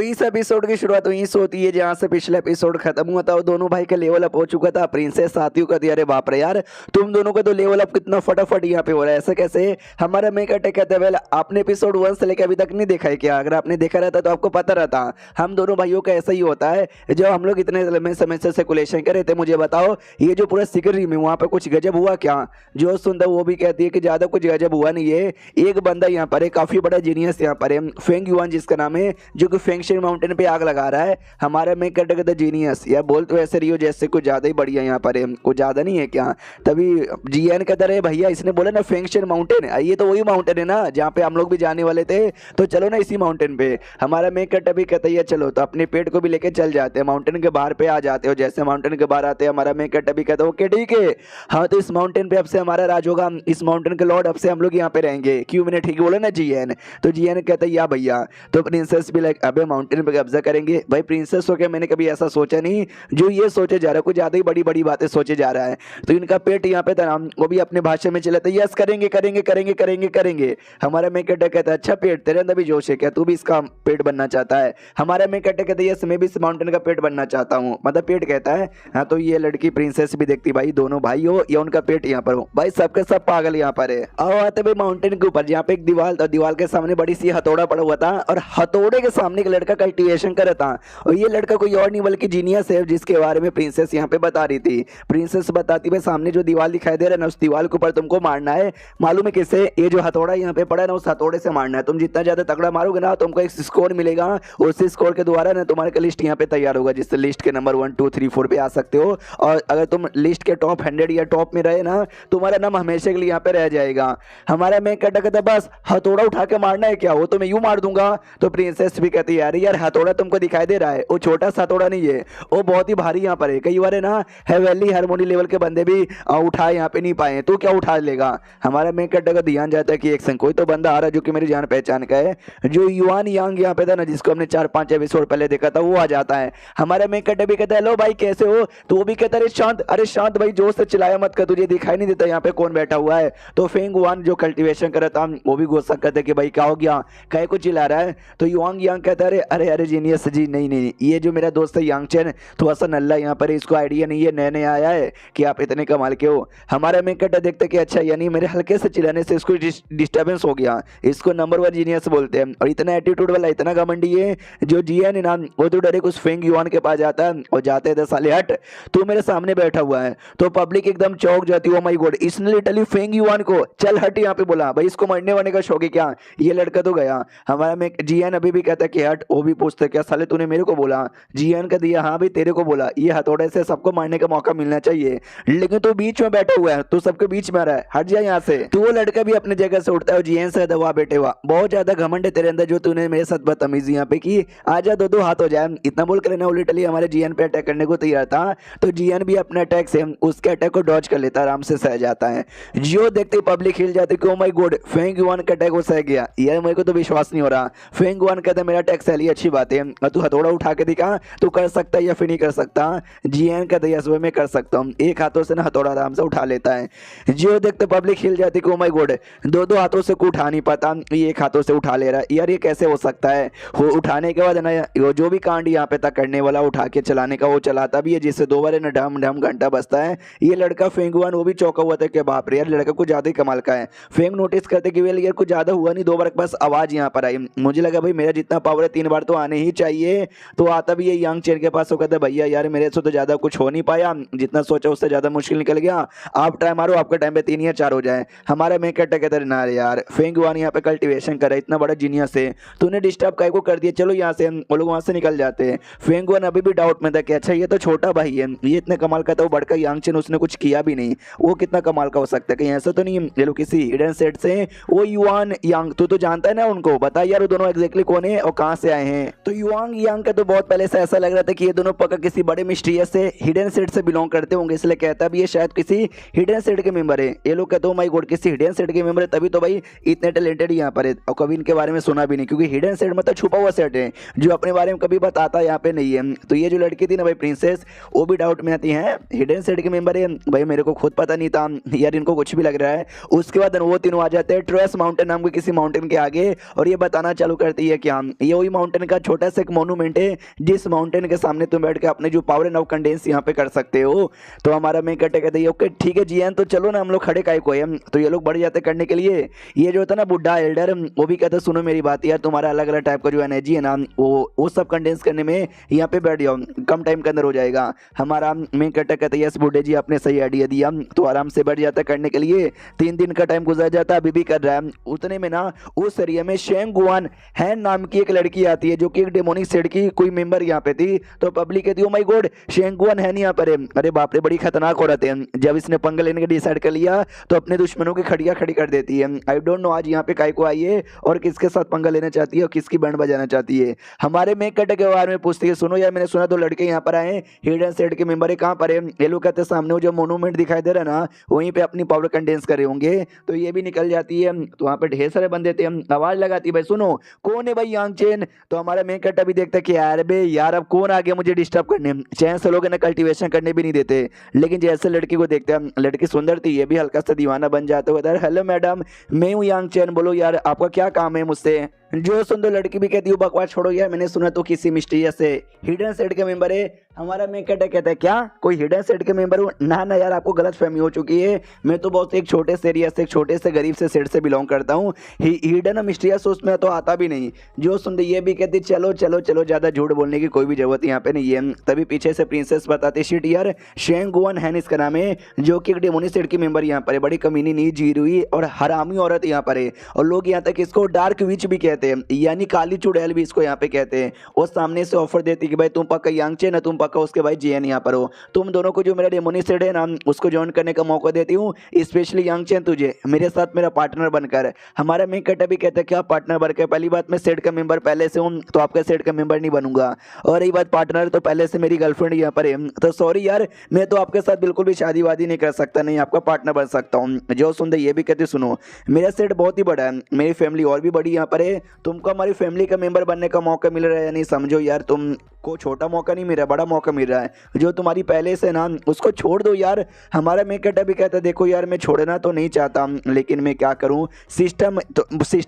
तो इस एपिसोड की शुरुआत वहीं से होती है जहाँ से पिछला एपिसोड खत्म हुआ था और दोनों भाई का लेवल अप हो चुका था। प्रिंसेस साथियों का दिया, अरे बाप रे यार, तुम दोनों का तो लेवल अप कितना फटाफट यहाँ पे हो रहा है, ऐसा कैसे? हमारा मेक अटैक कहता है, वेल आपने एपिसोड 1 से लेकर अभी तक नहीं देखा है क्या? अगर आपने देखा रहता तो आपको पता रहता। हम दोनों भाइयों का ऐसा ही होता है। जब हम लोग इतने लंबे समय से सर्कुलेशन कर रहे थे, मुझे बताओ ये जो पूरा सिकरी में वहाँ पे कुछ गजब हुआ क्या? जो सुनता वो भी कहती है कि ज्यादा कुछ गजब हुआ नहीं है। एक बंदा यहाँ पर है, काफी बड़ा जीनियस यहाँ पर है, फेंग युआन जिसका नाम है, जो कि फेंगशिन माउंटेन पे आग लगा रहा है। हमारा में कट जीनियस यार, बोल तो ऐसे रही हो जैसे कुछ ज्यादा ही बढ़िया यहाँ पर है, कुछ ज्यादा नहीं है क्या? तभी जीएन कहता रहे भैया, इसने बोला ना फेंगशिन माउंटेन, ये तो वही माउंटेन है ना जहाँ पे हम लोग भी जाने वाले थे, तो चलो ना इसी माउंटेन पे। हमारा में कट अभी कहता है चलो, तो अपने पेट को भी लेके चल जाते हैं, माउंटेन के बाहर पे आ जाते हो। जैसे माउंटेन के बाहर आते हैं, हमारा में कट अभी कहता है ओके ठीक है, हाँ तो इस माउंटेन पे अब से हमारा राज होगा, इस माउंटेन के लॉर्ड अब से हम लोग यहाँ पे रहेंगे। क्यों, मैंने ठीक बोला ना जीएन? तो जीएन कहता है या भैया। तो प्रिंसेस भी लाइक अबे माउंटेन पे कब्जा करेंगे भाई। प्रिंसेस हो के मैंने कभी ऐसा सोचा नहीं, जो ये सोचे जा रहा है कुछ ज्यादा ही बड़ी बड़ी बातें सोचे जा रहा है। तो इनका पेट यहाँ पे था, वो भी अपने भाषा में चलाता है, यस करेंगे करेंगे करेंगे करेंगे करेंगे। हमारा में कहता है अच्छा पेट, तेरे अंदर भी जोश है क्या? तू भी इसका पेट बनना चाहता है? हमारा में कहता है यस मैं भी इस माउंटेन का पेट बनना चाहता हूँ, मतलब पेट कहता है। हाँ तो ये लड़की प्रिंसेस भी देखती भाई, दोनों भाई हो या उनका पेट यहाँ पर हो, भाई सबके सब पागल यहाँ पर है। आओ आते भाई माउंटेन के ऊपर, जहाँ पे एक दीवार था, दीवार के सामने बड़ी सी हथौड़ा पड़ा हुआ था और हथौड़े के सामने एक लड़का कल्टीवेशन कर रहा था। और ये लड़का कोई और नहीं बल्कि जीनियस है, जिसके बारे में प्रिंसेस यहाँ पे बता रही थी। प्रिंसेस बताती भाई सामने जो दीवार दिखाई दे रहा है ना, उस दीवार के ऊपर तुमको मारना है। मालूम है किससे? ये जो हथौड़ा यहाँ पे पड़ा है ना, उस हथौड़े से मारना है। तुम जितना ज्यादा तगड़ा मारोगे ना, तुमको एक स्कोर मिलेगा। उस स्कोर के द्वारा ना तुम्हारे का लिस्ट यहाँ पे तैयार होगा, जिससे लिस्ट के नंबर 1 2 3 4 पे आ सकते हो। और अगर तुम लिस्ट के टॉप 100 या टॉप में रहे ना, तुम्हारा नाम हमेशा के लिए यहाँ पे रह जाएगा। हमारा मैं कहता बस हथौड़ा उठा के मारना है क्या? वो तो मैं यूं मार दूंगा। तो प्रिंसेस भी कहती है यार हथौड़ा तुमको दिखाई दे रहा है, वो छोटा सा हथौड़ा नहीं है, वो बहुत ही भारी यहाँ पर है। कई बार है ना हेवेली हारमोनी लेवल के बंदे भी उठा यहाँ पे नहीं पाए, तो क्या उठा लेगा? हमारा मैं कहता का ध्यान जाता है कि एक संग कोई तो बंदा आ रहा है जो कि मेरी जान पहचान का है, जो युआन यांग यहाँ पे था ना, जिसको हमने 4-5 एपिसोड पहले देखा था, वो आ जाता है। हमारा मैं कहता भी कहता है हेलो भाई कैसे हो? तो वो भी कहता है अरे शांत भाई, जोर से चिल्लाया मत कर, तुझे दिखाई नहीं देता यहाँ पे कौन बैठा हुआ है? तो फेंग युआन जो कल्टीवेशन कर रहा था, वो भी गुस्सा करते कि भाई क्या हो गया, कहे को चिल्ला रहा है? तो युआंग यांग कहता है अरे अरे जीनियस जी, नहीं नहीं, ये जो मेरा दोस्त है यांगचेन, थोड़ा सा नल्ला यहाँ पर, इसको आइडिया नहीं है, नए नए आया है कि आप इतने कमाल के हो। हमारा मैं कहता देखते कि अच्छा यानी मेरे हल्के से चिल्लाने से इसको डिस्टर्बेंस हो गया, इसको नंबर 1 जीनियस बोलते हैं। और इतना एटीट्यूड वाला, इतना घमंडी है जो जीएन है ना, वो तो डायरेक्ट उस फेंग युआन के पास जाता है और जाते थे साले हट, तू मेरे सामने बैठा हुआ है। तो पब्लिक एकदम चौंक जाती है, ओ माय गॉड, इसने लिटरली फेंग युआन को चल हट यहाँ पे बोला। भाई इसको मरने वाने का शौक है क्या? ये लड़का तो गया। हमारा में जीएन अभी भी कहता है कि हट, वो भी पूछता है क्या साले तूने मेरे को बोला? जीएन का दिया हाँ भाई तेरे को बोला, ये हथौड़े से सबको मारने का मौका मिलना चाहिए, लेकिन तू बीच में बैठा हुआ है, तू सबके बीच में आ रहा है, हट जा यहाँ से। तो वो लड़का भी अपने जगह से उठता है, जीएन से दवा बेटे हुआ, बहुत ज्यादा घमंड है तेरे अंदर जो तूने मेरे साथ बदतमीजी यहाँ पे की, आजा दो हाथ हो जाए। इतना बोल कर वो लिटरली हमारे जीएन पे अटैक करने को तैयार था। तो जीएन भी अपने अटैक से उसके अटैक को डॉज कर लेता, आराम से सह जाता है। जियो देखते पब्लिक हिल जाती कि ओ माय गॉड, फेंग युआन का अटैक वो सह गया। यार मेरे को तो विश्वास नहीं हो रहा। फेंग युआन कहता मेरा अटैक सह लिया, अच्छी बात है, तू हथौड़ा उठा के दिखा, तू कर सकता है या फिर नहीं कर सकता? जीएन कहता यस वो मैं कर सकता हूँ, एक हाथों से ना हथौड़ा आराम से उठा लेता है। जियो देखते पब्लिक हिल जाती कि ओ माय गॉड, दो हाथों से उठा नहीं पाता, ये एक हाथों से उठा ले रहा है। यार ये कैसे हो सकता है? वो उठाने के बाद ना जो भी कांड यहाँ पे तक करने वाला उठा के चलाने का, वो चलाता भी है, जिससे 2 बार ना ढम ढम घंटा बजता है। ये लड़का फेंग युआन वो भी चौंका हुआ था कि बाप रे यार लड़का कुछ ज्यादा ही कमाल का है। फेंग नोटिस करते कि यार कुछ ज्यादा हुआ नहीं, 2 बार बस आवाज यहाँ पर आई। मुझे लगा भाई मेरा जितना पावर है 3 बार तो आने ही चाहिए। तो आता भी ये यांग चेन के पास, वो कहता भैया यार मेरे से तो ज्यादा कुछ हो नहीं पाया, जितना सोचा उससे ज्यादा मुश्किल निकल गया, आप ट्राई मारो, आपका टाइम पे 3 या 4 हो जाए। हमारा मैं कहता ना यार फेंग युआन यहाँ पे कल्टीवेशन कर रहा है, इतना बड़ा जीनियस है, तूने डिस्टर्ब काय को कर दिया, चलो यहाँ से वो लोग वहां से निकल जाते हैं। फेंग युआन अभी भी डाउट में था कि अच्छा ये तो छोटा भाई है, ये इतने कमाल का था, वो बड़का यांगचेन उसने कुछ किया भी नहीं, वो कितना कमाल का हो सकता है? कहीं ऐसा तो नहीं ये लोग किसी हिडन सेट से? वो युआन यांग तू तो जानता है ना उनको, बता यार वो दोनों एग्जैक्टली कौन है और कहाँ से आए हैं? तो युआंग यांग का तो बहुत पहले से ऐसा लग रहा था कि ये दोनों पक्का किसी बड़े मिस्टीरियस से हिडन सेट से बिलोंग करते होंगे, इसलिए कहता भी ये शायद किसी हिडन सेट के मेंबर है। ये लोग कहते हो माय गॉड किसी हिडन सेट के मेंबर है, तभी तो भाई इतने टैलेंटेड यहाँ पर है, और कभी इनके बारे में सुना भी नहीं, क्योंकि हिडन सेट मतलब छुपा हुआ सेट है जो अपने बारे में कभी बताता यहाँ पे नहीं है। तो ये जो लड़की थी ना भाई प्रिंसेस, वो भी डाउट में आती है, हिडन सेट के मेंबर है भाई, मेरे को खुद पता नहीं था यार, इनको कुछ भी लग रहा है। उसके बाद वो तीनों आ जाते हैं ट्रेस माउंटेन नाम के किसी माउंटेन के आगे, और ये बताना चालू करती है कि हम ये वही माउंटेन माउंटेन का छोटा सा एक मोनूमेंट है, जिस माउंटेन के सामने तुम बैठ के अपने जो पावर एंड ऑफ कंडेंस यहाँ पे कर सकते हो। तो हमारा मैं कहते कहते ओके ठीक है जी तो चलो ना हम लोग खड़े काय को है। तो ये लोग बढ़ जाते करने के लिए। ये जो होता है ना बुढ़ा एल्डर, वो भी कहते सुनो मेरी बात यार, तुम्हारा अलग अलग टाइप का जो एनर्जी है ना वो सब कंडेंस करने में यहाँ पे बैठ जाओ, कम टाइम के अंदर हो जाएगा। हमारा मैं कहते कहते यस बुढ़े जी आपने सही आइडिया दिया। तो आराम से बैठ जाता करने के लिए। 3 दिन का टाइम गुजर जाता, अभी भी कर रहा है। उतने में ना उस एरिया में शेंग गुआन हैन नाम की एक लड़की आती है, जो कि एक डेमोनिक सेड की कोई मेंबर यहाँ पे थी। तो पब्लिक कहती है ओ माय गॉड शेंग गुआन हैन यहाँ पर है। अरे बाप रे बड़ी खतरनाक औरत है। जब इसने पंगा लेने का डिसाइड कर लिया तो अपने दुश्मनों की खड़िया खड़ी कर देती है। आई डोंट नो आज यहाँ पे काय को आई है और किसके साथ पंगा लेना चाहती है और किसकी बैंड बजाना चाहती है। हमारे मेक कट के बारे में पूछती है सुनो यार मैंने सुना 2 लड़के यहाँ पर आए हिडन सेड के मेंबर है, कहाँ पर है? ये लोग कहते सामने वो जो मोनूमेंट दिखाई दे रहा है ना वहीं पे अपनी पावर कंडेंस करे होंगे। तो ये भी निकल जाती है। तो वहाँ पे ढेर सारे बंदे थे, आवाज लगाती भाई सुनो कौन है भाई यांग चेन। तो हमारा मेक कट अभी देखता कि यार बे यार अब कौन आ गया मुझे डिस्टर्ब करने। चैन से लोग ना कल्टीवेशन करने भी नहीं देते। लेकिन जैसे लड़की को देखते हैं, लड़की सुंदर थी, ये भी हल्का सा दीवाना बन जाते हुए हेलो मैडम मैं हूँ यांग चैन, बोलो यार आपका क्या काम है मुझसे। जो सुंदर लड़की भी कहती हूँ बकवास छोड़ो यार, मैंने सुना तो किसी मिस्टीरियस से हिडन सेड के मेंबर है। हमारा मैं कहता है क्या कोई हिडन सेड के मेंबर हूँ? ना ना यार आपको गलत फहमी हो चुकी है। मैं तो बहुत एक छोटे से एरिया से एक छोटे से गरीब से सेड से बिलोंग करता हूँ। हिडन और मिस्टीरियस उसमें तो आता भी नहीं। जो सुनते ये भी कहती चलो चलो चलो ज्यादा झूठ बोलने की कोई भी जरूरत यहाँ पे नहीं है। तभी पीछे से प्रिंसेस बताती शिट यार शेंग गुआन हैन इसका नाम है, जो कि एक डेमोनिक सेड की मेंबर यहाँ पर है। बड़ी कमीनी नहीं जीरुई और हरामी औरत यहाँ पर है। और लोग यहाँ तक इसको डार्क विच भी कहते हैं, यानी काली चुड़ैल भी इसको यहाँ पे कहते हैं। और सामने से ऑफर देती कि भाई तुम पक्का यांगचे ना तुम पक्का उसके भाई जेएन यहाँ पर हो, तुम दोनों को जो मेरा डेमोनिक सेड है ना उसको ज्वाइन करने का मौका देती हूँ। स्पेशली यांगचेन तुझे मेरे साथ मेरा पार्टनर बनकर। हमारा मेक कट भी कहता है क्या पार्टनर बनकर? पहली बात मैं सेड का मेंबर पहले से हूँ तो आपका सेड का मेंबर नहीं बनूंगा। और रही बात पार्टनर तो पहले से मेरी गर्लफ्रेंड यहाँ पर है। तो सॉरी यार मैं तो आपके साथ बिल्कुल भी शादी वादी नहीं कर सकता, नहीं आपका पार्टनर बन सकता हूँ। जो सुनते ये भी कहते सुनो मेरा सेट बहुत ही बड़ा है, मेरी फैमिली और भी बड़ी यहाँ पर है, तुमको हमारी फैमिली का मेंबर बनने का मौका मिल रहा है या नहीं? समझो यार तुमको छोटा मौका नहीं मिल रहा, बड़ा मौका मिल रहा है। जो तुम्हारी पहले से ना उसको छोड़ दो यार। हमारा मेक कट भी कहता देखो यार मैं छोड़ना तो नहीं चाहता लेकिन मैं क्या करूँ, सिस्टम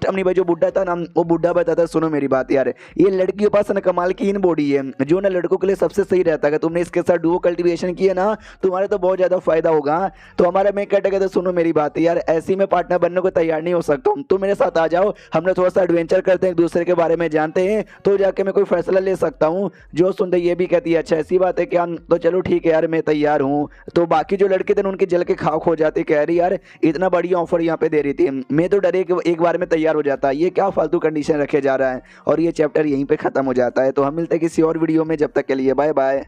नहीं भाई। जो बुढ़ा था ना वो बुढ़ा बताता सुनो मेरी बात यार, ये लड़की के पास ना कमाल की इन बॉडी है जो ना लड़कों के लिए सबसे सही रहता है। तुमने इसके साथ डुओ कल्टीवेशन किया ना तुम्हारे तो बहुत ज्यादा फायदा होगा। तो हमारा मेक कट कहता सुनो मेरी बात यार, ऐसी मैं पार्टनर बनने को तैयार नहीं हो सकता हूँ, तुम मेरे साथ आ जाओ, हम लोग थोड़ा सा एडवेंचर करते हैं, एक दूसरे के बारे में जानते हैं, तो जाके मैं कोई फैसला ले सकता हूँ। जो सुनते ये भी कहती है अच्छा ऐसी बात है क्या? तो चलो ठीक है यार मैं तैयार हूँ। तो बाकी जो लड़के थे उनके जल के खाक हो जाते, कह रही यार इतना बढ़िया ऑफर यहाँ पे दे रही थी, मैं तो डरे कि एक बार में तैयार हो जाता, ये क्या फालतू कंडीशन रखे जा रहा है। और ये चैप्टर यहीं पे खत्म हो जाता है। तो हम मिलते हैं किसी और वीडियो में, जब तक के लिए बाय बाय।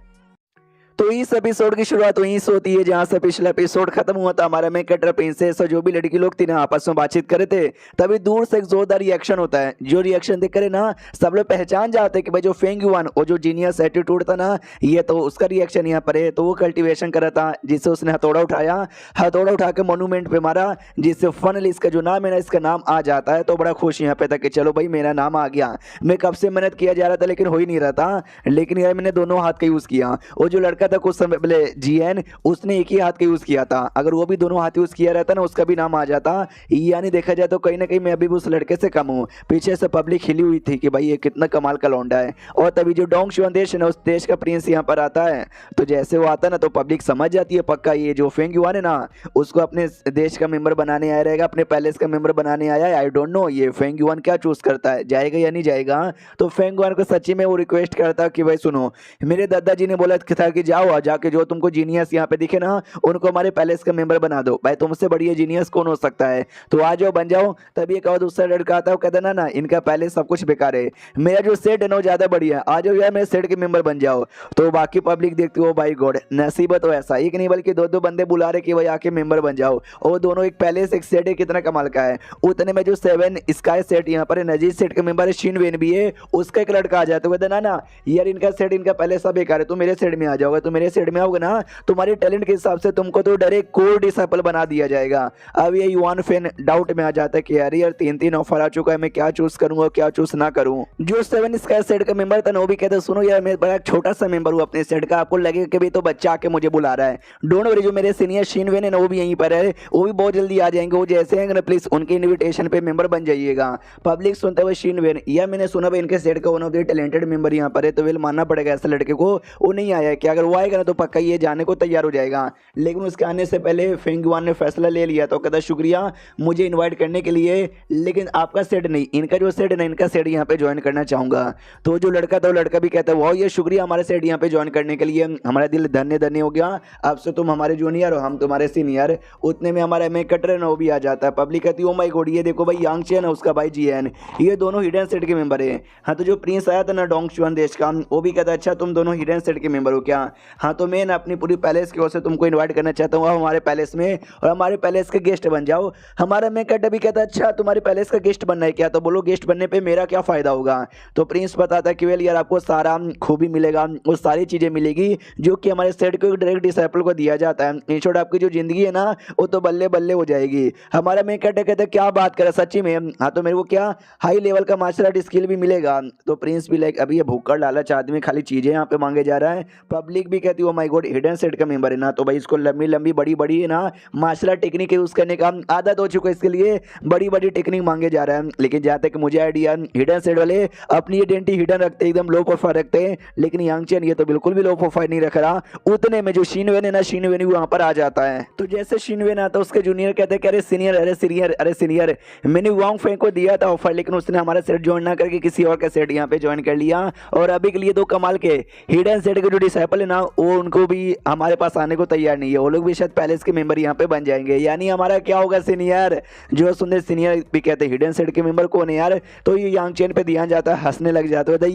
तो इस एपिसोड की शुरुआत वहीं से होती है जहां से पिछला एपिसोड खत्म हुआ था। हमारा में कटर प्रिंसेस और जो भी लड़की लोग थी ना आपस में बातचीत करे थे, तभी दूर से एक जोरदार रिएक्शन होता है। जो रिएक्शन देख करे ना सब लोग पहचान जाते हैं कि भाई जो फेंग युआन और जो जीनियस एटीट्यूड था ना ये तो उसका रिएक्शन यहाँ पर है। तो वो कल्टीवेशन कर रहा था जिससे उसने हथौड़ा उठाया, हथौड़ा उठा के मोन्यूमेंट पे मारा, जिससे फाइनली इसका जो नाम है ना इसका नाम आ जाता है। तो बड़ा खुश यहाँ पे था कि चलो भाई मेरा नाम आ गया। मैं कब से मेहनत किया जा रहा था लेकिन हो ही नहीं रहा था, लेकिन यार मैंने दोनों हाथ का यूज किया। और जो लड़का था कुछ समय पहले जीएन उसने एक ही हाथ का यूज किया था, अगर वो भी दोनों हाथ यूज किया रहता ना उसका भी नाम आ जाता। यानी देखा जाए तो कहीं ना कहीं मैं अभी भी उस लड़के से कम हूँ। पीछे से पब्लिक हिली हुई थी कि भाई ये कितना कमाल का लौंडा है। और तभी जो डोंग शुआन देश है ना उस देश का प्रिंस यहाँ पर आता है। तो जैसे वो आता ना तो पब्लिक समझ जाती है पक्का ये जो फेंग युआन है ना उसको अपने देश का मेंबर बनाने आया रहेगा, अपने पैलेस का मेंबर बनाने आया है। आई डोंट नो ये फेंग युआन क्या चूज करता है, जाएगा या नहीं जाएगा। तो फेंग युआन को सच्ची में वो रिक्वेस्ट करता कि भाई सुनो मेरे दादाजी ने बोला था कि जाओ जाके जो तुमको जीनियस यहाँ पे दिखे ना उनको हमारे पैलेस का मेंबर बना दो। भाई तुमसे बढ़िया जीनियस कौन हो सकता है, तो आ जाओ बन जाओ। तभी एक और दूसरा लड़का आता है, कहता ना ना इनका पैलेस सब कुछ बेकार है, मेरा जो सेट है ना ज्यादा बढ़िया, आ जाओ यार मेरे सेट के मेंबर बन जाओ। तो बाकी पब्लिक देखती हो भाई गॉड नसीबत तो ऐसा एक नहीं बल्कि दो दो बंदे बुला रहे कि भाई आके मेंबर बन जाओ। और दोनों एक पैलेस एक सेट है, कितना कमाल का है। उतने में जो 7 स्काई सेट यहाँ पर नजीर सेट के मेंबर है शिन वेन भी है, उसका एक लड़का आ जाता है, कहता ना ना यार इनका सेट इनका पैलेस सब बेकार है, तो मेरे सेट में आ जाओगे। तुम मेरे सेट में आओगे ना, तुम्हारे टैलेंट के हिसाब से तुमको तो डायरेक्ट कोर डिसेबल बना दिया जाएगा। अब ये युवान फैन डाउट में आ जाता है कि यार 3 ऑफर आ चुका है, मैं क्या चूज करूंगा क्या चूज ना करूं। जो 7 स्काई सेट का मेंबर था ना वो भी कहता सुनो यार मैं बड़ा छोटा सा मेंबर हूँ अपने सेट का, आपको लगेगा कि भी तो बच्चा आके मुझे बुला रहा है। डोंट वरी, जो मेरे सीनियर शिनवेन है ना वो भी यहीं पर है, वो भी बहुत जल्दी आ जाएंगे। वो जैसे आएंगे ना प्लीज उनके इन्विटेशन पे मेंबर बन जाइएगा। पब्लिक सुनते हुए शिनवेन, या मैंने सुना भाई इनके सेट का one of the talented member यहाँ पर है, तो वेल मानना पड़ेगा ऐसे लड़के को। वो नहीं आया है कि अगर वो आएगा ना तो पक्का ये जाने को तैयार हो जाएगा। लेकिन उसके आने से पहले फेंगवान ने फैसला ले लिया, तो कहता शुक्रिया मुझे इन्वाइट करने के लिए, लेकिन आपका सेट नहीं, इनका जो सेट है ना इनका सेट यहाँ पे ज्वाइन करना चाहूंगा। तो जो लड़का था वो लड़का भी कहता है वाह ये शुक्रिया हमारे सेट यहाँ पे ज्वाइन करने के लिए, हमारा दिल धन्य धन्य हो गया, अब से तुम हमारे जूनियर और हम तुम्हारे सीनियर। उतने में हमारा एम कटर है ना वो भी आ जाता है। पब्लिक कहती है ओ माय गॉड ये देखो भाई यांग चेन है उसका भाई जीएन, ये दोनों हिडन सेट के मेंबर है। हाँ तो जो प्रिंस आया था ना डोंग चुआन देश का, वो भी कहता है अच्छा तुम दोनों हिडन सेट के मेंबर हो क्या। हाँ तो मैं ना अपनी पूरी पैलेस की ओर से तुमको इन्वाइट करना चाहता हूँ हमारे पैलेस में, और हमारे पैलेस के गेस्ट बन जाओ। हमारा मैं कट भी कहता है अच्छा तुम्हारे पैलेस का गेस्ट बनना है क्या, तो बोलो गेस्ट बनने पे मेरा क्या फायदा होगा। तो प्रिंस बताता है कि वेल यार आपको सारा खूबी मिलेगा, वो सारी चीजें मिलेगी जो कि हमारे सेट को डायरेक्ट डिसाइपल को दिया जाता है। इन शॉर्ट आपकी जो जिंदगी है ना वो तो बल्ले बल्ले हो जाएगी। हमारा मैं कहते क्या बात करे सच्ची में। हाँ तो मेरे को क्या हाई लेवल का मार्शल आर्ट स्किल भी मिलेगा। तो प्रिंस भी लाइक अभी ये भूखड़ लालच आदमी खाली चीजें यहाँ पे मांगे जा रहा है। पब्लिक भी कहती है oh my God hidden set का मेंबर है ना, तो भाई इसको लंबी लंबी बड़ी बड़ी है ना मार्शल आर्ट टेक्निक यूज करने का आदत हो चुका है, इसके लिए बड़ी बड़ी टेक्निक मांगे जा रहा है। लेकिन जहाँ तक मुझे आइडिया हिडन सेट वाले अपनी आइडेंटिटी हिडन रखते हैं, एकदम लो प्रोफाइल रखते हैं, लेकिन यांग चेन ये तो बिल्कुल भी लो प्रोफाइल नहीं रख रहा। उतने में जो शिनवेन है ना शिनवेन वहां पर आ जाता है। तो जैसे शिनवेन आता है उसके जूनियर कहते हैं कि अरे सीनियर अरे सीनियर अरे सीनियर, मैंने वांग फेंग को दिया था ऑफर, लेकिन उसने हमारा सेट ज्वाइन ना करके किसी और का सेट यहाँ पे ज्वाइन कर लिया। और अभी के लिए तो कमाल के हिडन सेट के जो डिसाइपल है ना वो उनको भी हमारे पास आने को तैयार नहीं है, वो लोग भी शायद पैलेस के मेंबर यहाँ पे बन जाएंगे। यानी हमारा क्या होगा सीनियर, जो सुंदर सीनियर भी कहते हैं हिडन सेट के मेंबर कौन है यार, तो ये यांग चेन पे ध्यान जाता है, हंसने लग जाता है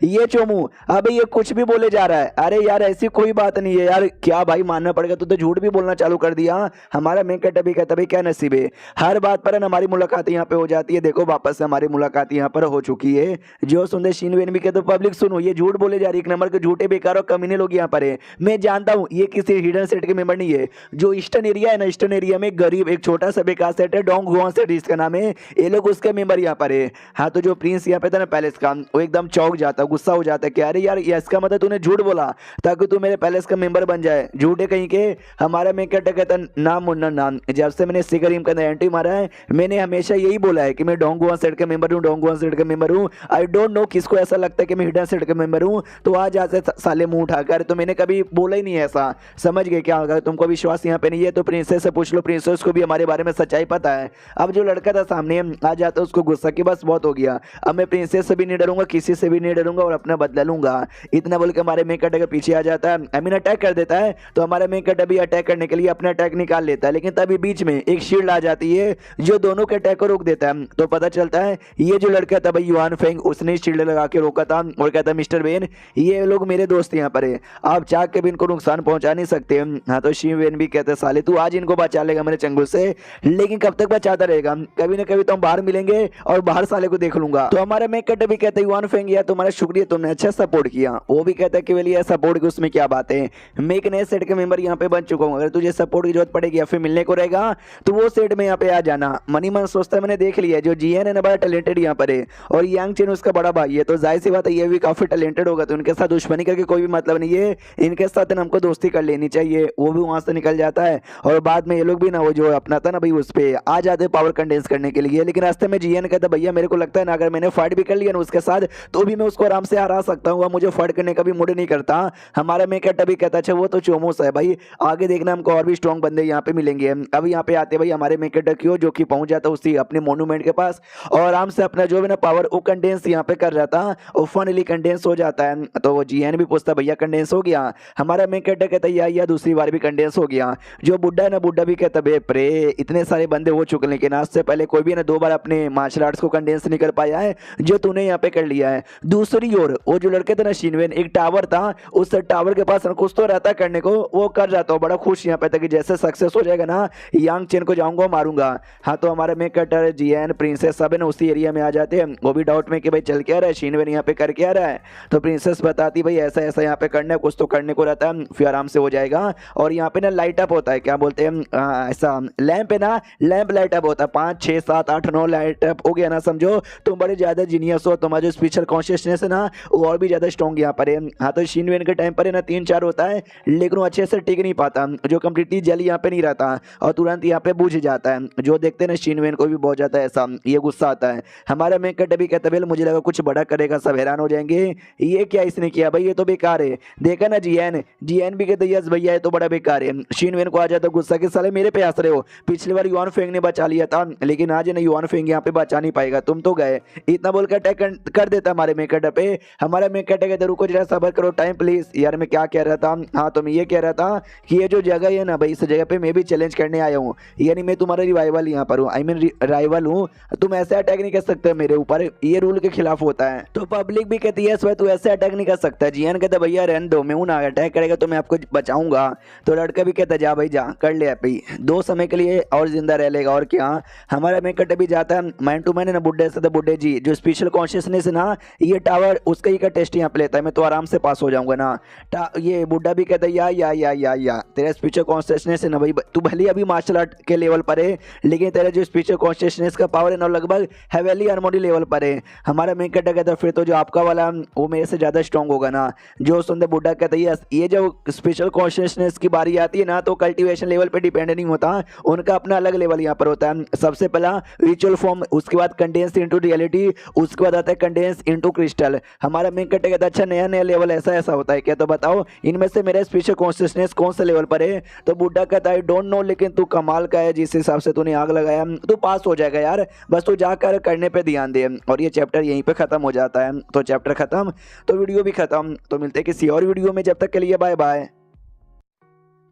ये चोमू अबे ये कुछ भी बोले जा रहा है। अरे यार ऐसी कोई बात नहीं है यार, क्या भाई मानना पड़ेगा, तू तो झूठ भी बोलना चालू कर दिया। हमारा मैं कहता भी कहता भाई क्या नसीब है, हर बात पर हमारी मुलाकात यहाँ पे हो जाती है। देखो वापस से हमारी मुलाकात यहाँ पर हो चुकी है। जो सुंदर शिनवेन भी कहते पब्लिक सुनो ये झूठ बोले जा रही, एक नंबर के झूठे बेकार और कमीने लोग यहाँ पर है। मैं जानता हूँ ये किसी हिडन सेट के मेंबर नहीं है, जो ईस्टर्न एरिया है ना ईस्टर्न एरिया में गरीब एक छोटा सा बेकार सेट है डोंग गुआन सेट इसका नाम है, ये लोग उसके मेंबर यहाँ पर है। हाँ तो जो प्रिंस यहाँ पे था ना पैलेस का, वो एकदम चौंक जाता गुस्सा हो जाता है कि अरे यार ये इसका मतलब तूने झूठ बोला ताकि तू मेरे पैलेस का मेंबर बन जाए, झूठे कहीं के। हमारा मैं कहता नाम मुन्ना नाम, जब से मैंने सिगरीम का एंट्री मारा है मैंने हमेशा यही बोला है कि मैं डोंग गुआन सेट का मेंबर हूँ, डोंग गुआन सेट का मेंबर हूँ। आई डोंट नो किसको ऐसा लगता है कि मैं हिडन सेट का मेंबर हूँ, तो आज से साले मुंह उठाकर, तो मैंने कभी बोला ही नहीं ऐसा, समझ गए क्या। अगर तुमको विश्वास यहाँ पे नहीं है तो प्रिंसेस से पूछ लो, प्रिंसेस को भी हमारे बारे में सच्चाई पता है। अब जो लड़का था सामने आ जाता उसको गुस्सा कि बस बहुत हो गया, अब मैं प्रिंसेस से भी नहीं डरूंगा, किसी से भी नहीं डरूंगा और अपना बदला लूंगा। इतना बोल के हमारे मेकट के पीछे आ जाता है, आई मीन अटैक कर देता है। तो हमारा मेकट भी अटैक करने के लिए अपना अटैक निकाल लेता है, लेकिन तभी बीच में एक शील्ड आ जाती है जो दोनों के अटैक को रोक देता है। तो पता चलता है ये जो लड़का था भाई युआन फेंग, उसने शील्ड लगा के रोका था और कहता मिस्टर बेन ये लोग मेरे दोस्त यहाँ पर है, आप चाह के भी इनको नुकसान पहुंचा नहीं सकते। हाँ तो शिव बेन भी कहते साले तू आज इनको बचा लेगा मेरे चंगुल से, लेकिन कब तक बचाता रहेगा, कभी ना कभी तो हम बाहर मिलेंगे और बाहर साले को देख लूंगा। तो हमारा मेकट भी कहते युआन फेंग यार तुम्हारा शुक्रिया, तुमने अच्छा सपोर्ट किया। वो भी कहता है कि वेल सपोर्ट की उसमें क्या बात है, मैं एक नए सेट के मेंबर यहाँ पे बन चुका हूँ, अगर तुझे सपोर्ट की जरूरत पड़ेगी या फिर मिलने को रहेगा तो वो सेट में यहाँ पे आ जाना। मनी मन सोचता है मैंने देख लिया जो जीएन है ना बड़ा टैलेंटेड यहाँ पर है और यांग चेन उसका बड़ा भाई है, तो जाहिर सी बात है ये भी काफी टैलेंटेड होगा, तो इनके साथ दुश्मनी करके कोई भी मतलब नहीं है, इनके साथ हमको दोस्ती कर लेनी चाहिए। वो भी वहां से निकल जाता है और बाद में ये लोग भी ना वो जो अपना था ना भाई उस पर आ जाते पावर कंडेंस करने के लिए। लेकिन रास्ते में जीएन कहता भैया मेरे को लगता है ना अगर मैंने फाइट भी कर लिया ना उसके साथ तो भी मैं उसको आराम से हरा सकता हूँ, मुझे फाइट करने का भी मूड नहीं करता। हमारा मेकट भी कहता अच्छा वो तो चोमोस है भाई, आगे देखना हमको और भी स्ट्रॉन्ग बंदे यहाँ पे मिलेंगे। अब यहाँ पे आते भाई हमारे मेकट क्यों जो कि पहुंच जाता उसी अपने मोन्यूमेंट के पास और आराम से अपना जो भी ना पावर वो कंडेंस यहाँ पे कर रहा था और फाइनली कंडेंस हो जाता है। तो वो जीएन भी पूछता भैया कंडेंस हो गया, हमारा मेकट कहता या दूसरी बार भी कंडेंस हो गया। जो बुड्ढा है ना बुड्ढा भी कहता बे प्रे इतने सारे बंदे हो चुके लेकिन आज से पहले कोई भी ना 2 बार अपने मार्शल आर्ट्स को कंडेंस नहीं कर पाया है जो तूने यहाँ पे कर लिया है। दूसरी ओर वो जो लड़के थे ना शिनवेन एक टावर था, उस टावर के पास कुछ तो रहता करने को, वो कर जाता हूँ बड़ा खुश यहाँ पे था कि जैसे सक्सेस हो जाएगा ना यांग चेन को जाऊंगा मारूंगा। हाँ तो हमारे में कटर जीएन प्रिंसेस सब है ना उसी एरिया में आ जाते हैं, वो भी डाउट में कि भाई चल क्या रहा है शिनवेन यहाँ पे कर क्या रहा है। तो प्रिंसेस बताती भाई ऐसा ऐसा यहाँ पे करना ना कुछ तो करने को रहता है, फिर आराम से हो जाएगा। और यहाँ पे ना लाइट अप होता है, क्या बोलते हैं ऐसा लैंप है ना, लैंप लाइट अप होता है, 5 6 7 8 9 लाइट अप हो गया ना, समझो तुम बड़े ज्यादा जीनियस हो, तुम्हारा जो स्पेशल कॉन्शियसनेस है ना वो और भी ज्यादा स्ट्रॉन्ग यहाँ पर है। हाँ तो शिनवेन के टाइम पर है ना 3 4 होता है, लेकिन वो अच्छे से टिक नहीं पाता, जो कम्प्लीटली जल यहाँ पे नहीं रहता और तुरंत यहाँ पे बुझ जाता है। जो देखते हैं ना शिनवेन को भी बहुत ज्यादा ऐसा ये गुस्सा आता है। हमारा मेन कट भी कहता है मुझे लगा कुछ बड़ा करेगा, सब हैरान हो जाएंगे, ये क्या इसने किया भाई, ये तो बेकार है। देखा ना जीएन, जीएन भी कहते यस भैया ये तो बड़ा बेकार है। शिनवेन को आ जाता गुस्सा कि साले मेरे पे हंस रहे हो, पिछली बार युआन फेंग ने बचा लिया था, लेकिन आज ना युआन फेंग यहाँ पे बचा नहीं पाएगा, तुम तो गए। इतना बोलकर अटैक कर देता हमारे मेकट पे। हमारा मेकट कहते रुको जरा सबर करो टाइम प्लीज। यार मैं क्या कह रहा था, हाँ तो मैं ये कह रहा था कि ये जो जगह है ना भाई, इस जगह पे मैं भी चैलेंज करने आया हूँ, यानी मैं तुम्हारा रिवाइवल यहाँ पर हूँ, आई मीन राइवल हूँ, तुम ऐसे अटैक नहीं कर सकते मेरे ऊपर, ये रूल के खिलाफ होता है। तो पब्लिक भी कहती है तू ऐसे अटैक नहीं कर सकता। जीएन कहता भैया रहने दो, मैं हूं ना, अटैक करेगा तो मैं आपको बचाऊंगा। तो लड़का भी कहता जा भाई जा कर ले भाई, 2 समय के लिए और जिंदा रह लेगा और क्या। हमारा मेकट भी जाता है मैन टू मैन ना बुड्ढे से, तो बुड्ढे जी जो स्पेशल कॉन्शियसनेस है ना, ये टावर उसका ही का टेस्ट यहाँ पे लेता है, मैं तो आराम से पास हो जाऊंगा ना। ये बुड्ढा भी कहता है या तेरा स्पेशल कॉन्शियसनेस है ना भाई, तू भले अभी मार्शल आर्ट के लेवल पर है, लेकिन तेरा जो स्पेशल कॉन्शियसनेस का पावर है ना लगभग हेवेली हार्मोनी लेवल पर है। हमारा मेकट कहता है फिर तो जो आपका वाला वो मेरे से ज्यादा स्ट्रॉन्ग होगा ना। जो सुंदर बुड्ढा कहता है ये जो स्पेशल कॉन्शियसनेस की बारी आती है ना, तो कल्टीवेशन लेवल पे डिपेंड नहीं होता, उनका अपना अलग लेवल यहाँ पर होता है। सबसे पहला रिचुअल फॉर्म, उसके बाद कंडेंस इनटू रियलिटी, उसके बाद आता है कंडेंस इनटू क्रिस्टल। हमारा मेन कहता है अच्छा नया नया लेवल ऐसा होता है क्या, तो बताओ इनमें से मेरा स्पेशल कॉन्शियसनेस कौन सा लेवल पर है। तो बुड्ढा कहता है डोंट नो, लेकिन तू कमाल का है, जिस हिसाब से तूने आग लगाया तू पास हो जाएगा यार, बस तू जाकर करने पे ध्यान दे। और ये चैप्टर यहीं पे खत्म हो जाता है। तो चैप्टर खत्म तो वीडियो भी खत्म, तो मिलते हैं किसी और वीडियो में, जब तक के लिए बाय बाय।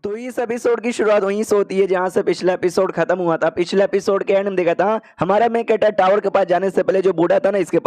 तो इस एपिसोड की शुरुआत वहीं से होती है जहां से पिछला एपिसोड खत्म हुआ था। पिछले एपिसोड के एंड में देखा था हमारा मैं कहता टावर के पास जाने से पहले जो बूढ़ा था ना, इसके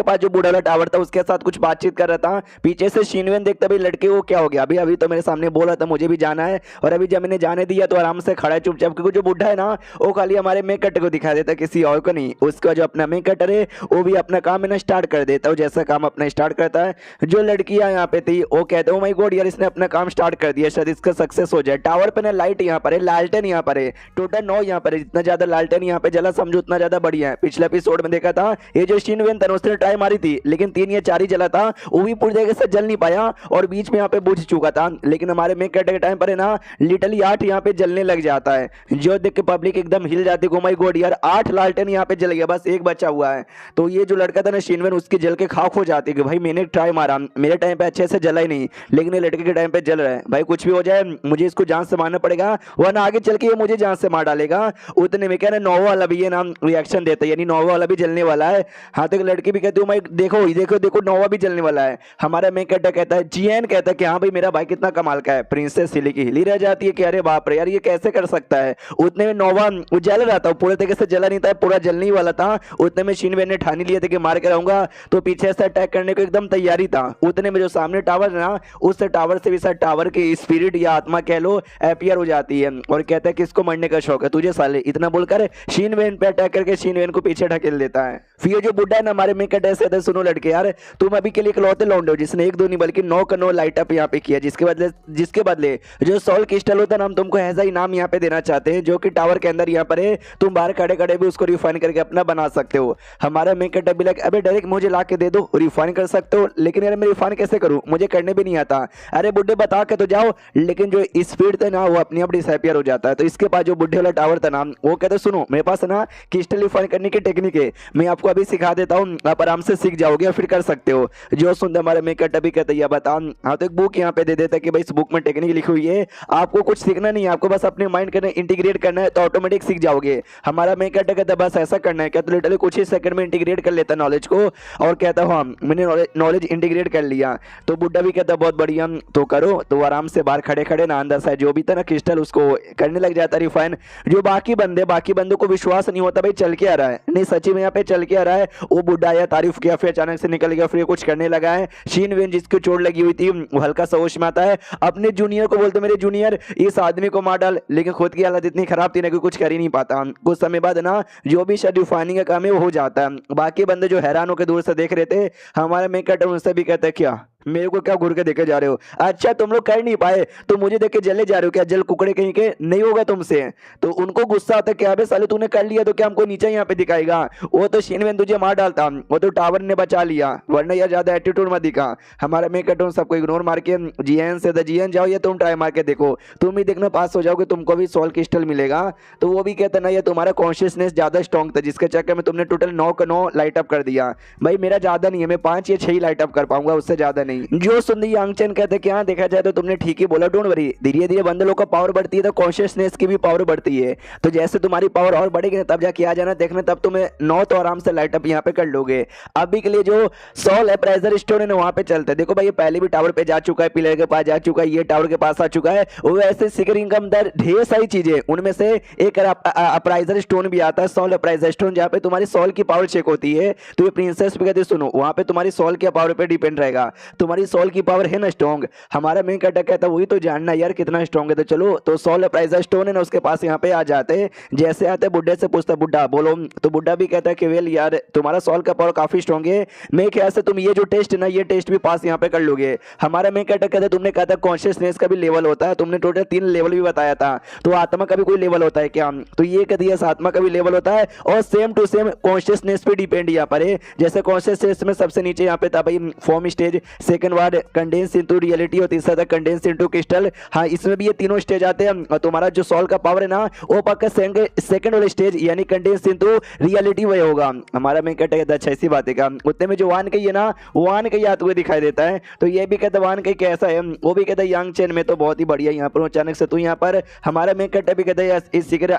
पास जो बूढ़ा वाला टावर था उसके साथ कुछ बातचीत कर रहा था। पीछे से शिनवेन देखता भाई लड़के को क्या हो गया, अभी तो मेरे सामने बोला था मुझे भी जाना है, और अभी जब मैंने जाने दिया तो आराम से खड़ा है चुपचाप, क्योंकि जो बूढ़ा है ना वो खाली हमारे मेक कटर को दिखा देता, किसी और को नहीं। उसका जो अपना मेक कटर है वो भी अपना काम है ना स्टार्ट कर देता है, जैसा काम अपना स्टार्ट करता है। जो लड़कियां यहाँ पे थी वो कहते हो माय गॉड यार इसने अपना काम स्टार्ट कर दिया, शायद इसका सक्सेस हो जाए। टावर पे ना लाइट यहाँ पर है, लालटेन यहाँ पर है, टोटल 9 यहाँ पर है, जितना ज्यादा लालटेन यहाँ पे जला समझो उतना ज्यादा बढ़िया है। पिछले एपिसोड में देखा था ये जो शिनवेन था उसने ट्राई मारी थी, लेकिन 3 या 4 ही जला था, वो भी पूरी जगह से जल नहीं पाया और बीच में यहाँ पे बुझ चुका था। लेकिन हमारे मेक कट के टाइम पर है ना लिटरली 8 यहाँ पे जलने लग जाता है, जो देख के पब्लिक एकदम हिल जाती है, ओ माय गॉड यार 8 लालटेन यहाँ पे जल गया, बस एक बचा हुआ है। तो ये जो लड़का था ना शिनवेन, उसकी जल के खाक हो जाती है कि भाई मैंने ट्राई मारा, मेरे टाइम पे अच्छे से जला ही नहीं, लेकिन ये लड़के के टाइम पे जल रहा है। भाई कुछ भी हो जाए मुझे इसको जान से मारना पड़ेगा, वरना आगे चल के ये मुझे जान से मार डालेगा। उतने में क्या ना नोवा वाला भी ये नाम रिएक्शन देता है, यानी नोवा वाला भी जलने वाला है। हाँ तो लड़की भी कहती हूँ मैं देखो देखो देखो नोवा भी जलने वाला है। हमारा मेक कटर कहता है जीएन कहता है कि हाँ भाई मेरा भाई कितना कमाल का है। प्रिंसेस हिली की हिली रह जाती है कि अरे बाप रे यार ये कैसे कर सकता है। उतने में नोवा जल रहा था, पूरे तरीके से जला नहीं था, पूरा जलने ही वाला था। उतने में शिनवेन ने ठानी लिया था कि मार के रहूंगा, तो पीछे से अटैक करने को एकदम तैयारी था। उतने में जो सामने टावर है ना, उस टावर से भी सर टावर की स्पिरिट या आत्मा कह लो अपीयर हो जाती है और कहता है कि इसको मरने का शौक है तुझे साले। इतना बोलकर शिनवेन पे अटैक करके शिनवेन को पीछे ढकेल देता है। फिर ये जो बुड्ढा है ना हमारे में कट ऐसे थे, सुनो लड़के यार तुम अभी के लिए इकलौते लौंडे हो जिसने 1 2 नहीं बल्कि 9 का 9 लाइट अप यहाँ पे किया, जिसके बदले जो सोल क्रिस्टल होता है ना हम तुमको ऐसा इनाम यहाँ पे देना चाहते हैं, जो कि टावर के अंदर यहाँ पर है, तुम बाहर खड़े खड़े भी उसको रिफाइन करके अपना बना सकते हो। हमारा मेक कट अभी लग अबे डायरेक्ट मुझे ला के दे दो, रिफाइन कर सकते हो, लेकिन यार मैं रिफाइन कैसे करूँ, मुझे करने भी नहीं आता। अरे बुड्ढे बता के तो जाओ, लेकिन जो स्पीड था ना वो अपने आप डिसअपीयर हो जाता है। तो इसके पास जो बुड्ढे वाला टावर था ना वो कहते सुनो मेरे पास ना क्रिस्टल रिफाइन करने की टेक्निक है, मैं आपको अभी सिखा देता हूँ, आप आराम से सीख जाओगे फिर कर सकते हो। जो सुनते हमारे मेक कट अभी कहते हैं बता। हाँ तो एक बुक यहाँ पे दे देता है कि भाई इस बुक में टेक्निक लिखी हुई है, आपको कुछ सीखना नहीं है, आपको बस अपने माइंड करना इंटीग्रेट करना है तो ऑटोमेटिक सीख जाओगे। हमारा मेक कट कहता है बस ऐसा करना है क्या, तो लिटरली कुछ ही सेकंड में इंटीग्रेट कर लेता नॉलेज को और कहता हाँ मैंने नॉलेज इंटीग्रेट कर लिया। तो बुड्ढा भी कहता बहुत बढ़िया तो करो, तो आराम से बाहर खड़े खड़े ना अंदर से जो भी था ना क्रिस्टल उसको करने लग जाता रिफाइन। जो बाकी बंदों को विश्वास नहीं होता भाई चल के आ रहा है, नहीं सच्ची में यहाँ पे चल के आ रहा है। वो बुड्ढा आया तारीफ किया फिर अचानक से निकल गया, फिर कुछ करने लगा है। शिनवेन जिसको चोट लगी हुई थी वो हल्का सा होश में आता है, अपने जूनियर को बोलते मेरे जूनियर इस आदमी को मार डाल, लेकिन खुद की हालत इतनी खराब थी ना कि कुछ कर ही नहीं पाता। कुछ समय बाद ना जो भी शायद रिफाइनिंग का काम है वो हो जाता है। बाकी बंदे जो हैरान होकर दूर से देख रहे थे हमारे मेक कटर उनसे भी कहते क्या मेरे को क्या घूर के देखे जा रहे हो? अच्छा तुम लोग कर नहीं पाए तो मुझे देख के जले जा रहे हो क्या? जल कुकड़े कहीं के नहीं होगा तुमसे। तो उनको गुस्सा आता है, क्या बे साले तूने कर लिया तो क्या हमको नीचे यहाँ पे दिखाएगा? वो तो शिनवेन तुझे मार डालता, वो तो टावर ने बचा लिया, वरना यार ज्यादा एटीट्यूड मत दिखा। हमारा मैं कहता हूँ सबको इग्नोर मार के जीएन से जीएन जाओ, या तुम ट्राई मार के देखो, तुम ही देखना पास हो जाओगे, तुमको भी सोल क्रिस्टल मिलेगा। तो वो भी कहता ना ये तुम्हारा कॉन्शियसनेस ज्यादा स्ट्रॉन्ग था, जिसके चक्कर में तुमने टोटल 9 का 9 लाइट अप कर दिया। भाई मेरा ज्यादा नहीं है, मैं 5 या 6 ही लाइट अप कर पाऊंगा, उससे ज्यादा नहीं। जो सुंदर यांगचन कहते क्या देखा जाए तो तुमने ठीक ही बोला, डोंट वरी, धीरे धीरे बंदलों का पावर बढ़ती है तो कॉन्शियसनेस की भी पावर बढ़ती है। तो जैसे तुम्हारी पावर और बढ़ेगी ना तब जाके आ जाना देखना, तब तुम्हें 9 तो आराम से लाइट अप यहाँ पे कर लोगे। अभी के लिए जो सोल अप्राइजर स्टोर है ना वहां पे चलते हैं। देखो भाई ये पहले भी टावर पे जा चुका है, पिलर के पास जा चुका है, ये टावर के पास आ चुका है। वो ऐसे सीकर इनकम दर ढेर सारी चीजें, उनमें से एक अप्राइजर स्टोन भी आता है, सोल अप्राइजर स्टोन, जहाँ पे तुम्हारी सोल की पावर चेक होती है। तो ये प्रिंसेस भी कहते सुनो, वहां पे तुम्हारी सोल के पावर पे डिपेंड रहेगा, तुम्हारी सोल की पावर है ना स्ट्रॉन्ग। हमारा मेन कटा कहता वही तो जानना यार कितना स्ट्रॉन्ग है। तो चलो तो सोल अप्राइजर स्टोन है ना उसके पास यहाँ पे आ जाते। जैसे आते बुड्ढे से पूछता बुड्ढा बोलो, तो बुड्ढा भी कहता है कि वेल यार तुम्हारा सोल का पावर काफी स्ट्रॉन्ग है, मेरे ख्याल से तुम ये जो टेस्ट ना ये टेस्ट भी पास यहाँ पे कर लोगे। हमारा मेन कटा कहता तुमने कहा था कॉन्शियसनेस का भी लेवल होता है, तुमने टोटल 3 लेवल भी बताया था, तो आत्मा का भी कोई लेवल होता है क्या? तो ये कह दिया आत्मा का भी लेवल होता है, और सेम टू सेम कॉन्शियसनेस पे डिपेंड यहाँ पर है। जैसे कॉन्शियसनेस में सबसे नीचे यहाँ पे था भाई form stage, second ward condense into reality, और तीसरा था कंडेंस इनटू क्रिस्टल। हाँ इसमें भी ये तीनों स्टेज आते हैं। और तुम्हारा जो सोल का पावर है ना वो पक्का सेकंड वाला स्टेज यानी कंडेंस इनटू रियलिटी वही होगा। हमारा मैं कहता है अच्छा ऐसी बात है क्या? उतने में जो वान कही है ना वान कही आते हुए दिखाई देता है। तो ये भी कहता वान कही कैसा है, वो भी कहता है यांग चेन में तो बहुत ही बढ़िया यहाँ पर अचानक से तू यहाँ पर। हमारा मैं कहता भी कहता है इस सिगर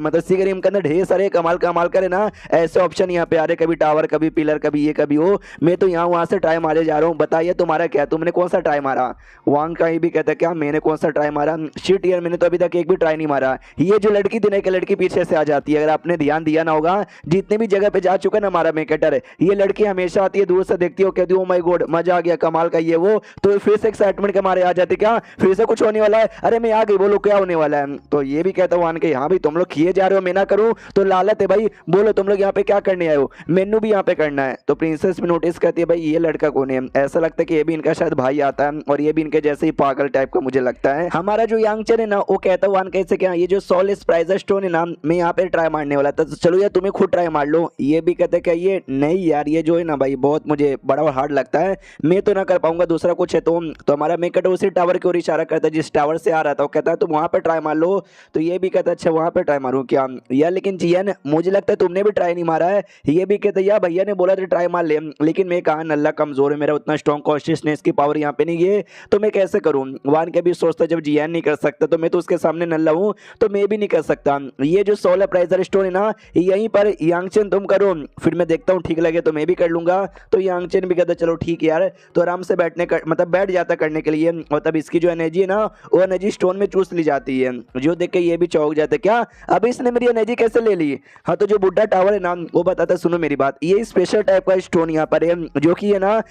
मतलब सिगरिम के अंदर ढेर सारे कमाल कमाल करे ना ऐसे ऑप्शन यहाँ पे आ रहे, कभी टावर कभी पिलर कभी ये कभी वो। मैं तो यहाँ वहां से ट्राई मारे जा रहा हूँ, बताइए तुम्हारा क्या, तुमने कौन सा ट्राई मारा? वांग का ही भी कहता है क्या मैंने कौन सा ट्राई मारा? शिट यार मैंने तो अभी तक एक भी ट्राई नहीं मारा। ये जो लड़की दिन के लड़की पीछे से आ जाती है, अगर आपने ध्यान दिया ना होगा जितने भी जगह पे जा चुका ना हमारा मेकेटर है, ये लड़की हमेशा आती है दूर से देखती हो कहती है ओ माय गॉड मजा आ गया कमाल का ये वो, तो फिर से एक्साइटमेंट के मारे आ जाती क्या फिर से कुछ होने वाला है, अरे मैं आ गई बोलो क्या होने वाला है। तो ये भी कहता हूँ कि हाँ भाई तुम लोग किए जा रहे हो मैं ना करूँ तो लालत है भाई, बोलो तुम लोग यहाँ पे क्या करने आए हो, मेनू भी यहाँ पे करना है। तो प्रिंसेस भी नोटिस करती है भाई ये लड़का कौन है, ऐसा लगता है कि ये भी इनका शायद भाई आता है और ये भी इनके जैसे ही पागल टाइप का मुझे लगता है। हमारा जो यांगचन है ना वो कहता हुआ कैसे क्या ये जो सोल स्प्राइजर स्टोन है ना मैं यहाँ पे ट्राई मारने वाला था, तो चलो यार तुम्हें खुद ट्राई मार लो। ये भी कहते क्या ये नहीं यार ये जो है ना भाई बहुत मुझे बड़ा हार्ड लगता है, मैं तो ना कर पाऊंगा, दूसरा कुछ है तो हमारा मेकट उसी टावर की ओर इशारा करता है जिस टावर से आ रहा था, वो कहता है तुम वहां पे ट्राई मार लो। तो ये भी कहता है अच्छा वहां पे ट्राई मारूं क्या यार, लेकिन जियन मुझे लगता है तुमने भी ट्राई नहीं मारा है। ये भी कहता है यार भैया ने बोला था ट्राई मार ले, लेकिन मैं कहा नल्ला कमजोर है, मेरा उतना स्ट्रॉन्ग कॉन्शियसनेस की पावर यहाँ पे नहीं है, तो मैं कैसे करूँ। वान के भी सोचता जब जियन नहीं कर सकता तो मैं तो उसके सामने नल्ला हूँ तो मैं भी नहीं कर सकता। ये जो सोल अप्राइजर स्टोन है ना यहीं पर यांगचन तुम करो फिर मैं देखता हूँ ठीक लगे तो मैं भी कर लूंगा। तो यांगचन भी कहता चलो ठीक है यार, तो आराम से बैठने का मतलब बैठ जाता करने के लिए, और तब इसकी जो एनर्जी है ना वो एनर्जी स्टोन में चूस ली जाती है। जो देख के ये भी चौंक जाते क्या अब इसने मेरी एनर्जी कैसे ले ली। हाँ तो जो बुड्ढा टावर है ना वो बताता सुनो मेरी बात, ये स्पेशल टाइप का स्टोन यहाँ पर है जो कि है ना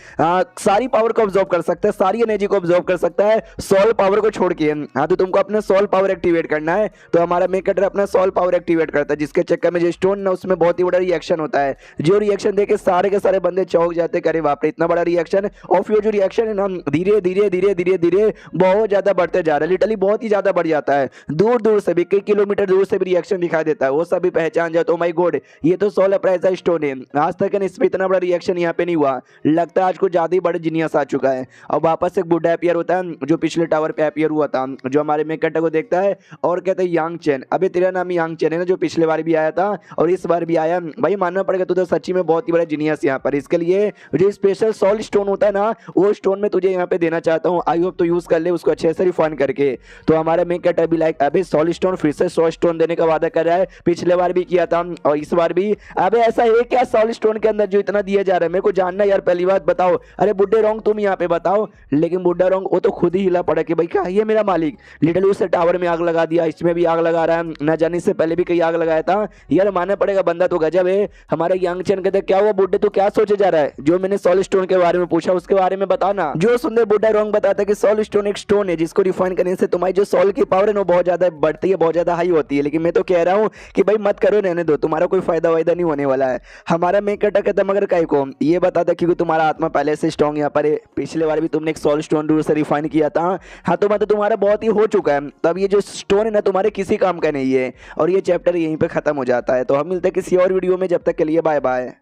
सारी पावर को ऑब्जॉर्व कर सकता है, सारी एनर्जी को ऑब्जॉर्व कर सकता है सोल पावर को छोड़ के। हाँ तो तुमको अपना सोल पावर एक्टिवेट करना है, तो हमारा मेकटर अपना सोल पावर एक्टिवेट करता है जिसके चक्कर में जो स्टोन ना उसमें बहुत ही बड़ा रिएक्शन होता है। जो रिएक्शन देखे सारे के सारे बंदे चौंक जाते करे बाप रे इतना बड़ा रिएक्शन, और फिर जो रिएक्शन है ना धीरे धीरे धीरे धीरे धीरे बहुत ज्यादा बढ़ते जा रहा है, लिटरली बहुत ही ज्यादा बढ़ जाता है, दूर दूर से भी कई किलोमीटर दूर से भी रिएक्शन दिखाई देता है, वो सभी पहचान जाए तो माय गॉड ये तो सोल अप्राइजर स्टोन है। आज तक इस पे इतना बड़ा रिएक्शन यहाँ पे नहीं हुआ, लगता है आज को ज्यादा ही बड़ा जीनियस आ चुका है। और वापस एक बुड्ढा अपियर होता है जो पिछले टावर पे अपियर हुआ था, जो हमारे मेकटर को देखता है और कहता है यांगचन, अबे तेरा नाम यांगचन है ना जो पिछले बार भी आया था और इस बार भी आया, भाई मानना पड़ेगा तू तो सच्ची में बहुत ही बड़ा जीनियस यहाँ पर। इसके लिए जो स्पेशल सोल स्टोन होता है ना वो स्टोन में तुझे यहाँ पे देना चाहता हूँ, आई होप तो यूज कर ले उसको अच्छे से रिफाइन करके। तो हमारा मेकटर भी लाइक अबे सोल स्टोन फिर से 100 स्टोन देने का वादा कर रहा है, पिछले बार भी किया था और इस बार भी। अबे ऐसा है क्या सोल स्टोन के अंदर जो इतना दिया जा रहा है, मेरे को जानना यार पहली बात बताओ। अरे बुड्ढे रोंग तुम यहाँ पे बताओ, लेकिन बुड्ढा रोंग वो तो खुद ही हिला पड़ा कि भाई क्या ये मेरा मालिक लिटरली उसे टावर में आग लगा दिया, इसमें भी आग लगा रहा है, न जाने से पहले भी कहीं आग लगाया था यार, मानना पड़ेगा बंदा तो गजब है। हमारा यांगचन कहते क्या हुआ बुड्ढे तू क्या सोचे जा रहा है, जो मैंने सोल स्टोन के बारे में पूछा उसके बारे में बताना। जो सुंदर बुड्ढा रोंग बताता है कि सोल स्टोन एक स्टोन है जिसको रिफाइन करने से तुम्हारी जो सोल की पावर है वो बहुत ज्यादा बढ़ती है, बहुत ज्यादा हाई होती है, लेकिन मैं तो कह रहा हूँ कि भाई मत करो रहने दो, तुम्हारा कोई फायदा वायदा नहीं होने वाला है। हमारा मेकटर कहता मगर काय को ये बताता क्योंकि तुम्हारा आत्मा पहले से स्ट्रॉन्ग यहाँ पर अरे पिछले बार भी तुमने एक सोल स्टोन दूर से रिफाइन किया था। हाँ तो मतलब तुम्हारा बहुत ही हो चुका है, तब ये जो स्टोन है ना तुम्हारे किसी काम का नहीं है। और ये चैप्टर यहीं पे खत्म हो जाता है। तो हम मिलते हैं किसी और वीडियो में, जब तक के लिए बाय बाय।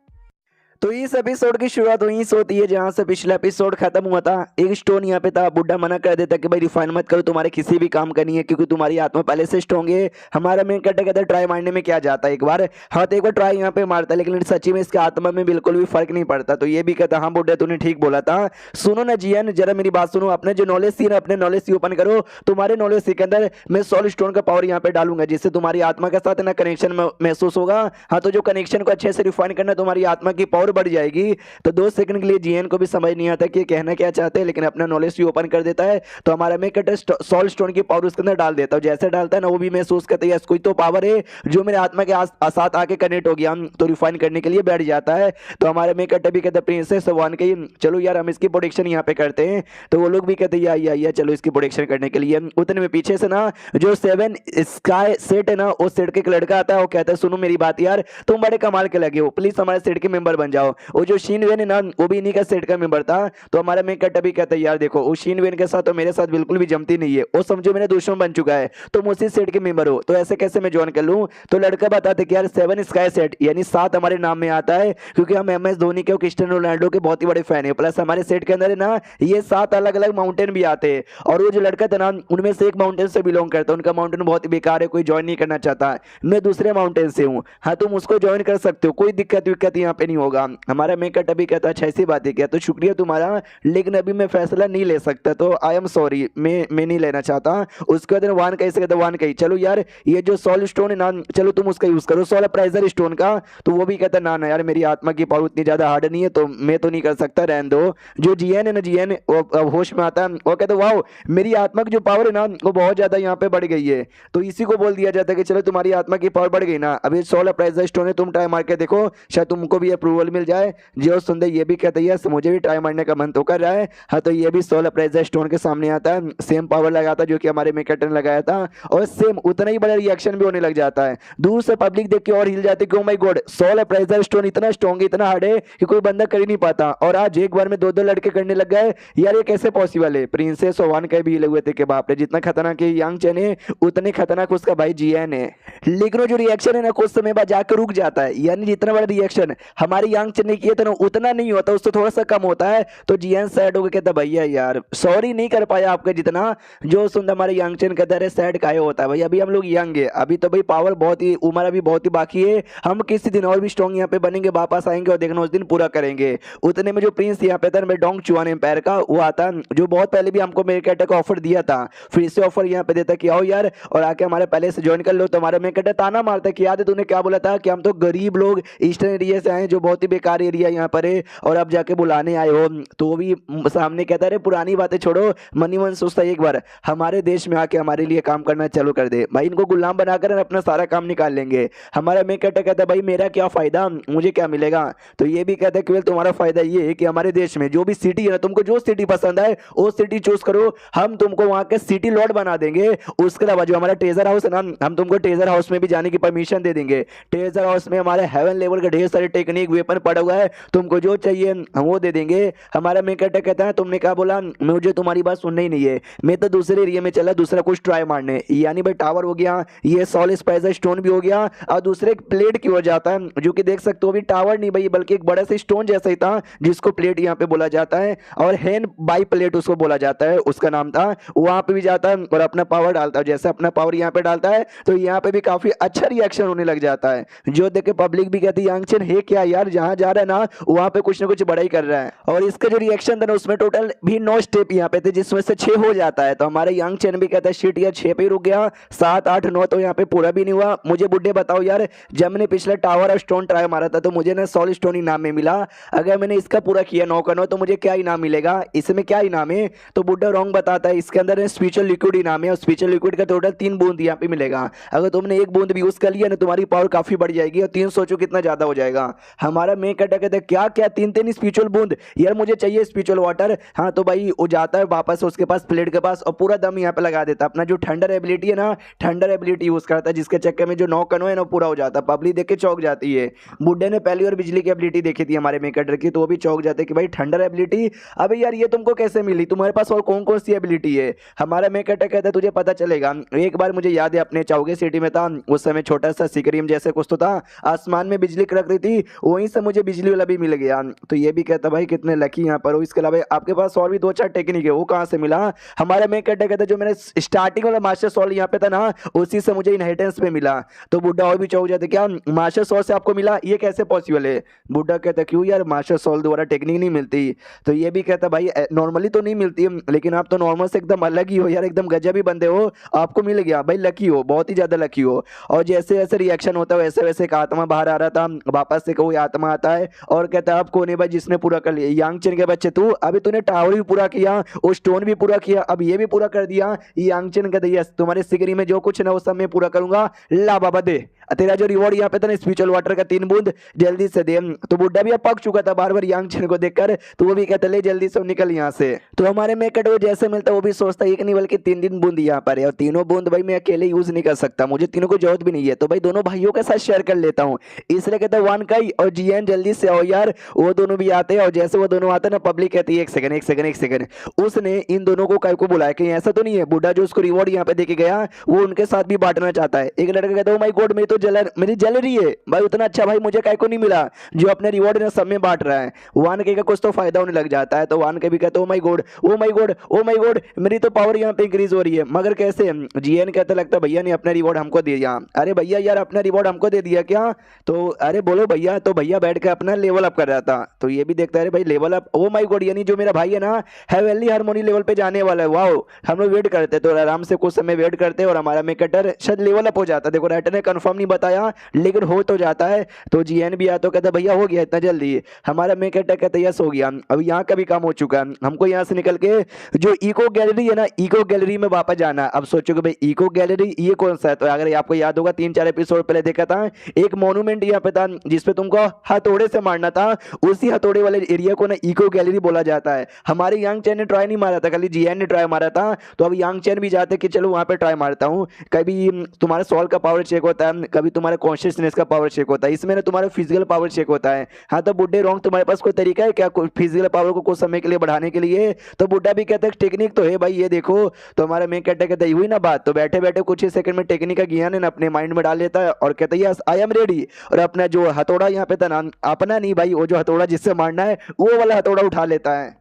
तो इस एपिसोड की शुरुआत वहीं से होती है जहां से पिछला एपिसोड खत्म हुआ था। एक स्टोन यहाँ पे था, बुड्ढा मना कर देता कि भाई रिफाइन मत करो, तुम्हारे किसी भी काम का नहीं है क्योंकि तुम्हारी आत्मा पहले से स्ट्रॉन्ग है। हमारा मेन कहते कहते ट्राई मारने में क्या जाता है एक बार। हाँ तो एक बार ट्राई यहाँ पे मारता है, लेकिन सच्ची में इसके आत्मा में बिल्कुल भी फर्क नहीं पड़ता। तो ये भी कहता हाँ बुड्ढा तूने ठीक बोला था। सुनो ना जियन, जरा मेरी बात सुनो, अपने जो नॉलेज थी ना अपने नॉलेज से ओपन करो। तुम्हारे नॉलेज के अंदर मैं सोल स्टोन का पावर यहाँ पे डालूंगा, जिससे तुम्हारी आत्मा के साथ ना कनेक्शन महसूस होगा। हाँ तो जो कनेक्शन को अच्छे से रिफाइन करना, तुम्हारी आत्मा की पावर बढ़ जाएगी। तो 2 सेकंड के लिए जीएन को भी समझ नहीं आता कि कहना क्या चाहते हैं, लेकिन अपना नॉलेज भी ओपन कर देता है। तो हमारा मैं कटर सोल स्टोन की पावर उसके अंदर डाल देता हूँ। जैसे डालता है ना वो भी महसूस करता है कोई तो पावर है जो मेरे आत्मा के साथ आके कनेक्ट हो गया, तो रिफाइन करने के लिए बैठ जाता है। तो हमारे में कटर भी कहते हैं प्रिंसेस वन के चलो यार हम इसकी प्रोटेक्शन यहाँ पे करते हैं। तो वो लोग भी कहते हैं या चलो इसकी प्रोटेक्शन करने के लिए। उतने में पीछे से ना जो 7 स्काई सेट है ना, उस सेट के एक लड़का आता है। वो कहता है सुनो मेरी बात यार, तुम बड़े कमाल के लगे हो, प्लीज हमारे सेट के मेंबर बन जाओ। वो जो शीन वेन है ना वो भी इन्हीं का सेट का मेंबर था। तो हमारा मेन कट भी कहता है यार देखो उस शीन वेन के साथ तो मेरे साथ बिल्कुल भी जमती नहीं है, वो समझो मेरा दुश्मन बन चुका है, तुम उसी सेट के मेंबर हो, तो ऐसे कैसे मैं ज्वाइन कर लूं। तो लड़का बताते कि यार 7 स्काई सेट यानी 7 हमारे नाम में आता है, क्योंकि हम एमएस धोनी के और क्रिस्टियानो रोनाल्डो के बहुत ही बड़े फैन है। प्लस हमारे सेट के अंदर है ना ये 7 अलग अलग माउंटेन भी आते हैं। और वो जो लड़का था ना उनमें से एक माउंटेन से बिलोंग करता है, उनका माउंटेन बहुत ही बेकार है, कोई ज्वाइन नहीं करना चाहता। मैं दूसरे माउंटेन से हूँ, हाँ तुम उसको ज्वाइन कर सकते हो, कोई दिक्कत विक्कत यहाँ पे नहीं होगा। हमारा मेकट अभी कहता अच्छा ऐसी बात है क्या, तो शुक्रिया तुम्हारा, लेकिन अभी मैं फैसला नहीं ले सकता, तो आई एम सॉरी, मैं नहीं लेना चाहता। उसके बाद वान कैसे कहता वान कही चलो यार ये जो सोल स्टोन है ना चलो तुम उसका यूज करो, सोल प्राइजर स्टोन का। तो वो भी कहता ना ना यार मेरी आत्मा की पावर उतनी ज्यादा हार्ड नहीं है, तो मैं तो नहीं कर सकता, रहने दो। जो जीएन है ना जीएन वो होश में आता है, वो कहता वाह मेरी आत्मा की जो पावर है ना वो बहुत ज्यादा यहाँ पे बढ़ गई है। तो इसी को बोल दिया जाता है कि चलो तुम्हारी आत्मा की पावर बढ़ गई ना, अभी सोल प्राइजर स्टोन है, तुम ट्राई मार के देखो शायद तुमको भी अप्रूवल मिल जाए। जो सुंदर ये भी कहता है मुझे भी ट्राई मारने का मन तो कर रहा है। हाँ तो ये भी सोल प्राइजर स्टोन के सामने आता है, सेम पावर लगाता जो कि हमारे मेकट ने लगाया था, और सेम उतना ही बड़ा रिएक्शन भी होने लग जाता है। दूर से पब्लिक देख के और हिल जाती है, ओ माय गॉड सोल प्राइजर स्टोन इतना स्ट्रॉन्ग है, इतना हार्ड है कि कोई बंदा कर ही नहीं पाता, और आज एक बार में 2-2 लड़के करने लग गए, यार ये कैसे पॉसिबल है। प्रिंसेस वन के भी लगे हुए थे कि बाप रे जितना खतरनाक है यांग चैन है उतने खतरनाक उसका भाई जीएन है। लेकिन वो जो रिएक्शन है ना कुछ समय बाद जाकर रुक जाता है, यानी जितना बड़ा रिएक्शन हमारे यांग चैन ने किया था ना उतना नहीं होता, उससे थोड़ा सा कम होता है। तो जीएन सैड हो गया, कहता भैया यार सॉरी नहीं कर पाया आपका जितना। जो सुंदर हमारे यंग चैन कहता है सैड काहे होता है भाई, अभी हम लोग यंग है, अभी तो भाई पावर बहुत ही उम्र अभी बहुत ही बाकी है, हम किसी दिन और भी स्ट्रॉन्ग यहाँ पे बनेंगे, वापस आएंगे और देखना उस दिन पूरा करेंगे। उतने में जो प्रिंस यहाँ पे था मैं डोंग चुआन एम्पायर का वो आता, जो बहुत पहले भी हमको मेरे कैटर का ऑफर दिया था, फिर से ऑफर यहाँ पे देता कि आओ यार और आके हमारे पहले से ज्वाइन कर लो। तो हमारा मेरे कैटर ताना मारता कि याद है तूने क्या बोला था कि हम तो गरीब लोग ईस्टर्न एरिया से आए जो बहुत ही बेकार एरिया यहाँ पर है और अब जाके बुलाने आए हो। तो वो भी सामने कहता है पुरानी बातें छोड़ो, मनी मन सोचता है एक बार हमारे देश में आके हमारे लिए काम करना चालू कर दे भाई, इनको गुलाम बनाकर अपना सारा काम निकाल लेंगे। हमारा मैं कहता है भाई मेरा क्या फायदा, मुझे क्या मिलेगा। तो ये भी कहता है केवल तुम्हारा फायदा ये है कि हमारे देश में जो भी सिटी है ना तुमको जो सिटी पसंद है वो सिटी चूज करो, हम तुमको वहां के सिटी लॉर्ड बना देंगे। उसके अलावा जो हमारा ट्रेजर हाउस है ना हम तुमको ट्रेजर हाउस में भी जाने की परमिशन दे देंगे। ट्रेजर हाउस में हमारे हेवन लेवल के ढेर सारे टेक्निक वेपन पड़ा हुआ है, तुमको जो चाहिए हम वो दे देंगे। हमारा मैं कहता है तुमने क्या बोला, मुझे तुम्हारी बात सुनना ही नहीं है, मैं तो दूसरे एरिया में चला दूसरा कुछ ट्राई मारने, यानी भाई टावर हो गया, ये सोल स्पाइसर स्टोन भी हो गया, और दूसरे प्लेट की ओर जाता है जो कि देख सकते हो अभी टावर नहीं भाई बल्कि एक बड़ा सा स्टोन जैसा ही था जिसको प्लेट यहाँ पे बोला जाता है, और हैंड बाई प्लेट उसको बोला जाता है, उसका नाम था। वहां पे भी जाता है और अपना पावर डालता है, जैसे अपना पावर यहाँ पे डालता है तो यहाँ पे भी काफी अच्छा रिएक्शन होने लग जाता है, जो देख के पब्लिक भी कहती है यांगचेन है क्या यार, जहां जा रहा है ना वहां पे कुछ ना कुछ बड़ा ही कर रहा है। और इसका जो रिएक्शन था ना उसमें टोटल भी 9 स्टेप यहाँ पे थे जिसमें से 6 हो जाता है। तो हमारे यंग चैन भी कहता है शिट यार 6 पे ही रुक गया, 7 8 9 तो यहाँ पे पूरा भी नहीं हुआ। मुझे बुड्ढे बताओ यार जब मैंने पिछला टावर और स्टोन ट्राई मारा था तो मुझे ना सोल स्टोन इनाम में मिला, अगर मैंने इसका पूरा किया 9 का 9 तो मुझे क्या इनाम मिलेगा, इसमें क्या इनाम है। तो बुड्ढा रॉन्ग बताता है, इसके अंदर स्पिरिचुअल लिक्विड इनाम है और स्पिरिचुअल लिक्विड का टोटल 3 बूंद यहाँ पे मिलेगा, अगर तुमने 1 बूंद भी यूज कर लिया ना तुम्हारी पावर काफी बढ़ जाएगी और 3 सोचो कितना ज्यादा हो जाएगा। हमारा मैं कहता कहते क्या क्या 3 स्पिरिचुअल बूंद यार, मुझे चाहिए स्पिरिचुअल वाटर। हाँ तो भाई वो जाता है वापस उसके पास प्लेट के पास और पूरा दम यहाँ पे लगा देता है। अपना जो थंडर एबिलिटी है ना, थंडर एबिलिटी यूज करता है, जिसके चक्कर में जो 9 कनो है ना पूरा हो जाता है। पब्लिक देख के चौंक जाती है। बुड्ढे ने पहली और बिजली की एबिलिटी देखी थी हमारे मेकटर की, तो वो भी चौंक जाते कि भाई थंडर एबिलिटी, अबे यार ये तुमको कैसे मिली, तुम्हारे पास और कौन कौन सी एबिलिटी है। हमारा मेकटर कहता है तुझे पता चलेगा। एक बार मुझे याद है अपने चाउगे सिटी में था, उस समय छोटा सा सिकरीम जैसे कुछ तो था, आसमान में बिजली कड़क रही थी, वहीं से मुझे बिजली वाला भी मिल गया। तो ये भी कहता भाई कितने लकी यहाँ पर हो। इसके अलावा आपके पास और भी 2-4 टेक्निक है, वो कहाँ से मिला। हमारा मेकटर कहता जो मेरा स्टार्टिंग वाला मास्टर सॉल यहाँ पे था ना, उसी से मुझे इनहेरिटेंस पे मिला। तो बुड्ढा और भी चौंक जाते क्या मास्टर सॉल से आपको मिला, ये कैसे पॉसिबल है। बुड्ढा कहता क्यों यार, मास्टर सॉल द्वारा टेक्निक नहीं मिलती। तो ये भी कहता भाई नॉर्मली तो नहीं मिलती, लेकिन आप तो नॉर्मल से एकदम अलग ही हो यार, एकदम गजब ही बंदे हो, आपको मिल गया भाई, लकी हो, बहुत ही ज्यादा लकी हो। और जैसे जैसे रिएक्शन होता है वैसे वैसे एक आत्मा बाहर आ रहा था, वापस से कोई आत्मा आता है और कहता है आप कौन है भाई जिसने पूरा कर लिया। यांग चेन के बच्चे तू, अभी तूने टावर भी पूरा किया, वो स्टोन भी पूरा किया, अब ये भी पूरा कर दिया। यांग चेन कहता है यस, तुम्हारे सिगरी में जो कुछ है ना वो सब मैं पूरा करूंगा, ला बाबा दे तेरा जो रिवॉर्ड यहाँ पे था ना स्पिरिचुअल वाटर का 3 बूंद जल्दी से दे। तो बुड्ढा भी अब पक चुका था बार बार यांग चेन को देखकर, तो वो भी कहता ले जल्दी से निकल यहाँ से। तो हमारे मेकट वो जैसे मिलता वो भी सोचता एक नहीं बल्कि 3 बूंद यहाँ पर है, और तीनों बूंद भाई मैं अकेले यूज नहीं कर सकता, मुझे तीनों को जरूरत भी नहीं है, तो भाई दोनों भाइयों के साथ शेयर कर लेता हूँ। इसलिए कहता है वन काई और जीएन जल्दी से आओ यार। वो दोनों भी आते हैं और जैसे वो दोनों आते हैं ना, पब्लिक कहती है एक सेकंड एक सेकंड एक सेकंड, उसने इन दोनों को काय को बुलाया, कहीं ऐसा तो नहीं है बुड्ढा जो उसको रिवॉर्ड यहाँ पे देके गया वो उनके साथ भी बांटना चाहता है। एक लड़का कहता है माय गॉड मेरी तो मेरी जल रही है भाई, उतना अच्छा भाई मुझे काय को नहीं मिला जो अपने रिवॉर्ड ने सब में बांट रहा है। वन के का कुछ तो फायदा होने लग जाता है, तो वन के भी कहते ओ my God O my God O my God, मेरी तो पावर यहाँ पे इंक्रीज हो रही है, मगर कैसे। जीएन कहते लगता भैया ने अपना रिवॉर्ड हमको दे दिया। अरे भैया यार अपना रिवॉर्ड हमको दे दिया क्या, तो अरे बोलो भैया। तो भैया बैठ के अपना लेवल अप कर रहा था, तो ये भी देखता है भाई level up, O my God, यानी जो मेरा भाई है ना हेवनली हार्मोनी लेवल पे जाने वाला है। वाओ, हम लोग वेट करते तो आराम से कुछ समय वेट करते और हमारा मेकटर शायद लेवल अप हो जाता। देखो राइटर ने कंफर्म नहीं बताया लेकिन हो तो जाता है। तो जीएन भी आता कहता भैया हो गया इतना जल्दी, हमारा मेकटर कहता यस हो गया, अब यहाँ का भी काम हो चुका है, हमको यहाँ से निकल के जो इको गैलरी है ना, इको गैलरी में वापस जाना। अब सोचो कि भाई इको गैलरी ये कौन सा है, तो अगर आपको याद होगा 3-4 एपिसोड पहले देखा था, एक मोन्यूमेंट यहाँ पे था जिसपे तुमको हथौड़े से मारना था, उसी हथौड़े वाले एरिया को ना इको गैलरी बोला जाता है। हमारे यांग चैन ने ट्राई नहीं मारा था, खाली जीएन ने ट्राई मारा था, तो अब यांग चैन भी जाते कि चलो वहां पे ट्राई मारता हूँ। कभी तुम्हारे सोल का पावर चेक होता है, कभी तुम्हारे कॉन्शियसनेस का पावर चेक होता है, इसमें ना तुम्हारा फिजिकल पावर चेक होता है। हाँ तो बुड्ढे रॉन्ग तुम्हारे पास कोई तरीका है क्या फिजिकल पावर को कुछ समय के लिए बढ़ाने के लिए, तो बुड्ढा भी कहता है टेक्निक तो है भाई ये देखो। तो हमारा मैं कहते हुई ना बात, तो बैठे बैठे कुछ ही सेकंड में टेक्निक का ज्ञान है ना अपने माइंड में डाल लेता है और कहता है यस आई एम रेडी। और अपना जो हथौड़ा यहाँ पे था ना, अपना नहीं भाई, वो जो हथौड़ा जिससे मारना है वो वाला हथौड़ा उठा लेता है।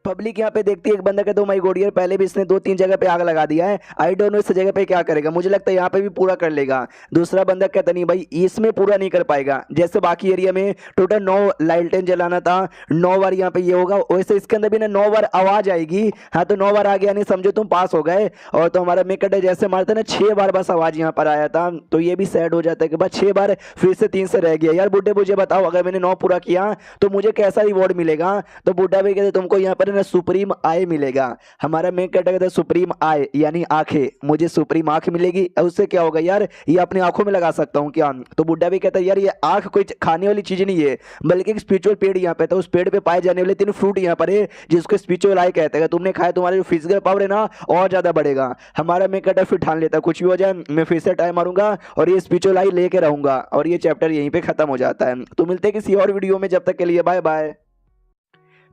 पब्लिक यहाँ पे देखती है एक बंदा कहता है माय गॉड यार पहले भी इसने 2-3 जगह पे आग लगा दिया है, आई डोंट नो इस जगह पे क्या करेगा, मुझे लगता है यहाँ पे भी पूरा कर लेगा। दूसरा बंदा कहता नहीं भाई इसमें पूरा नहीं कर पाएगा, जैसे बाकी एरिया में टोटल 9 लालटेन जलाना था, 9 बार यहाँ पे ये होगा, वैसे इसके अंदर भी ना 9 बार आवाज आएगी। हाँ तो 9 बार आ गया, नहीं समझो तुम पास हो गए। और तो हमारा मेकट जैसे मारता ना 6 बार बस आवाज यहाँ पर आया था, तो ये भी सैड हो जाता है कि बस 6 बार फिर से 3 से रह गया। यार बुड्ढे मुझे बताओ अगर मैंने 9 पूरा किया तो मुझे कैसा रिवॉर्ड मिलेगा। तो बुड्ढा भी कहते तुमको यहाँ पर ना सुप्रीम आई मिलेगा। हमारा मेन कहता है सुप्रीम आई यानी आंखें, मुझे सुप्रीम आंख मिलेगी। उससे क्या होगा यार, ये अपनी आंखों में लगा सकता हूँ क्या। तो बुड्ढा भी कहता है यार ये आंख कोई खाने वाली चीज नहीं है, बल्कि एक स्पिरिचुअल पेड़ यहाँ पे था, उस पेड़ पे पाए जाने वाले 3 फ्रूट यहाँ पर है जिसको स्पिरिचुअल आई कहते हैं। तुमने खाया तुम्हारा जो फिजिकल पावर है ना और ज्यादा बढ़ेगा। हमारा मेन कहता फिर ठान लेता कुछ भी हो जाए मैं फिर से ट्राई मारूंगा और ये स्पिरिचुअल आई लेके रहूंगा। और ये चैप्टर यहीं पे खत्म हो जाता है। तो मिलते हैं किसी और वीडियो में, जब तक के लिए बाय बाय।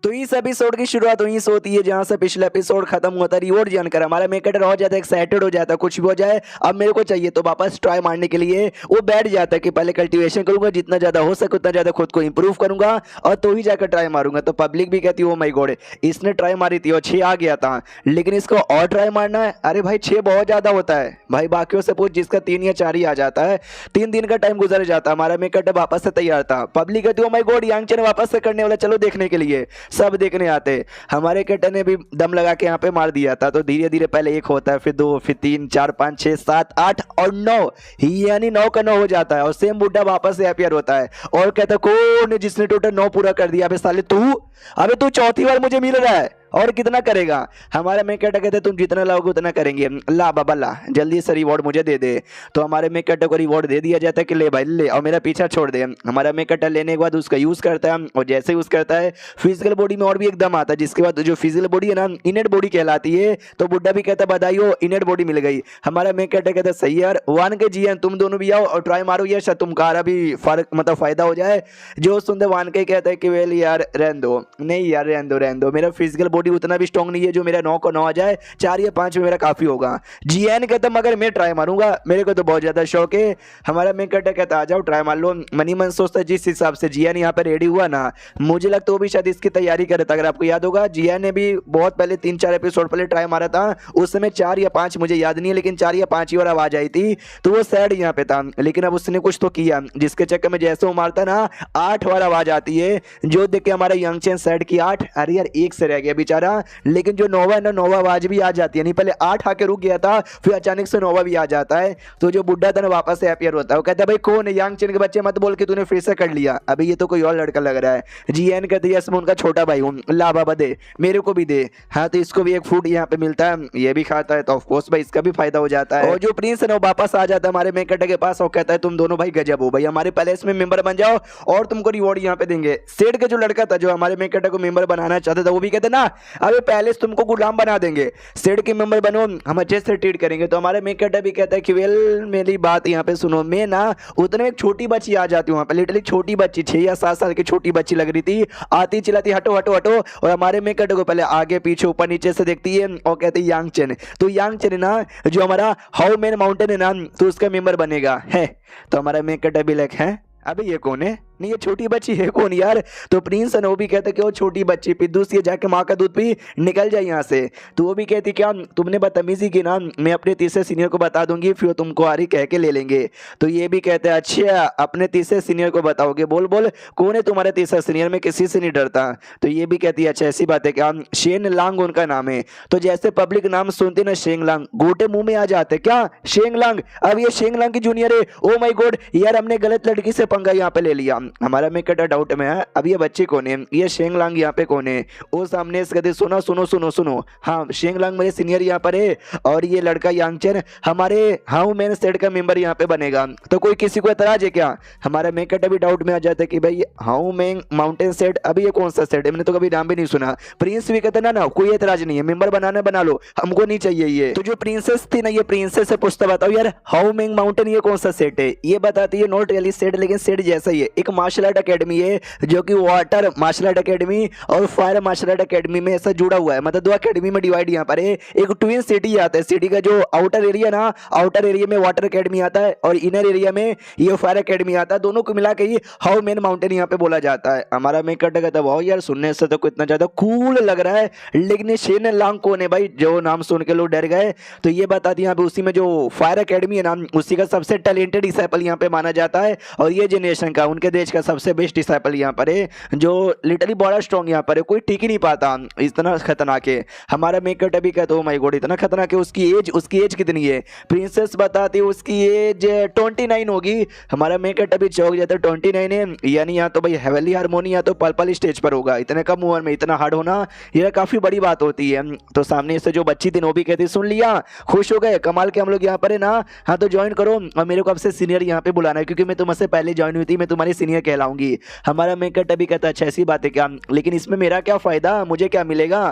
तो इस एपिसोड की शुरुआत वहीं से होती है जहां से पिछला एपिसोड खत्म हुआ था। रिवॉर्ड जानकर हमारा मेकटर हो जाता है, एक्साइटेड हो जाता है, कुछ भी हो जाए अब मेरे को चाहिए, तो वापस ट्राई मारने के लिए वो बैठ जाता है कि पहले कल्टीवेशन करूंगा, जितना ज्यादा हो सके उतना ज्यादा खुद को इंप्रूव करूंगा और तो ही जाकर ट्राई मारूंगा। तो पब्लिक भी कहती है ओ माय गॉड इसने ट्राई मारी थी और 6 आ गया था, लेकिन इसको और ट्राई मारना है। अरे भाई 6 बहुत ज्यादा होता है भाई, बाकियों से पूछ जिसका 3 या 4 ही आ जाता है। 3 दिन का टाइम गुजर जाता है। हमारा मेकटर वापस से तैयार था। पब्लिक कहती है ओ माय गॉड यांगचन वापस से करने वाला, चलो देखने के लिए। सब देखने आते। हमारे कटर ने भी दम लगा के यहाँ पे मार दिया था। तो धीरे धीरे पहले 1 होता है, फिर 2, फिर 3, 4, 5, 6, 7, 8 और 9, यानी 9 का 9 हो जाता है। और सेम बुड्ढा वापस से अपीयर होता है और कहता है कौन है जिसने टोटल 9 पूरा कर दिया। अबे साले तू, अबे तू चौथी बार मुझे मिल रहा है और कितना करेगा? हमारे में क्या कहते हैं तुम जितना लाओगे उतना करेंगे। ला बाबा ला, जल्दी से रिवॉर्ड मुझे दे दे। तो हमारे में कट्टा को रिवॉर्ड दे दिया जाता है कि ले भाई ले, और मेरा पीछा छोड़ दे। हमारा में कट्टा लेने के बाद उसका यूज करता है, और जैसे यूज करता है फिजिकल बॉडी में और भी एकदम आता है, जिसके बाद जो फिजिकल बॉडी है ना इनेट बॉडी कहलाती है। तो बुड्ढा भी कहता है बधाई हो, इनेट बॉडी मिल गई। हमारा में कट्टा कहता है सही यार, 1 के जीएन तुम दोनों भी आओ और ट्राई मारो यार, शायद तुम्हारा भी फर्क मतलब फायदा हो जाए। जो सुनते 1 के कहता है कि वेल यार रहने दो, नहीं यार रहने दो, मेरा फिजिकल बॉडी उतना भी स्ट्रॉन्ग नहीं है जो मेरा 9 को 9 आ जाए, 4 या 5 में मेरा काफी होगा। जीएन कहता मगर मैं ट्राई मारूंगा, मेरे को तो बहुत ज्यादा शौक है। हमारा में कहता आ जाओ ट्राई मार लो। मनी मन सोचता है जिस हिसाब से जीएन यहाँ पे रेडी हुआ ना, मुझे लगता है वो भी शायद इसकी तैयारी कर रहा था। अगर आपको याद होगा जीएन ने भी बहुत पहले 3-4 एपिसोड पहले ट्राई मारा था, उस समय 4 या 5 मुझे याद नहीं है, लेकिन 4 या 5 ही बार आवाज आई थी। तो वो सैड यहाँ पे था, लेकिन अब उसने कुछ तो किया जिसके चक्कर में जैसे वो मारता ना 8 बार आवाज आती है। जो देख के हमारा यंग चैन सैड की 8, अरे यार 1 से रह गया बेचारा। लेकिन जो नोवा है ना, नोवा आवाज भी आ जाती है, नहीं पहले 8 आके रुक गया था, फिर अचानक से नोवा भी आ जाता है। तो जो बुड्ढा था ना वापस से अपीयर होता है, वो कहता है भाई कौन है? यंग चैन के बच्चे मत बोल के तूने फिर से कर लिया, अभी ये तो कोई और लड़का लग रहा है। जीएन कहते हैं मैं उनका छोटा भाई हूँ, ला बाबा दे, मेरे को भी दे। हाँ तो इसको भी एक फूड यहाँ पे मिलता है, ये भी खाता है तो ऑफकोर्स भाई इसका भी फायदा हो जाता है। और जो प्रिंस है ना वो वापस आ जाता है हमारे मेकटे के पास और कहता है तुम दोनों भाई गजब हो भाई, हमारे पैलेस में मेंबर बन जाओ और तुमको रिवॉर्ड यहाँ पे देंगे। सेठ का जो लड़का था जो हमारे मेकटे को मेंबर बनाना चाहता था, वो भी कहते ना अबे पैलेस तुमको गुलाम बना देंगे, सेठ के मेंबर बनो, हम अच्छे से ट्रीट करेंगे। तो हमारे मेकटा भी कहता है कि वेल मेरी बात यहाँ पे सुनो, मैं ना उतने में एक छोटी बच्ची आ जाती हूँ वहाँ पे, लिटरली छोटी बच्ची 6 या 7 साल की छोटी बच्ची लग रही थी, आती चिल्लाती हटो हटो हटो, और हमारे मेकट को पहले आगे पीछे ऊपर नीचे से देखती है और कहती है यांग चेन। तो यांग चेन ना जो हमारा हाउ मेन माउंटेन है ना, तो उसका मेंबर बनेगा है। तो हमारा मेकट अभी लाइक है अबे ये कौन है, नहीं ये छोटी बच्ची है कौन यार? तो प्रिंस है वो भी कहता है कि वो छोटी बच्ची पिद्दूस ये जाके माँ का दूध पी, निकल जाए यहाँ से। तो वो भी कहती क्या तुमने बदतमीजी की ना, मैं अपने तीसरे सीनियर को बता दूंगी, फिर तुमको आ रही कह के ले लेंगे। तो ये भी कहते हैं अच्छा अपने तीसरे सीनियर को बताओगे, बोल बोल कौन है तुम्हारे तीसरा सीनियर, में किसी से नहीं डरता। तो ये भी कहती है अच्छा ऐसी बात है क्या, शेन लांग उनका नाम है। तो जैसे पब्लिक नाम सुनते ना शेंग लांग, गोटे मुंह में आ जाते क्या शेंग लांग, अब ये शेंग लांग की जूनियर है। ओ माय गॉड यार हमने गलत लड़की से पंगा यहाँ पे ले लिया। हमारा मेकटा डाउट में है अब ये बच्चे कौन है, ये शेंग लांग यहाँ पे कौन है? वो सामने से कहते सुनो सुनो सुनो सुनो, हाँ शेंग लांग मेरे सीनियर यहाँ पर है, और ये लड़का यांगचेन हमारे हाउ मैन सेट का मेंबर यहाँ पे बनेगा। तो कोई किसी को एतराज है क्या? हमारा मेकटा भी डाउट में आ जाता है कि भाई हाउ मैन माउंटेन सेट, अभी ये कौन सा सेट है, मैंने तो कभी नाम भी नहीं सुना। प्रिंस भी कहते ना कोई एतराज नहीं है, मेंबर बनाना बना लो, हमको नहीं चाहिए ये। तो जो प्रिंसेस थी ना, ये प्रिंसेस से पूछता बताओ यार हाउ मैन माउंटेन ये कौन सा सेट है? ये बताती है नॉट रियली सेट, लेकिन सेट जैसा ही है, एक मार्शल आर्ट अकेडमी है जो कि वाटर मार्शल आर्ट अकेडमी और फायर मार्शल आर्ट अकेडमी में ऐसा जुड़ा हुआ है, मतलब 2 अकेडमी में डिवाइड यहाँ पर है। एक ट्विन सिटी आता है, सिटी का जो आउटर एरिया ना, आउटर एरिया में वाटर अकेडमी आता है और इनर एरिया में ये फायर अकेडमी आता है, दोनों को मिला के ही हाउ मैन माउंटेन यहाँ पे बोला जाता है। हमारा मेकट कहता है वाह यार सुनने से तो इतना ज्यादा कूल लग रहा है, लेकिन शेन लांग कौन है भाई, जो नाम सुन के लोग डर गए। तो ये बताती है यहाँ पे उसी में जो फायर अकेडमी है ना, उसी का सबसे टैलेंटेड डिसाइपल यहाँ पे माना जाता है, और ये जनरेशन का उनके देश का सबसे बेस्ट डिसाइपल यहाँ पर है, जो लिटरली बड़ा स्ट्रॉन्ग यहाँ पर है, कोई ठीक ही नहीं पाता, इतना खतरनाक है। हमारा मेकट अभी कहता है माय गॉड इतना खतरनाक है। उसकी एज कितनी है? प्रिंसेस बताती है उसकी एज 29 होगी। हमारा मेकट अभी चौक जाता है 29 है, यानी यहाँ तो भाई हेवनली हारमोनी या तो पल स्टेज पर होगा, इतने कम उम्र में इतना हार्ड होना ये काफी बड़ी बात होती है। तो सामने से जो बच्ची थी वो भी कहती सुन लिया, खुश हो गए, कमाल के हम लोग यहाँ पर है ना, हाँ तो ज्वाइन करो और मेरे को आपसे सीनियर यहाँ पे बुलाना है, क्योंकि मैं तुमसे पहले ज्वाइन हुई थी, मैं तुम्हारी सीनियर कहलाऊंगी। हमारा मेकट अभी कहता अच्छा ऐसी बात है क्या, लेकिन इसमें मेरा क्या फायदा, मुझे क्या मिलेगा?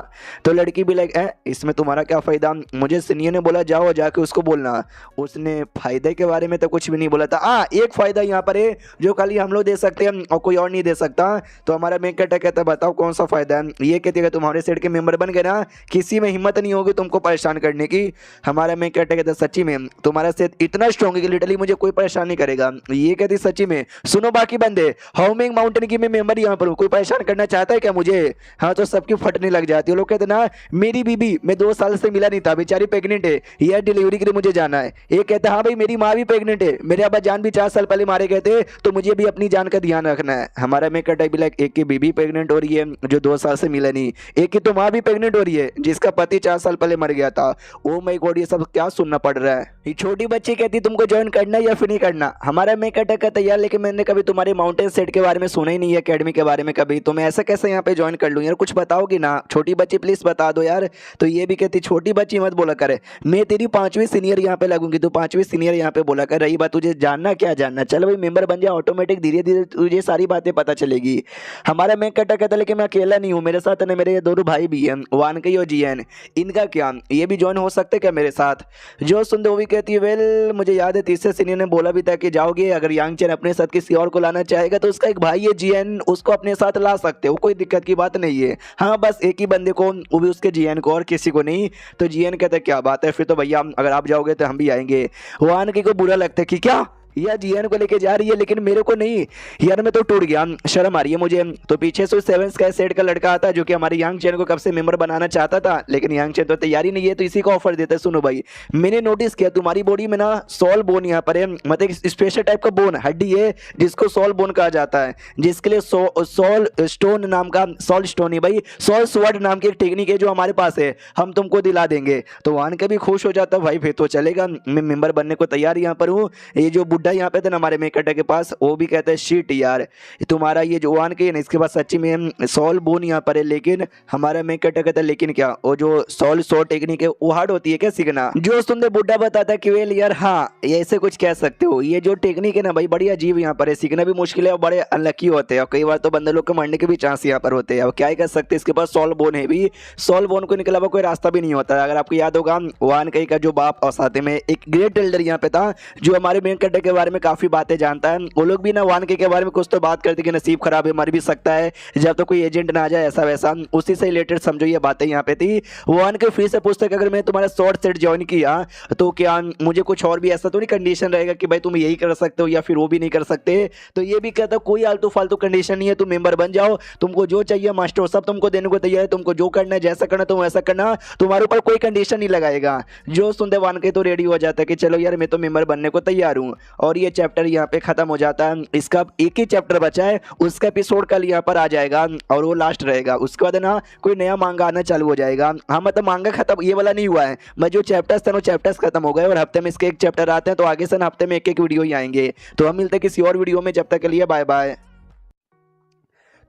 तो लड़की भी लाइक इसमें तुम्हारा क्या फायदा, मुझे सीनियर ने बोला जाओ जाके उसको बोलना। उसने फायदे के बारे में तो कुछ भी नहीं बोला था। एक फायदा यहाँ पर है जो खाली हम लोग दे सकते हैं और कोई और नहीं दे सकता। तो हमारा मेकट कहता बताओ कौन सा फायदा है? ये कहते हैं तुम्हारे सेट के मेंबर बन गए ना, किसी में हिम्मत नहीं होगी तुमको परेशान करने की। हमारा मेकट कहता सच्ची में तुम्हारा सेट इतना स्ट्रॉन्ग है कि लिटरली मुझे कोई परेशान नहीं करेगा। ये कहती सच्ची में, सुनो बाकी बंदे हाउमिंग माउंटेन की मैं मेंबर यहाँ पर हूँ, कोई परेशान करना चाहता है क्या मुझे? हाँ तो सबकी फटने लग जाती है। लोग कहते ना मेरी बीबी मैं 2 साल से मिला नहीं था, बेचारी प्रेग्नेंट है, यह डिलीवरी के लिए मुझे जाना है। एक कहता है हाँ भाई मेरी माँ भी प्रेग्नेंट है, मेरे अब्बा जान भी 4 साल पहले मारे गए थे, तो मुझे भी अपनी जान का ध्यान रखना है। हमारा मेकट भी लाइक एक की बीबी प्रेग्नेंट हो रही है जो 2 साल से मिला नहीं, एक की तो माँ भी प्रेग्नेंट हो रही है जिसका पति 4 साल पहले मर गया था। ओ माय गॉड ये सब क्या सुनना पड़ रहा है। ये छोटी बच्ची कहती तुमको ज्वाइन करना या फिर नहीं करना? हमारा मेकट कहता यार लेकिन मैंने कभी तुम्हारे माउंटेन सेट के बारे में सुना ही नहीं है, एकेडमी के बारे में कभी, तो मैं ऐसा कैसे यहाँ पे ज्वाइन कर लूँ यार, कुछ बताओगी ना छोटी बच्ची, प्लीज बता दो यार। तो ये भी कहती छोटी बच्ची मत बोला करे, मैं तेरी 5वीं सीनियर यहाँ पे लगूंगी, तो 5वीं सीनियर यहाँ पे बोला कर। रही बात तुझे जानना क्या जानना, चल भाई मेंबर बन जा, ऑटोमेटिक धीरे धीरे तुझे सारी बातें पता चलेगी। हमारा मैं कटा कहता, लेकिन मैं अकेला नहीं हूँ, मेरे साथ ना मेरे ये दोनों भाई भी हैं, वानकई और जीएन, इनका क्या, ये भी ज्वाइन हो सकते क्या मेरे साथ। जो सुनते वो भी कहती है वेल मुझे याद है तीसरे सीनियर ने बोला भी था कि जाओगे, अगर यांगचेन अपने साथ किसी और को लाना चाहेगा तो उसका एक भाई है जीएन, उसको अपने साथ ला सकते हो, कोई दिक्कत की बात नहीं है। हाँ बस एक ही बंदे को, वो भी उसके जीएन को, और किसी को नहीं। तो जीएन कहता है क्या बात है, फिर तो भैया अगर आप जाओगे तो हम भी आएंगे। वानकई को बुरा लगता है कि क्या या जीएन को लेके जा रही है लेकिन मेरे को नहीं, यार मैं तो टूट गया, शर्म आ रही है मुझे। तो पीछे से 7 स्काई सेट का लड़का आता है जो कि हमारे यांगचेन को कब से मेंबर बनाना चाहता था, लेकिन यांगचेन तो तैयारी नहीं है, तो इसी को ऑफर देता है। सुनो भाई, मैंने नोटिस किया तुम्हारी बॉडी में ना सोल बोन यहाँ पर है, मतलब एक स्पेशल टाइप का बोन हड्डी है जिसको सोल बोन कहा जाता है, जिसके लिए सोल स्टोन नाम का, सोल स्टोन ही भाई, सोल स्वॉर्ड नाम की एक टेक्निक है जो हमारे पास है, हम तुमको दिला देंगे। तो वान के भी खुश हो जाता भाई, फिर तो चलेगा, मैं मेंबर बनने को तैयार यहाँ पर हूँ। ये जो बुड्ढा यहाँ पे थे ना हमारे मेकटा के पास, वो भी कहते हैं शीट यार तुम्हारा ये जो वान के ना, इसके पास सच्ची में सोल बोन यहाँ पर है, लेकिन हमारा मेकटा कहता है लेकिन क्या, वो जो सोल सो टेक्निक है वो हार्ड होती है क्या सीखना। जो सुनते बुड्ढा बताता है कि वेल यार हाँ ये ऐसे कुछ कह सकते हो, ये जो टेक्निक है ना भाई बड़ी अजीब यहाँ पर है, सीखना भी मुश्किल है और बड़े अनलकी होते हैं, और कई बार तो बंदे लोग के मरने के भी चांस यहाँ पर होते हैं। अब क्या ही कर सकते हैं, इसके पास सोल बोन है भी, सोल बोन को निकला हुआ कोई रास्ता भी नहीं होता। अगर आपको याद होगा वान कई का जो बाप और साथ में एक ग्रेट एल्डर यहाँ पे था जो हमारे मेकटा के बारे में काफी बातें जानता है, वो लोग भी ना वान के बारे में कुछ तो बात करते कि नसीब खराब है, मर भी सकता है जब तो कोई एजेंट ना आ जाए, ऐसा वैसा, उसी से रिलेटेड समझो ये बातें यहाँ पे थी। वान के फ्री से पूछते कि अगर मैं तुम्हारा शॉर्ट सेट ज्वाइन किया तो क्या मुझे कुछ और भी ऐसा तो नहीं कंडीशन रहेगा कि भाई तुम यही कर सकते हो या फिर वो भी नहीं कर सकते। तो ये भी कहता कोई आलतू फालतू कंडीशन नहीं है, तुम मेंबर बन जाओ, तुमको जो चाहिए मास्टर सब तुमको देने को तैयार है, तुमको जो करना है जैसा करना तुम वैसा करना, तुम्हारे ऊपर कोई कंडीशन नहीं लगाएगा। जो सुनते वान के तो रेडी हो जाता है कि चलो यार मैं तो मेंबर बनने को तैयार हूँ। और ये चैप्टर यहाँ पे खत्म हो जाता है, इसका एक ही चैप्टर बचा है, उसका एपिसोड कल यहाँ पर आ जाएगा और वो लास्ट रहेगा, उसके बाद ना कोई नया मांगा आना चालू हो जाएगा। हाँ मतलब मांगा खत्म ये वाला नहीं हुआ है, मैं जो चैप्टर्स थे वो चैप्टर्स खत्म हो गए और हफ्ते में इसके एक चैप्टर आते हैं, तो आगे से ना हफ्ते में एक एक वीडियो ही आएंगे। तो हम मिलते हैं किसी और वीडियो में, जब तक के लिए बाय बाय।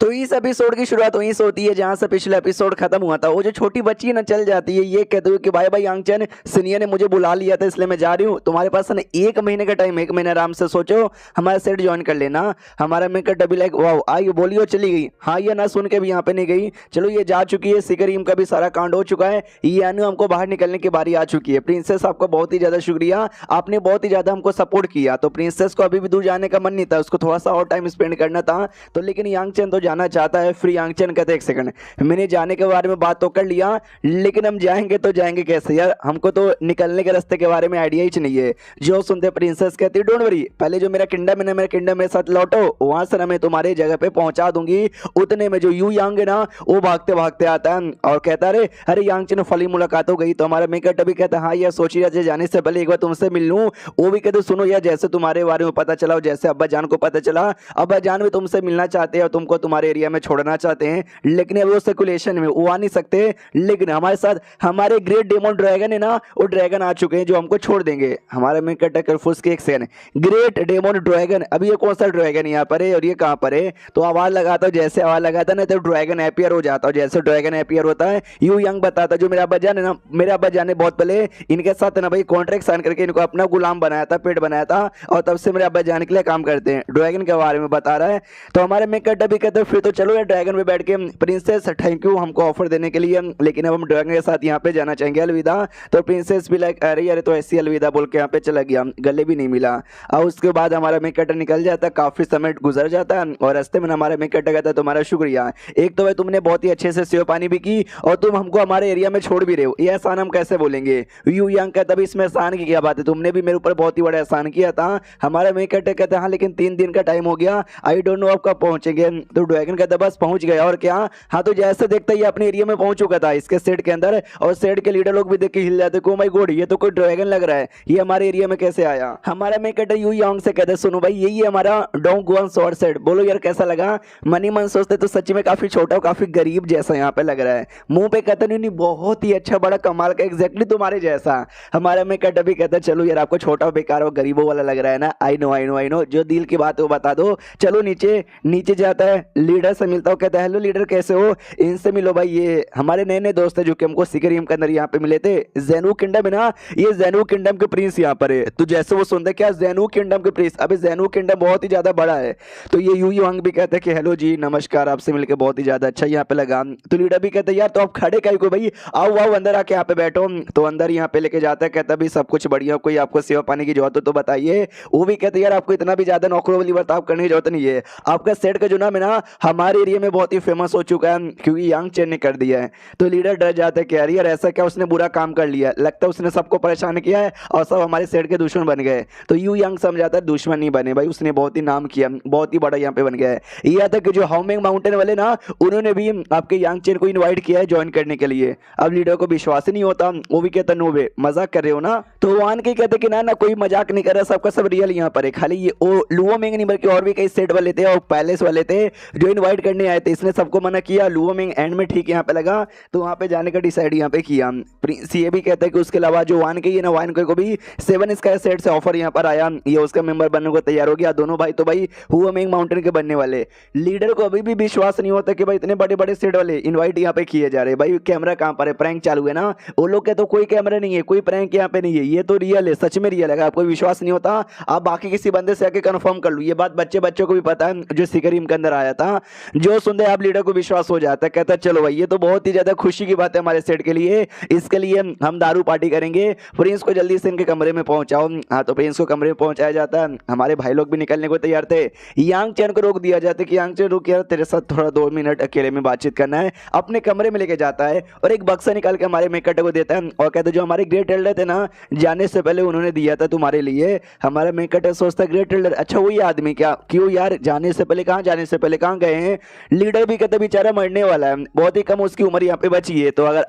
तो इस एपिसोड की शुरुआत वहीं से होती है जहां से पिछला एपिसोड खत्म हुआ था। वो जो छोटी बच्ची ना चल जाती है, ये कहते हुए कि भाई भाई यांगचेन सीनियर ने मुझे बुला लिया था इसलिए मैं जा रही हूँ, तुम्हारे पास ना 1 महीने का टाइम, 1 महीने आराम से सोचो हमारा सेट ज्वाइन कर लेना। हमारा मेकअप डबी लाइक वाह आई बोली और चली गई, हाँ ये ना सुन के भी यहाँ पे नहीं गई, चलो ये जा चुकी है, सिकरीम का भी सारा कांड हो चुका है, ये अनु हमको बाहर निकलने की बारी आ चुकी है। प्रिंसेस आपका बहुत ही ज्यादा शुक्रिया, आपने बहुत ही ज्यादा हमको सपोर्ट किया। तो प्रिंसेस को अभी भी दूर जाने का मन नहीं था, उसको थोड़ा सा और टाइम स्पेंड करना था, तो लेकिन यांगचेन तो जाना चाहता है। फ्री यांगचेन कहते एक सेकंड, मैंने जाने के बारे में बात तो कर लिया लेकिन हम जाएंगे तो जाएंगे कैसे यार, हमको तो निकलने के रास्ते के बारे में आइडिया ही नहीं है। जो सुनते प्रिंसेस कहती डोंट वरी, पहले जो मेरा किंगडम है ना, मेरा किंगडम मेरे साथ लौटो, वहां से ना मैं तुम्हारे जगह पे पहुंचा दूंगी। उतने में जो यू यांग है ना वो भागते भागते आता है और कहता है अरे यांगचेन फली मुलाकात हो गई। तो हमारा मेकअप अभी कहता है हाँ यार सोची रहे जाने से पहले एक बार तुमसे मिल लूं। वो भी कहते सुनो यार जैसे तुम्हारे बारे में पता चला, जैसे अब्बा जान को पता चला, अब्बा जान भी तुमसे मिलना चाहते हैं और तुमको तुम्हारे एरिया में छोड़ना चाहते हैं, लेकिन अभी वो सर्कुलेशन में वो आ नहीं सकते, लेकिन हमारे साथ हमारे ग्रेट डेमन ड्रैगन है ना, वो ड्रैगन आ चुके हैं जो हमको छोड़ देंगे। हमारे में फुस के एक सेकंड, ग्रेट डेमन ड्रैगन, अभी ये कौन सा ड्रैगन यहाँ पर है और ये कहाँ पर है। तो आवाज लगाता हूँ, जैसे आवाज लगाता ना तो ड्रैगन एपियर हो जाता है, जैसे ड्रैगन एपियर होता है यू यंग बताता, जो मेरा अब्बा जान है ना, मेरे अब्बा जान ने बहुत पहले इनके साथ ना भाई कॉन्ट्रैक्ट साइन करके इनको अपना गुलाम बनाया था, पेट बनाया था, और तब से मेरे अब्बा जान के लिए काम करते हैं। ड्रैगन के बारे में बता रहा है। तो हमारे में भी कहते हैं फिर तो चलो यार ड्रैगन पे बैठ के, प्रिंसेस थैंक यू हमको ऑफर देने के लिए, लेकिन अब हम ड्रैगन के साथ यहाँ पे जाना चाहेंगे, अलविदा। तो प्रिंसेस भी लाइक अरे यार तो ऐसी अलविदा बोल के यहाँ पे चला गया, गले भी नहीं मिला। और उसके बाद हमारा मेकअप निकल जाता है, काफी समय गुजर जाता है और रास्ते में हमारा मेकअप कहता है तुम्हारा शुक्रिया, एक तो भाई तुमने बहुत ही अच्छे से सेव पानी भी की और तुम हमको हमारे एरिया में छोड़ भी रहे हो, ये एहसान हम कैसे बोलेंगे। यू यंग कहता है इसमें एहसान की क्या बात है, तुमने भी मेरे ऊपर बहुत ही बड़ा एहसान किया था। हमारा मेकअप कहता है हाँ लेकिन 3 दिन का टाइम हो गया, आई डोंट नो आप कब पहुंचेंगे। तो ड्रैगन कहता बस पहुंच गया और क्या। हाँ तो जैसे देखता ही अपने एरिया में पहुंच चुका था इसके सेट के अंदर, और सेट के लीडर लोग भी देख के हिल जाते, ओ माय गॉड ये तो कोई ड्रैगन लग रहा है, ये हमारे एरिया में कैसे आया। हमारा मैं कहता यू यांग से कहते सुनो भाई यही है हमारा डोंग वन शॉर्ट सेट, बोलो यार कैसा लगा। मनी मन सोचते तो सच में काफी छोटा और काफी गरीब जैसा यहाँ पे लग रहा है, मुंह पे कहता नहीं बहुत ही अच्छा बड़ा कमाल का एग्जैक्टली तुम्हारे जैसा। हमारा मैं कहता भी कहता चलो यार आपको छोटा बेकार और गरीबों वाला लग रहा है ना, I know I know I know, जो दिल की बात है वो बता दो। चलो नीचे नीचे जाता है लीडर से मिलता हूँ, कहता है हेलो लीडर कैसे हो, इनसे मिलो भाई, ये हमारे नए नए दोस्त है जो कि हमको सिकरियम के अंदर यहाँ पे मिले थे। जेनू किंगडम है ना, ये जेनू किंगडम के प्रिंस यहाँ पर है। तो जैसे वो सुनते क्या जेनू किंगडम के प्रिंस, अभी जेनू किंगडम बहुत ही ज्यादा बड़ा है। तो ये यू यांग भी कहते हैं कि हेलो जी नमस्कार, आपसे मिलकर बहुत ही ज्यादा अच्छा यहाँ पे लगा। तो लीडर भी कहते हैं यार तो आप खड़े काहे को भाई, आओ आओ अंदर आके यहाँ पे बैठो। तो अंदर यहाँ पे लेके जाता है, कहता भी सब कुछ बढ़िया, कोई आपको सेवा पाने की जरूरत हो तो बताइए। वो भी कहते यार आपको इतना भी ज्यादा नौकरों वाली बर्ताव करने की जरूरत नहीं है, आपका सेट का जो नाम है ना हमारे एरिया में बहुत ही फेमस हो चुका है क्योंकि यांग चेन ने कर दिया है। तो लीडर डर जाता है कि यार ऐसा क्या उसने बुरा काम कर लिया, लगता है उसने सबको परेशान किया है और सब हमारे सेट के दुश्मन बन गए। तो यू यांग समझाता है दुश्मन नहीं बने भाई, उसने बहुत ही नाम किया, बहुत ही बड़ा यहाँ पे बन गया है। यह था कि जो हाउमेंग माउंटेन वाले ना उन्होंने भी आपके यांग चेन को इन्वाइट किया है ज्वाइन करने के लिए। अब लीडर को विश्वास ही नहीं होता, वो भी कहता नो वे मजाक कर रहे हो ना। तो वान के कहते कि ना कोई मजाक नहीं कर रहा, सबका सब रियल यहाँ पर है, खाली ये लुओ मिंग नहीं बल्कि और भी कई सेट वाले थे और पैलेस वाले थे जो इनवाइट करने आए थे, इसने सबको मना किया। लुओ मिंग एंड में ठीक यहाँ पे लगा तो वहाँ पे जाने का डिसाइड यहाँ पे किया। प्रिंस ये भी कहता है कि उसके अलावा जो वान के ये ना वान को भी 7 स्काई सेट से ऑफर यहाँ पर आया, ये उसका मेंबर बनने को तैयार हो गया। दोनों भाई तो भाई हुआ मिंग माउंटेन के बनने वाले। लीडर को अभी भी विश्वास नहीं होता कि भाई इतने बड़े बड़े सेट वाले इनवाइट यहाँ पे किए जा रहे, भाई कैमरा कहाँ पर है, प्रैंक चालू है ना। वो लोग कहते तो कोई कैमरा नहीं है, कोई प्रैंक यहाँ पे नहीं है, ये तो रियल है, सच में रियल है। आपको विश्वास नहीं होता आप बाकी किसी बंदे से आके कंफर्म कर लो, ये बात बच्चों को भी पता है जो सिकरियम के अंदर आया था। जो सुनते आप लीडर को विश्वास हो जाता है, कहता है चलो भाई ये तो बहुत ही ज्यादा खुशी की बात है हमारे सेट के लिए, इसके लिए हम दारू पार्टी करेंगे। प्रिंस को जल्दी से इनके कमरे में पहुंचाओ। हाँ तो प्रिंस को कमरे में पहुंचाया जाता है, हमारे भाई लोग भी निकलने को तैयार थे। यांग चैन को रोक दिया जाता है कि यांग चैन रुक यार तेरे साथ थोड़ा 2 मिनट अकेले में बातचीत करना है। अपने कमरे में लेके जाता है और एक बक्सा निकाल के हमारे मेकट को देता है और कहते जो हमारे ग्रेट एल्डर थे ना जाने से पहले उन्होंने दिया था तुम्हारे लिए। हमारा मेकट सोचता ग्रेट एल्डर अच्छा वही आदमी क्या, क्यों यार जाने से पहले कहाँ गए हैं। लीडर भी कहते बेचारा मरने वाला है, बहुत ही कम उसकी उम्र यहाँ पे बची है, तो अगर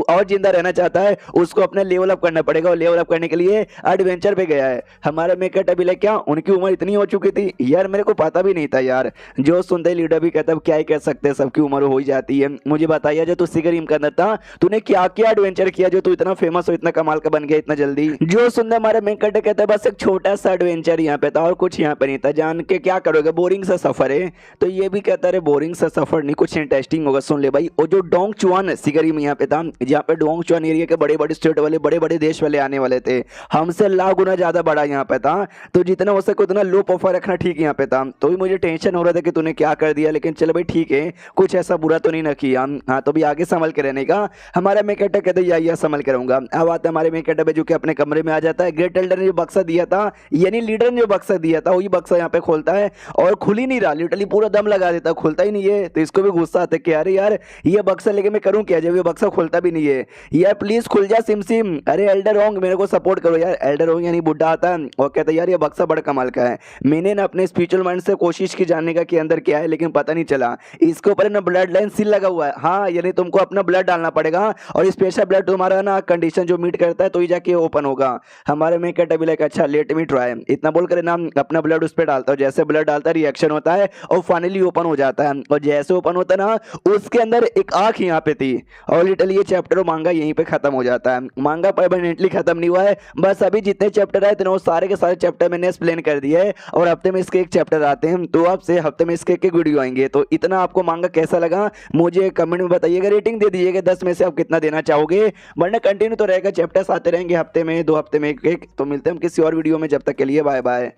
और जिंदा रहना चाहता है उसको अपना लेवल अप करना पड़ेगा और लेवल अप करने के लिए एडवेंचर पे गया है। हमारा मेकट अभी क्या उनकी उम्र इतनी हो चुकी थी यार, मेरे को पता भी नहीं था यार। जो सुनते लीडर भी कहता क्या ही कह सकते हैं, सबकी उम्र हो ही जाती है। मुझे बताइए जो तू सिकरियम के अंदर था तूने क्या क्या एडवेंचर किया जो तू इतना फेमस हो, इतना कमाल का बन गया इतना जल्दी। जो सुनते हमारा मेकट कहता है बस एक छोटा सा एडवेंचर यहाँ पे था और कुछ यहाँ पे नहीं था, जान के क्या करोगे बोरिंग सा सफर है। तो ये भी कहता है बोरिंग सा सफर नहीं कुछ इंटरेस्टिंग होगा, सुन ले भाई। और जो डोंग चुआन सिकरियम यहाँ पे था, जहाँ पे डोंग चुआन एरिया के बड़े बड़े स्टेट वाले बड़े बड़े देश वाले आने वाले थे, हमसे लाख गुना ज्यादा बड़ा यहाँ पे था, तो जितना हो सके उतना लो प्रोफाइल रखना ठीक यहाँ पे था। तो भी मुझे टेंशन हो रहा था कि तूने क्या कर दिया, लेकिन चलो भाई ठीक है कुछ ऐसा बुरा तो नहीं ना किया। हाँ तो भी आगे संभल के रहने का। हमारा मेकट कहते या संभल के रहूंगा। अब आता है हमारे मेकट जो कि अपने कमरे में आ जाता है। ग्रेट एल्डर ने जो बक्सा दिया था यानी लीडर ने जो बक्सा दिया था वही बक्सा यहाँ पे खोलता है और खुल ही नहीं रहा, लिटरली पूरा दम लगा देता, खुलता ही नहीं है। तो इसको भी गुस्सा आता है कि अरे यार ये बक्सा लेके मैं करूं क्या जब ये बक्सा खुलता भी नहीं है, यार प्लीज खुल जा सिम सिम, अरे एल्डर होंग मेरे को सपोर्ट करो यार। एल्डर होंग यानी बुढ़ा आता है और कहता है यार ये बक्सा बड़ा कमाल का है, मैंने ना अपने स्पिरिचुअल माइंड से कोशिश की जानने का कि अंदर क्या है लेकिन पता नहीं चला, इसके ऊपर ना ब्लड लाइन सील लगा हुआ है। हाँ यानी तुमको अपना ब्लड डालना पड़ेगा और स्पेशल ब्लड तुम्हारा ना कंडीशन जो मीट करता है तो ही जाके ओपन होगा। हमारे में कहता भी अच्छा लेट मी ट्राई, इतना बोल कर ना अपना ब्लड उस पर डालता है, जैसे ब्लड डालता है रिएक्शन होता है और फाइनली ओपन हो जाता है। और जैसे ओपन होता है ना उसके अंदर एक आंख यहाँ पे थी और लिटरली ये चैप्टर मांगा यहीं पे खत्म हो जाता है। मांगा परमानेंटली खत्म नहीं हुआ है, बस अभी जितने चैप्टर आए थे वो सारे के सारे चैप्टर मैंने एक्सप्लेन कर दिए है और हफ्ते में इसके एक चैप्टर आते हैं, तो आपसे हफ्ते में इसके एक वीडियो आएंगे। तो इतना आपको मांगा कैसा लगा मुझे कमेंट में बताइएगा, रेटिंग दे दीजिएगा 10 में से आप कितना देना चाहोगे, वरना कंटिन्यू तो रहेगा, चैप्टर्स आते रहेंगे हफ्ते में 2 हफ्ते में एक। तो मिलते हैं हम किसी और वीडियो में, जब तक के लिए बाय बाय।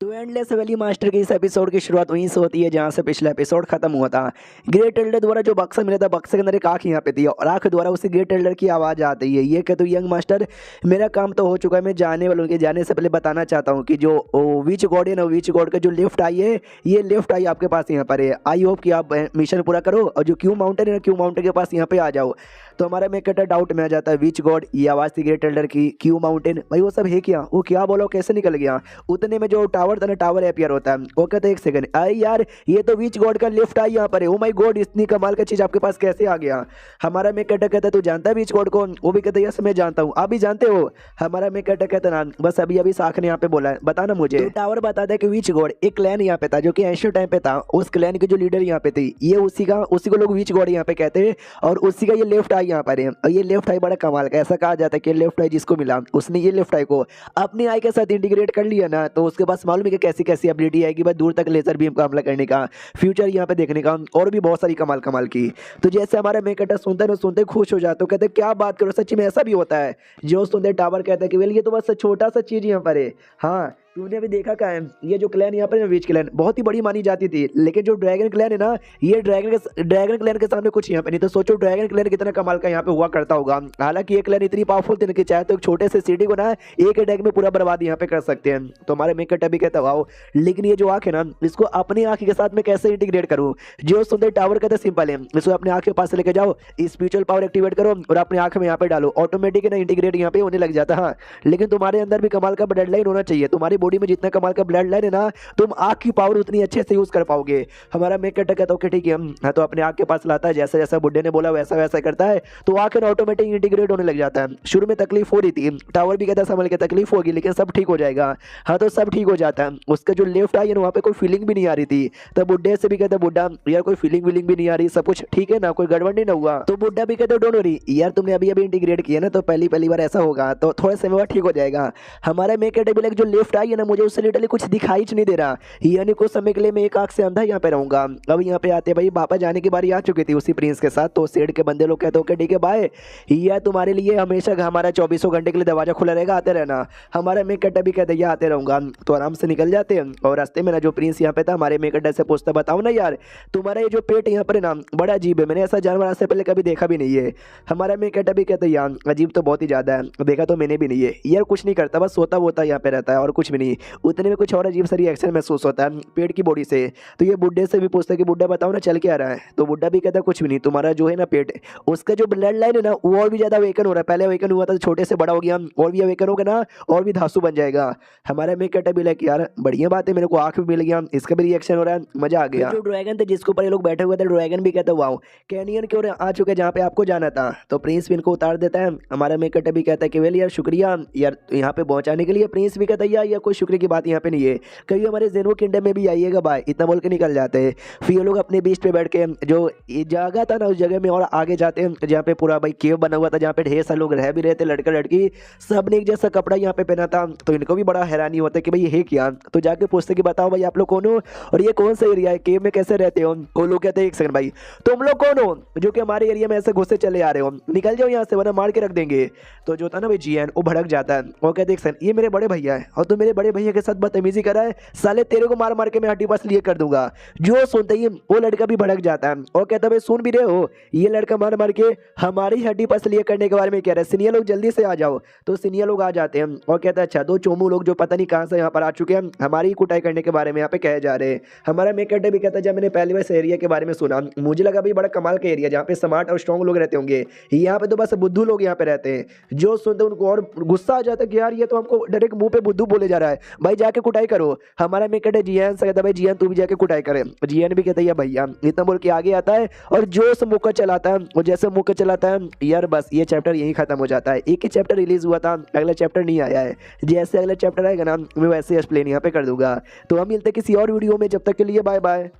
तो एंडलेस वैली मास्टर के इस एपिसोड की शुरुआत वहीं से होती है जहां से पिछला एपिसोड खत्म हुआ था। ग्रेट एल्डर द्वारा जो बक्सा मिला था, बक्से के अंदर एक आंख यहाँ पे थी और आंख द्वारा उसे ग्रेट एल्डर की आवाज़ आती है। ये कहते यंग मास्टर मेरा काम तो हो चुका है, मैं जाने वालों के जाने से पहले बताना चाहता हूँ कि जो विच गॉड है ना, विच गॉड का जो लिफ्ट आई है, ये लिफ्ट आई आपके पास यहाँ पर है। आई होप कि आप मिशन पूरा करो और जो क्यू माउंटेन है ना, क्यू माउंटेन के पास यहाँ पे आ जाओ। तो हमारा मेन कैरेक्टर डाउट में आ जाता है, विच गॉड, ये आवाज थी ग्रेट एल्डर की, क्यू माउंटेन, भाई वो सब है क्या, वो क्या बोला, कैसे निकल गया। उतने में जो टावर था ना, टावर अपियर होता है, वो कहते हैं एक सेकंड, अरे यार ये तो विच गॉड का लिफ्ट आई यहाँ पर है, ओ माय गॉड इतनी कमाल का चीज आपके पास कैसे आ गया। हमारा मेन कैरेक्टर कहता है तू जानता है विच गॉड को, वो भी कहता है यस मैं जानता हूँ, आप भी जानते हो। हमारा मेन कैरेक्टर कहता है ना बस अभी अभी साख ने यहाँ पे बोला है, बताना मुझे। तो टावर बताता है कि विच गॉड एक क्लैन यहाँ पे था जो कि एंशिएंट टाइम पे था, उस क्लैन के जो लीडर यहाँ पे थे ये उसी को लोग विच गॉड यहाँ पे कहते हैं, और उसी का ये लेफ्ट आई यहाँ पर है। और ये लेफ्ट आई बड़ा कमाल का, ऐसा कहा जाता है कि लेफ्ट आई जिसको मिला उसने ये लेफ्ट आई को अपनी आई के साथ इंटीग्रेट कर लिया ना, तो उसके पास मालूम है कि कैसी कैसी एबिलिटी आएगी भाई, दूर तक लेजर बीम का हमला करने का, फ्यूचर यहाँ पे देखने का, और भी बहुत सारी कमाल कमाल की। तो जैसे हमारा मेन कैरेक्टर सुनते हैं सुनते खुश हो जाते हो, कहते हैं क्या बात करो, सच्ची में ऐसा भी होता है। जो सुनते टावर कहता है कि वेल ये तो बस छोटा सा चीज यहाँ पर है। हाँ तूने अभी देखा क्या है, ये जो क्लैन यहाँ पर विच क्लैन बहुत ही बड़ी मानी जाती थी, लेकिन जो ड्रैगन क्लैन है ना, ये ड्रैगन क्लैन के सामने कुछ यहाँ पे नहीं। तो सोचो ड्रैगन क्लैन कितना कमाल का यहाँ पे हुआ करता होगा। हालांकि ये क्लैन इतनी पावरफुल थी कि चाहे तो एक छोटे से सिटी को ना एक अटैक में पूरा बर्बाद यहाँ पे कर सकते हैं। तो हमारे मेन कैरेक्टर भी कहता वाओ, लेकिन ये जो आंख है ना इसको अपनी आंख के साथ में कैसे इंटीग्रेट करूँ। जो सुंदर टावर कहता है सिंपल है, इसको अपने आंख के पास लेके जाओ, स्पिरिचुअल पावर एक्टिवेट करो और अपनी आंख में यहाँ पे डालो, ऑटोमेटिक ना इंटीग्रेट यहाँ पे होने लग जाता है। हाँ लेकिन तुम्हारे अंदर भी कमाल का ब्लड लाइन होना चाहिए, तुम्हारी बॉडी में जितना कमाल ब्लड लाइन है ना तुम आंख की पावर उतनी अच्छे से यूज कर पाओगे। हमारा मेन कैरेक्टर कहता है ठीक है, हाँ तो अपने आंख के पास लाता है, जैसा जैसा बुड्ढे ने बोला वैसा वैसा करता है, तो आंख ऑटोमेटिक इंटीग्रेट होने लग जाता है। शुरू में तकलीफ हो रही थी, टावर भी कहता संभल के तकलीफ होगी लेकिन सब ठीक हो जाएगा। हाँ तो सब ठीक हो जाता है। उसका जो लेफ्ट आई है वहाँ पे कोई फीलिंग भी नहीं आ रही थी, तो बुड्ढे से भी कहता बुड्ढा यार कोई फीलिंग भी नहीं आ रही, सब कुछ ठीक है ना, कोई गड़बड़ नहीं ना हुआ। तो बुड्ढा भी कहता डोंट वरी यार, तुमने अभी अभी इंटीग्रेट किया ना, तो पहली बार ऐसा होगा, तो थोड़े समय बाद ठीक हो जाएगा। हमारा मेन कैरेक्टर भी जो लेफ्ट आई है ना, मुझे उससे लिटरली कुछ दिखाई नहीं दे रहा, यानी कुछ समय के लिए मैं एक आंख से अंधा यहाँ पे रहूंगा। अब यहाँ पे आते भाई वापस जाने की बारी आ चुकी थी उसी प्रिंस के साथ, तो सेठ के बंदे लोग कहते ओके ठीक है बाय, यह तुम्हारे लिए हमेशा हमारा 24 घंटे के लिए दरवाजा खुला रहेगा, आते रहना। हमारा मेन कैरेक्टर भी कहते आते रहूंगा। तो आराम से निकल जाते हैं, और रास्ते में ना जो प्रिंस यहाँ पे था हमारे मेन कैरेक्टर से पूछता बताओ ना यार तुम्हारा ये जो पेट यहाँ पर ना बड़ा अजीब है, मैंने ऐसा जानवर आज से पहले कभी देखा भी नहीं है। हमारा मेन कैरेक्टर भी कहते यार अजीब तो बहुत ही ज्यादा है, देखा तो मैंने भी नहीं है यार, कुछ नहीं करता बस सोता वोता यहाँ पे रहता है और कुछ भी नहीं। उतने में कुछ और अजीब सा रिएक्शन महसूस होता है पेट की बॉडी से। तो ये बुड्ढे से भी पूछता है कि बुड्ढा बताओ ना चल क्या रहा है, तो बुड्ढा भी कहता है कुछ भी नहीं, तुम्हारा जो है ना पेट, उसका जो ब्लड लाइन है ना वो और भी ज्यादा अवेकन हो रहा है, पहले अवेकन हुआ था छोटे से बड़ा हो गया, और भी अवेकन होगा ना और भी धांसू बन जाएगा। हमारा मेन कैरेक्टर भी लाइक यार बढ़िया बात है, मेरे को आंख भी मिल गया, इसका भी रिएक्शन हो रहा है, मजा आ गया। जो ड्रैगन थे जिसके ऊपर ये लोग बैठे हुए थे, ड्रैगन भी कहता है वाओ कैनियन की ओर आ चुके जहाँ पे आपको जाना था। तो प्रिंस भी इनको उतार देता है। हमारा मेन कैरेक्टर भी कहता है कि वेल यार शुक्रिया यार यहाँ पे पहुंचाने के लिए। प्रिंस भी कहता है यार कोई शुक्रिया की बात यहाँ पे नहीं है, कभी हमारे जेनो किंगडम में भी आइएगा भाई, इतना बोल के निकल जाते हैं। फिर ये लोग अपने बीच पे बैठ के जो जगह था ना उस जगह में और आगे जाते हैं जहाँ पे पूरा भाई केव बना हुआ था, जहाँ पे ढेर सारे लोग रह भी रहे थे, लड़का लड़की सब ने एक जैसा कपड़ा यहाँ पे पहना था। तो इनको भी बड़ा हैरानी होता है कि भाई ये है क्या। तो जाके पूछते कि बताओ भाई आप लोग कौन हो और ये कौन सा एरिया है, केव में कैसे रहते हो। वो लोग कहते हैं एक सेकंड भाई तुम लोग कौन हो जो कि हमारे एरिया में ऐसे घुसते चले आ रहे हो, निकल जाओ यहाँ से वरना मार के रख देंगे। तो जो था ना भाई जीएन वो भड़क जाता है, वो कहते हैं ये मेरे बड़े भैया है और तू मेरे बड़े भैया के साथ बदतमीजी कर रहा है, साले तेरे को मार मार के मैं हड्डी पास लिए कर दूंगा। जो सुनते ही वो लड़का भी भड़क जाता है और कहता है सुन भी रहे हो ये लड़का मार मार के हमारी हड्डी पास लिए करने के बारे में कह रहा है, सीनियर लोग जल्दी से आ जाओ। तो सीनियर लोग आ जाते हैं और कहते हैं अच्छा दो चोमू लोग जो पता नहीं कहाँ से यहाँ पर आ चुके हैं हमारी कुटाई करने के बारे में यहाँ पे कहे जा रहे हैं। हमारा मेन कैरेक्टर भी कहता है जब मैंने पहली बार इस एरिया के बारे में सुना मुझे लगा भाई बड़ा कमाल का एरिया जहाँ पे स्मार्ट और स्ट्रॉन्ग लोग रहते होंगे, यहाँ पे तो बस बुद्धू लोग यहाँ पे रहते हैं। जो सुनते उनको और गुस्सा आ जाता है कि यार ये तो हमको डायरेक्ट मुंह पे बुद्धू बोले जा रहा है, भाई जाके कुटाई करो। हमारा मेन कैरेक्टर जीएन से कहता है भाई जीएन तू भी जाके कुटाई करे। जीएन भी कहता है भैया इतना बोल के आगे आता है और जो से मुक्का चलाता है और जैसे मुक्का चलाता है यार बस ये चैप्टर यही खत्म हो जाता है। एक ही चैप्टर रिलीज हुआ था, अगला चैप्टर नहीं आया है, जैसे अगला चैप्टर आएगा ना मैं वैसे एक्सप्लेन यहाँ पे कर दूंगा। तो हम मिलते किसी और वीडियो में, जब तक के लिए बाय बाय।